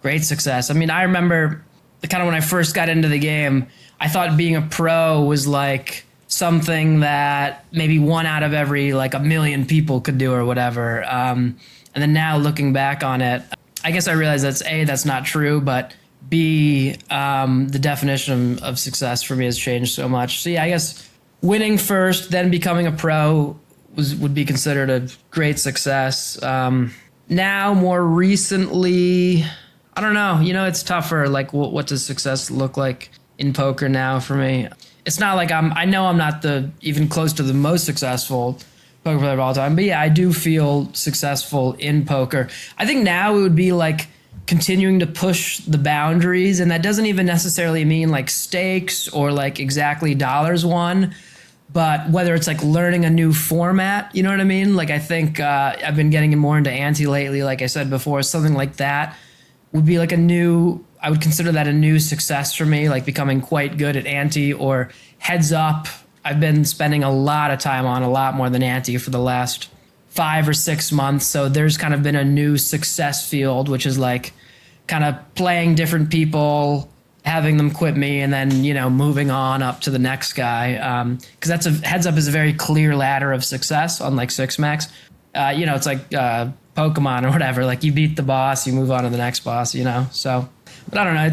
great success. I mean, I remember kind of when I first got into the game, I thought being a pro was like something that maybe one out of every like a million people could do or whatever. And then now looking back on it, I guess I realize that's not true, but B, the definition of success for me has changed so much. So yeah, I guess winning first, then becoming a pro would be considered a great success. Now, more recently, I don't know. You know, it's tougher. Like, what does success look like in poker now for me? It's not like I know I'm not even close to the most successful poker player of all time, but yeah, I do feel successful in poker. I think now it would be like continuing to push the boundaries, and that doesn't even necessarily mean like stakes or like exactly dollars won, but whether it's like learning a new format, you know what I mean? Like I think I've been getting more into ante lately, like I said before, something like that would be like I would consider that a new success for me, like becoming quite good at ante or heads up. I've been spending a lot of time on a lot more than ante for the last 5 or 6 months. So there's kind of been a new success field, which is like kind of playing different people, having them quit me, and then, you know, moving on up to the next guy. Because that's heads up is a very clear ladder of success on like Six Max. You know, it's like Pokemon or whatever. Like you beat the boss, you move on to the next boss, you know? So, but I don't know.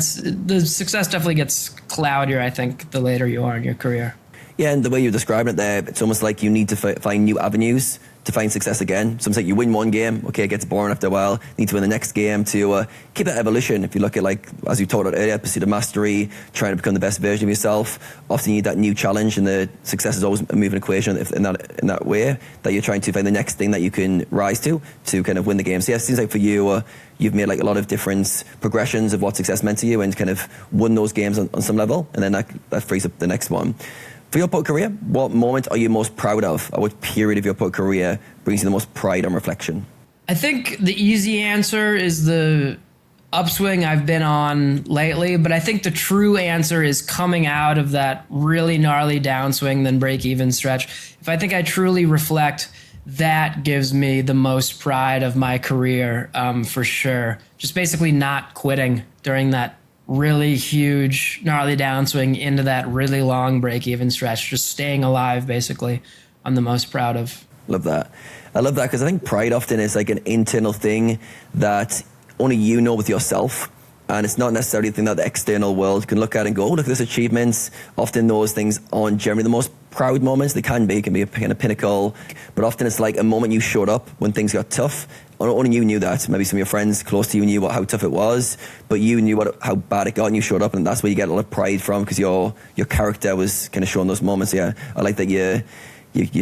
The success definitely gets cloudier, I think, the later you are in your career. Yeah, and the way you're describing it there, it's almost like you need to find new avenues to find success again. So it's like you win one game, okay, it gets boring after a while, need to win the next game to keep that evolution. If you look at, like, as you talked about earlier, pursuit of mastery, trying to become the best version of yourself, often you need that new challenge, and the success is always a moving equation in that way, that you're trying to find the next thing that you can rise to kind of win the game. So yeah, it seems like for you, you've made like a lot of different progressions of what success meant to you and kind of won those games on some level, and then that frees up the next one. For your poker career, what moment are you most proud of? Or what period of your poker career brings you the most pride and reflection? I think the easy answer is the upswing I've been on lately, but I think the true answer is coming out of that really gnarly downswing then break even stretch. If I think I truly reflect, that gives me the most pride of my career, for sure. Just basically not quitting during that really huge gnarly downswing into that really long break-even stretch, just staying alive, basically, I'm the most proud of. Love that. I love that because I think pride often is like an internal thing that only you know with yourself, and it's not necessarily a thing that the external world can look at and go, oh, look at this achievements. Often those things aren't generally the most proud moments. They can be a kind of pinnacle, but often it's like a moment you showed up when things got tough. Only you knew that. Maybe some of your friends close to you knew how tough it was, but you knew how bad it got, and you showed up, and that's where you get a lot of pride from, because your character was kind of showing those moments. Yeah, I like that you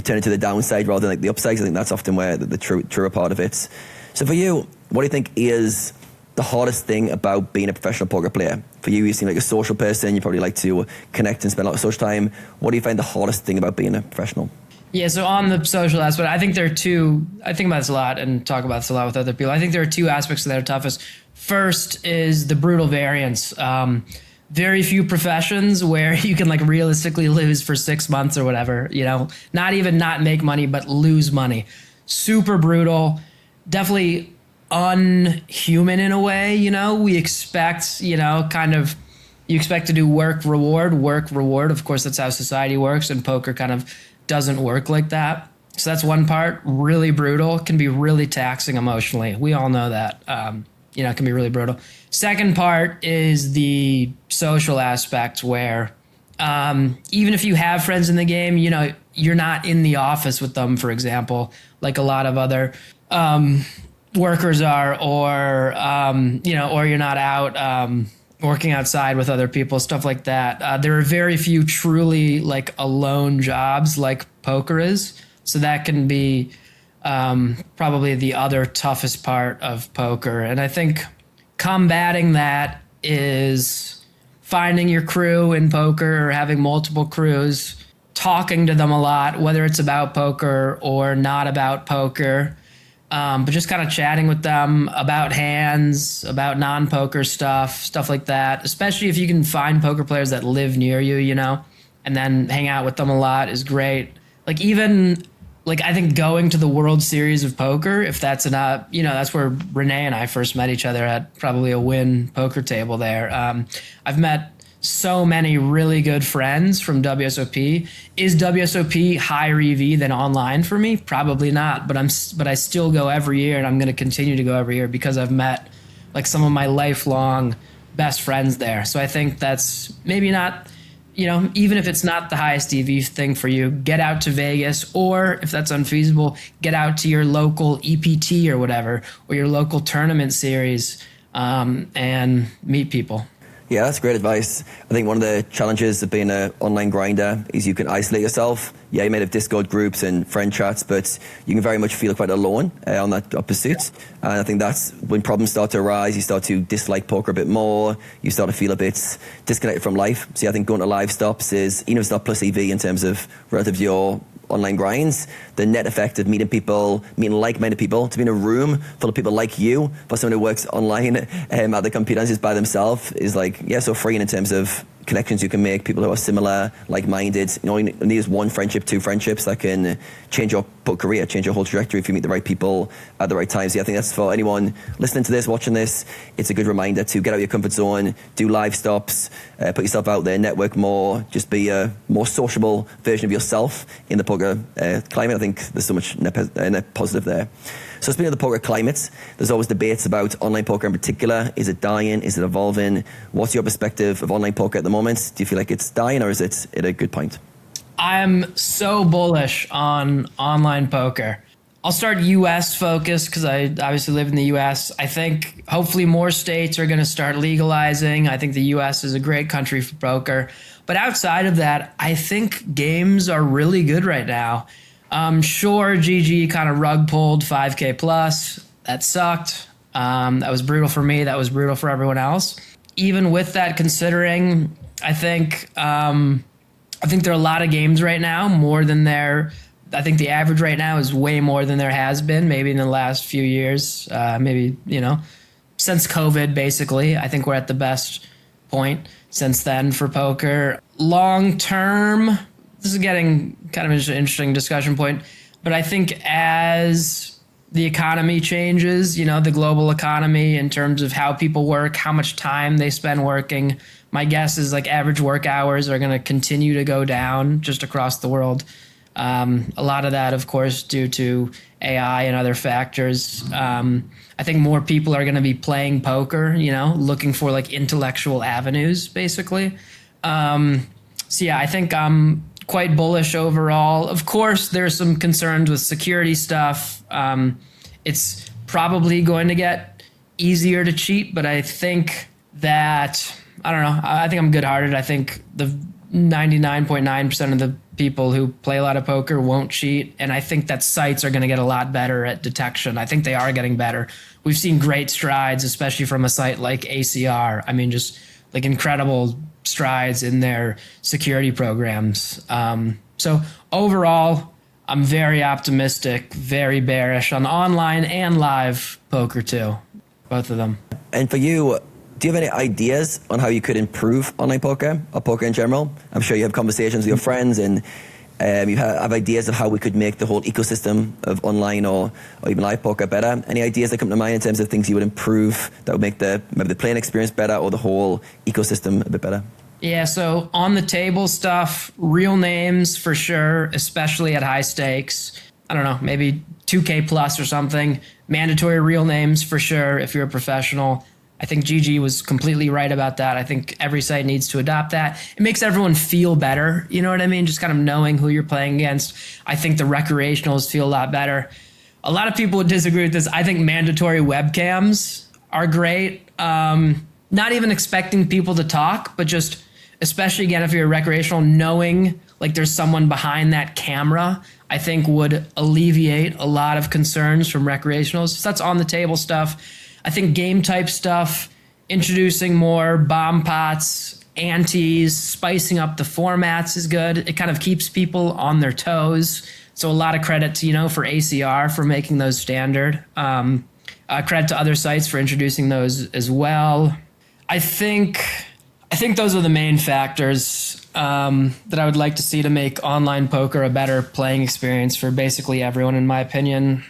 turn it to the downside rather than like the upside. I think that's often where the truer part of it. So for you, what do you think is the hardest thing about being a professional poker player? For you, you seem like a social person. You probably like to connect and spend a lot of social time. What do you find the hardest thing about being a professional? Yeah, so on the social aspect, I think there are two. I think about this a lot and talk about this a lot with other people. I think there are two aspects that are toughest. First is the brutal variance. Very few professions where you can like realistically lose for 6 months or whatever, you know, not even not make money, but lose money. Super brutal, definitely unhuman in a way, you know. We expect, you know, kind of, you expect to do work, reward. Of course, that's how society works, and poker kind of doesn't work like that. So that's one part, really brutal, can be really taxing emotionally. We all know that, you know, it can be really brutal. Second part is the social aspect where even if you have friends in the game, you know, you're not in the office with them, for example, like a lot of other workers are, or, you know, or you're not out working outside with other people, stuff like that. There are very few truly like alone jobs like poker is. So that can be probably the other toughest part of poker. And I think combating that is finding your crew in poker or having multiple crews, talking to them a lot, whether it's about poker or not about poker, but just kind of chatting with them about hands, about non-poker stuff like that, especially if you can find poker players that live near you, you know, and then hang out with them a lot is great. Like even like I think going to the World Series of Poker, if that's not, you know, that's where Renee and I first met each other at probably a Win poker table there. I've met so many really good friends from WSOP. Is WSOP higher EV than online for me? Probably not, but I still go every year, and I'm going to continue to go every year because I've met like some of my lifelong best friends there. So I think that's maybe not, you know, even if it's not the highest EV thing for you, get out to Vegas, or if that's unfeasible, get out to your local EPT or whatever, or your local tournament series, and meet people. Yeah, that's great advice. I think one of the challenges of being an online grinder is you can isolate yourself. Yeah, you may have Discord groups and friend chats, but you can very much feel quite alone on that pursuit. And I think that's when problems start to arise, you start to dislike poker a bit more, you start to feel a bit disconnected from life. So yeah, I think going to live stops is, even if it's not plus EV in terms of relative to your online grinds, the net effect of meeting people, meeting like-minded people, to be in a room full of people like you, for someone who works online at the computer and is by themselves, is like, yeah, so freeing in terms of connections you can make, people who are similar, like-minded. You know, you need is one friendship, two friendships that can change your career, change your whole trajectory if you meet the right people at the right times. Yeah, I think that's for anyone listening to this, watching this, it's a good reminder to get out of your comfort zone, do live stops, put yourself out there, network more, just be a more sociable version of yourself in the poker climate. I think there's so much net positive there. So speaking of the poker climate, there's always debates about online poker in particular. Is it dying? Is it evolving? What's your perspective of online poker at the moment? Do you feel like it's dying, or is it at a good point? I'm so bullish on online poker. I'll start US focused because I obviously live in the US. I think hopefully more states are going to start legalizing. I think the US is a great country for poker. But outside of that, I think games are really good right now. Sure, GG kind of rug pulled 5K plus. That sucked. That was brutal for me. That was brutal for everyone else. Even with that considering, I think there are a lot of games right now, more than I think the average right now is way more than there has been, maybe in the last few years, maybe, you know, since COVID, basically. I think we're at the best point since then for poker. Long term, this is getting kind of an interesting discussion point, but I think as the economy changes, you know, the global economy in terms of how people work, how much time they spend working, my guess is like average work hours are going to continue to go down just across the world. A lot of that, of course, due to AI and other factors. I think more people are going to be playing poker, you know, looking for like intellectual avenues, basically. So yeah, I think I'm quite bullish overall. Of course, there's some concerns with security stuff. It's probably going to get easier to cheat, but I think that, I don't know, I think I'm good-hearted. I think the 99.9% of the people who play a lot of poker won't cheat, and I think that sites are going to get a lot better at detection. I think they are getting better. We've seen great strides, especially from a site like ACR. I mean, just like incredible strides in their security programs. So overall, I'm very optimistic, very bearish on online and live poker too, both of them. And for you, do you have any ideas on how you could improve online poker or poker in general? I'm sure you have conversations with your friends, and you have ideas of how we could make the whole ecosystem of online or even live poker better. Any ideas that come to mind in terms of things you would improve that would make maybe the playing experience better or the whole ecosystem a bit better? Yeah, so on the table stuff, real names for sure, especially at high stakes. I don't know, maybe 2K plus or something. Mandatory real names for sure if you're a professional. I think GG was completely right about that. I think every site needs to adopt that. It makes everyone feel better, you know what I mean? Just kind of knowing who you're playing against. I think the recreationals feel a lot better. A lot of people would disagree with this. I think mandatory webcams are great. Not even expecting people to talk, but just, especially again, if you're a recreational, knowing like there's someone behind that camera, I think would alleviate a lot of concerns from recreationals. So that's on the table stuff. I think game type stuff introducing more bomb pots, antes, spicing up the formats is good. It kind of keeps people on their toes. So a lot of credit to, for ACR for making those standard. Credit to other sites for introducing those as well. I think those are the main factors that I would like to see to make online poker a better playing experience for basically everyone, in my opinion.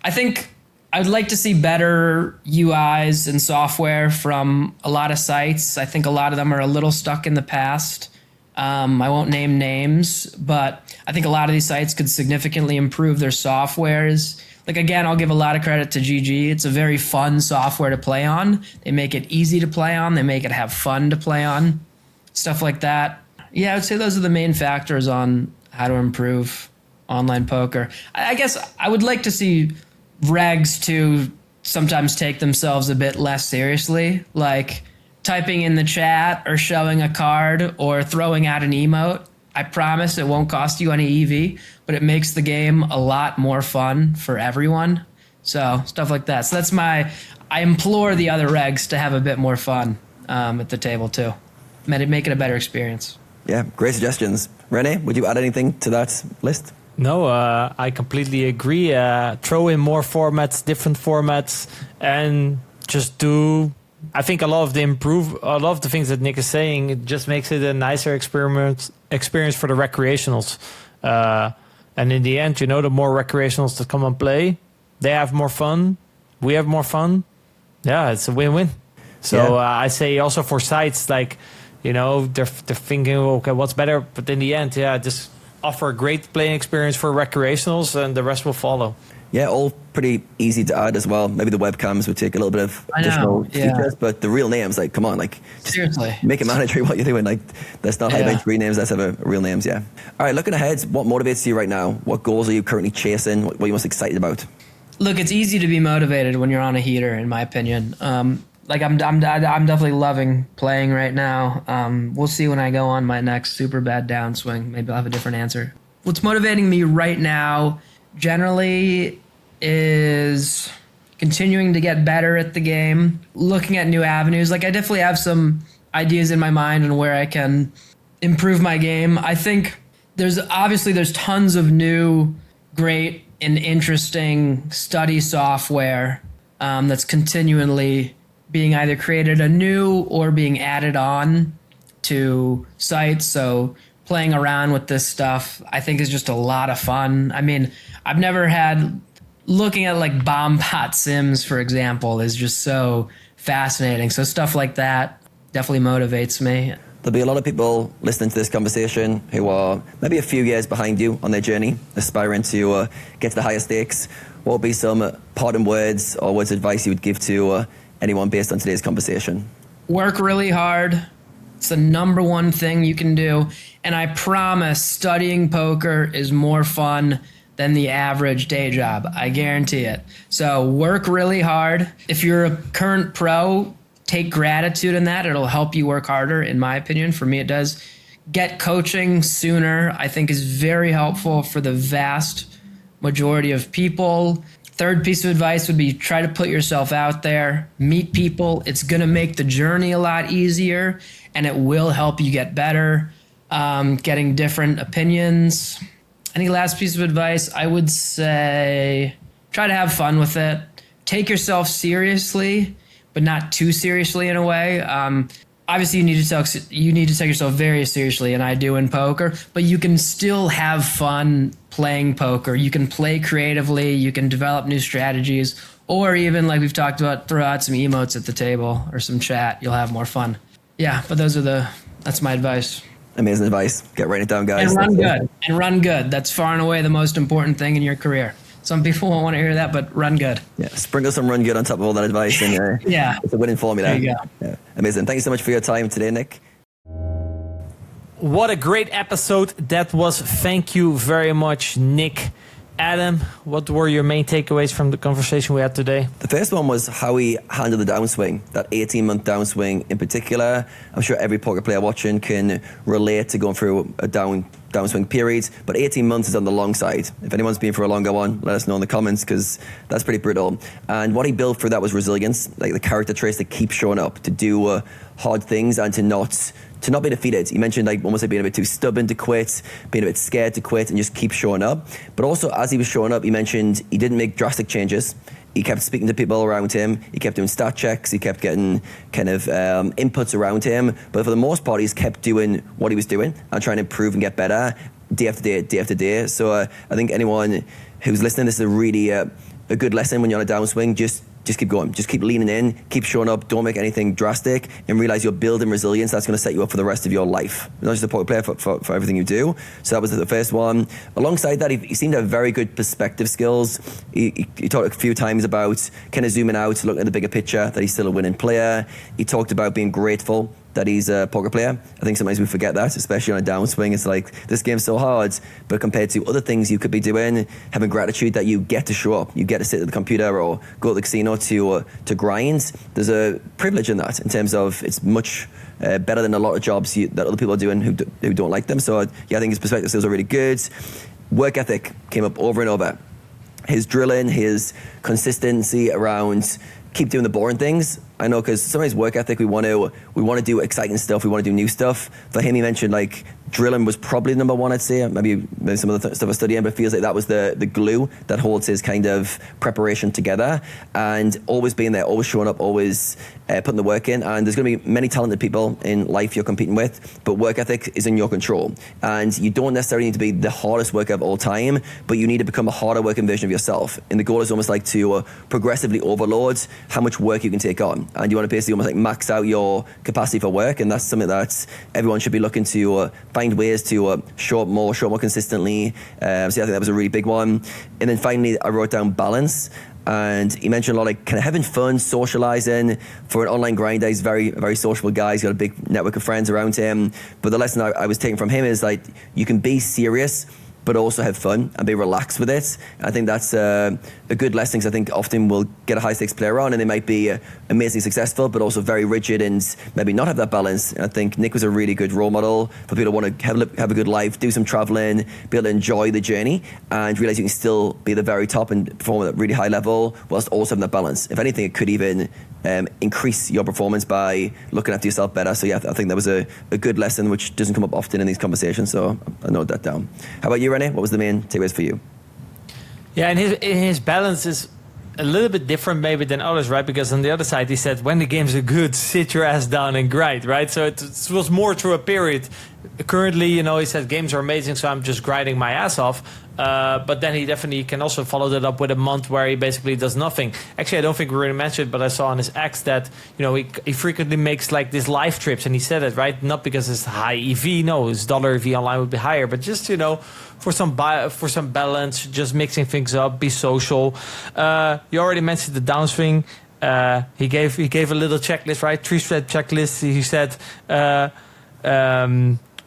I think I would like to see better UIs and software from a lot of sites. I think a lot of them are a little stuck in the past. I won't name names, but I think a lot of these sites could significantly improve their softwares. Like, again, I'll give a lot of credit to GG. It's a very fun software to play on. They make it easy to play on. They make it have fun to play on. Stuff like that. Yeah, I would say those are the main factors on how to improve online poker. I guess I would like to see regs to sometimes take themselves a bit less seriously, like typing in the chat or showing a card or throwing out an emote. I promise it won't cost you any EV, but it makes the game a lot more fun for everyone. So stuff like that. So I implore the other regs to have a bit more fun at the table too. Make it a better experience. Yeah, great suggestions. Rene, would you add anything to that list? No, I completely agree. Throw in more formats, different formats, and just do. I think a lot of the things that Nick is saying, it just makes it a nicer experience for the recreationals. And in the end, the more recreationals that come and play, they have more fun. We have more fun. Yeah, it's a win-win. So I say also for sites like, they're thinking, okay, what's better? But in the end, just offer a great playing experience for recreationals, and the rest will follow. Yeah, all pretty easy to add as well. Maybe the webcams would take a little bit of additional features, but the real names, come on, seriously, make it mandatory what you're doing. Let's not highlight free names. Let's have real names. Yeah. All right, looking ahead, what motivates you right now? What goals are you currently chasing? What are you most excited about? Look, it's easy to be motivated when you're on a heater, in my opinion. I'm definitely loving playing right now. We'll see when I go on my next super bad downswing. Maybe I'll have a different answer. What's motivating me right now generally is continuing to get better at the game, looking at new avenues. I definitely have some ideas in my mind on where I can improve my game. I think there's tons of new, great, and interesting study software that's continually being either created anew or being added on to sites. So playing around with this stuff, I think, is just a lot of fun. I mean, I've never had, looking at bomb pot sims, for example, is just so fascinating. So stuff like that definitely motivates me. There'll be a lot of people listening to this conversation who are maybe a few years behind you on their journey, aspiring to get to the higher stakes. What would be some parting words or words of advice you would give to anyone based on today's conversation? Work really hard. It's the number one thing you can do. And I promise studying poker is more fun than the average day job. I guarantee it. So work really hard. If you're a current pro, take gratitude in that. It'll help you work harder, in my opinion. For me, it does. Get coaching sooner, I think, is very helpful for the vast majority of people. Third piece of advice would be try to put yourself out there, meet people. It's going to make the journey a lot easier, and it will help you get better, getting different opinions. Any last piece of advice? I would say try to have fun with it. Take yourself seriously, but not too seriously in a way. Obviously, you need to take yourself very seriously, and I do in poker, but you can still have fun playing poker. You can play creatively, you can develop new strategies, or even, like we've talked about, throw out some emotes at the table or some chat. You'll have more fun. Yeah, but that's my advice. Amazing advice. Get writing it down, guys. And run good. That's far and away the most important thing in your career. Some people won't want to hear that, but run good. Yeah, sprinkle some run good on top of all that advice, and yeah, it's a winning formula. There you go. Yeah, amazing. Thank you so much for your time today, Nick. What a great episode that was. Thank you very much, Nick. Adam, what were your main takeaways from the conversation we had today? The first one was how he handled the downswing, that 18-month downswing in particular. I'm sure every poker player watching can relate to going through a down downswing periods, but 18 months is on the long side. If anyone's been for a longer one, let us know in the comments, because that's pretty brutal. And what he built through that was resilience, like the character traits that keep showing up, to do hard things and to not be defeated. He mentioned like almost like being a bit too stubborn to quit, being a bit scared to quit, and just keep showing up. But also, as he was showing up, he mentioned he didn't make drastic changes. He kept speaking to people around him. He kept doing stat checks. He kept getting kind of inputs around him. But for the most part, he's kept doing what he was doing and trying to improve and get better day after day, day after day. So I think anyone who's listening, this is a really a good lesson when you're on a downswing. Just keep going. Just keep leaning in. Keep showing up. Don't make anything drastic, and realize you're building resilience. That's going to set you up for the rest of your life. You're not just a poker player for everything you do. So that was the first one. Alongside that, he seemed to have very good perspective skills. He talked a few times about kind of zooming out, looking at the bigger picture, that he's still a winning player. He talked about being grateful that he's a poker player. I think sometimes we forget that, especially on a downswing. It's like, this game's so hard, but compared to other things you could be doing, having gratitude that you get to show up, you get to sit at the computer or go to the casino to grind, there's a privilege in that, in terms of it's much better than a lot of jobs that other people are doing who don't like them. So yeah, I think his perspective skills are really good. Work ethic came up over and over. His drilling, his consistency around keep doing the boring things. I know, because sometimes work ethic, we want to do exciting stuff, we want to do new stuff. For him, he mentioned like drilling was probably number one, I'd say. Maybe some of the stuff I studying, but it feels like that was the glue that holds his kind of preparation together. And always being there, always showing up, always putting the work in. And there's going to be many talented people in life you're competing with, but work ethic is in your control. And you don't necessarily need to be the hardest worker of all time, but you need to become a harder working version of yourself. And the goal is almost like to progressively overload how much work you can take on. And you want to basically almost like max out your capacity for work, and that's something that everyone should be looking to find ways to show up more consistently. So yeah, I think that was a really big one. And then finally, I wrote down balance. And he mentioned a lot of like kind of having fun, socializing. For an online grinder, he's very, very sociable guy. He's got a big network of friends around him. But the lesson I was taking from him is like, you can be serious, but also have fun and be relaxed with it. I think that's a good lesson, because I think often we'll get a high stakes player on and they might be amazingly successful, but also very rigid and maybe not have that balance. And I think Nick was a really good role model for people who want to have a good life, do some traveling, be able to enjoy the journey, and realize you can still be at the very top and perform at a really high level whilst also having that balance. If anything, it could even increase your performance by looking after yourself better. So yeah, I think that was a good lesson, which doesn't come up often in these conversations. So I note that down. How about you, Renee? What was the main takeaways for you? Yeah, and his balance is a little bit different maybe than others, right? Because on the other side, he said, when the games are good, sit your ass down and grind, right? So it was more through a period. Currently, he said games are amazing, so I'm just grinding my ass off. But then he definitely can also follow that up with a month where he basically does nothing. Actually, I don't think we really mentioned it, but I saw on his X that he frequently makes like these live trips, and he said it, right? Not because it's high EV, no, his dollar EV online would be higher, but just for some balance, just mixing things up, be social. You already mentioned the downswing. He gave a little checklist, right? 3-step checklist. He said,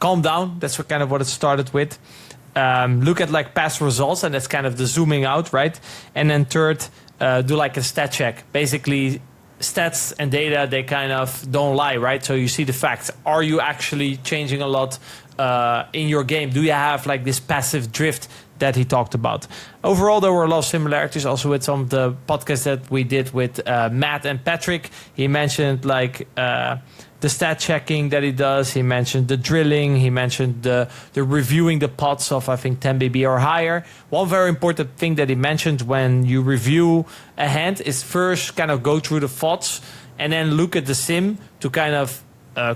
calm down. That's what it started with. Look at like past results, and that's kind of the zooming out, right? And then third, do like a stat check. Basically, stats and data, they kind of don't lie, right? So you see the facts. Are you actually changing a lot in your game? Do you have like this passive drift that he talked about? Overall, there were a lot of similarities also with some of the podcasts that we did with Matt and Patrick. He mentioned like the stat checking that he does. He mentioned the drilling. He mentioned the reviewing the pots of, I think, 10 BB or higher. One very important thing that he mentioned when you review a hand is first kind of go through the pots and then look at the sim to kind of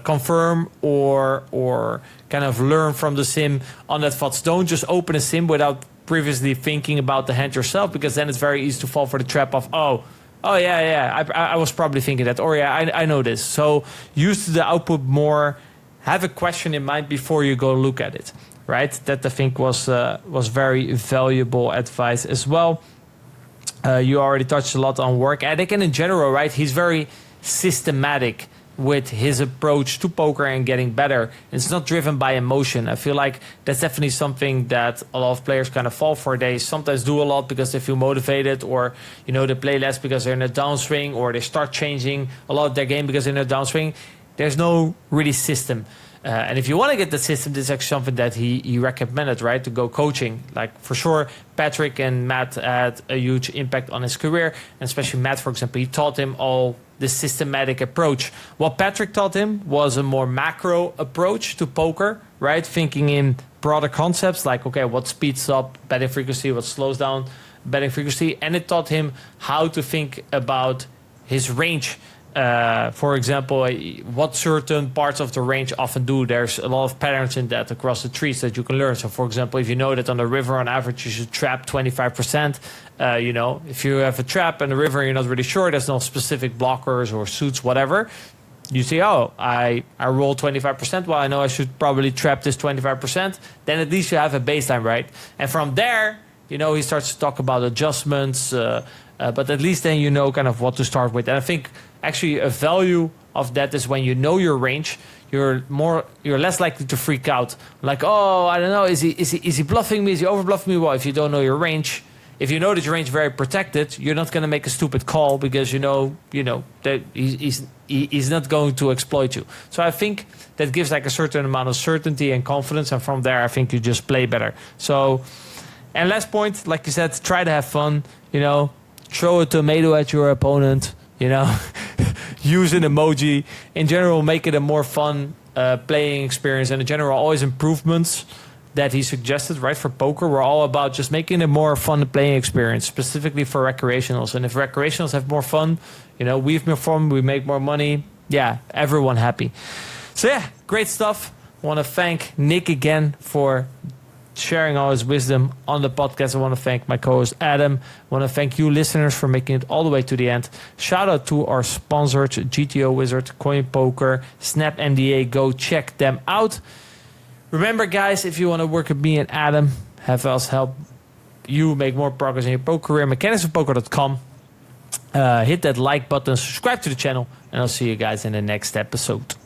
confirm or kind of learn from the sim on that pots. Don't just open a sim without previously thinking about the hand yourself, because then it's very easy to fall for the trap of, Oh yeah. I was probably thinking that. Or yeah, I know this. So use the output more. Have a question in mind before you go look at it, right? That I think was very valuable advice as well. You already touched a lot on work ethic, and in general, right? He's very systematic with his approach to poker and getting better. It's not driven by emotion. I feel like that's definitely something that a lot of players kind of fall for. They sometimes do a lot because they feel motivated, or they play less because they're in a downswing, or they start changing a lot of their game because they're in a downswing. There's no really system. And if you want to get the system, this is actually something that he recommended, right? To go coaching. Like, for sure, Patrick and Matt had a huge impact on his career. And especially Matt, for example, he taught him all this systematic approach. What Patrick taught him was a more macro approach to poker, right? Thinking in broader concepts like, okay, what speeds up betting frequency, what slows down betting frequency. And it taught him how to think about his range. For example, what certain parts of the range often do. There's a lot of patterns in that across the trees that you can learn. So, for example, if you know that on the river, on average, you should trap 25%. If you have a trap and the river, you're not really sure, there's no specific blockers or suits, whatever. You say, oh, I roll 25%. Well, I know I should probably trap this 25%. Then at least you have a baseline, right? And from there, he starts to talk about adjustments. But at least then you know kind of what to start with. And I think actually a value of that is when you know your range, you're less likely to freak out. Like, oh, I don't know, is he bluffing me? Is he over bluffing me? Well, if you don't know your range, if you know that your range is very protected, you're not going to make a stupid call because you know that he's not going to exploit you. So I think that gives like a certain amount of certainty and confidence, and from there I think you just play better. So, and last point, like you said, try to have fun. Throw a tomato at your opponent, use an emoji. In general, make it a more fun playing experience. And in general, always improvements that he suggested, right, for poker were all about just making it more fun playing experience, specifically for recreationals. And if recreationals have more fun, we have more fun, we make more money. Yeah, everyone happy. So yeah, great stuff. I want to thank Nick again for sharing all his wisdom on the podcast. I want to thank my co-host Adam. I want to thank you listeners for making it all the way to the end. Shout out to our sponsors, GTO Wizard, Coin Poker, Snap MDA. Go check them out. Remember, guys, if you want to work with me and Adam, have us help you make more progress in your poker career, mechanicsofpoker.com. Hit that like button, subscribe to the channel, and I'll see you guys in the next episode.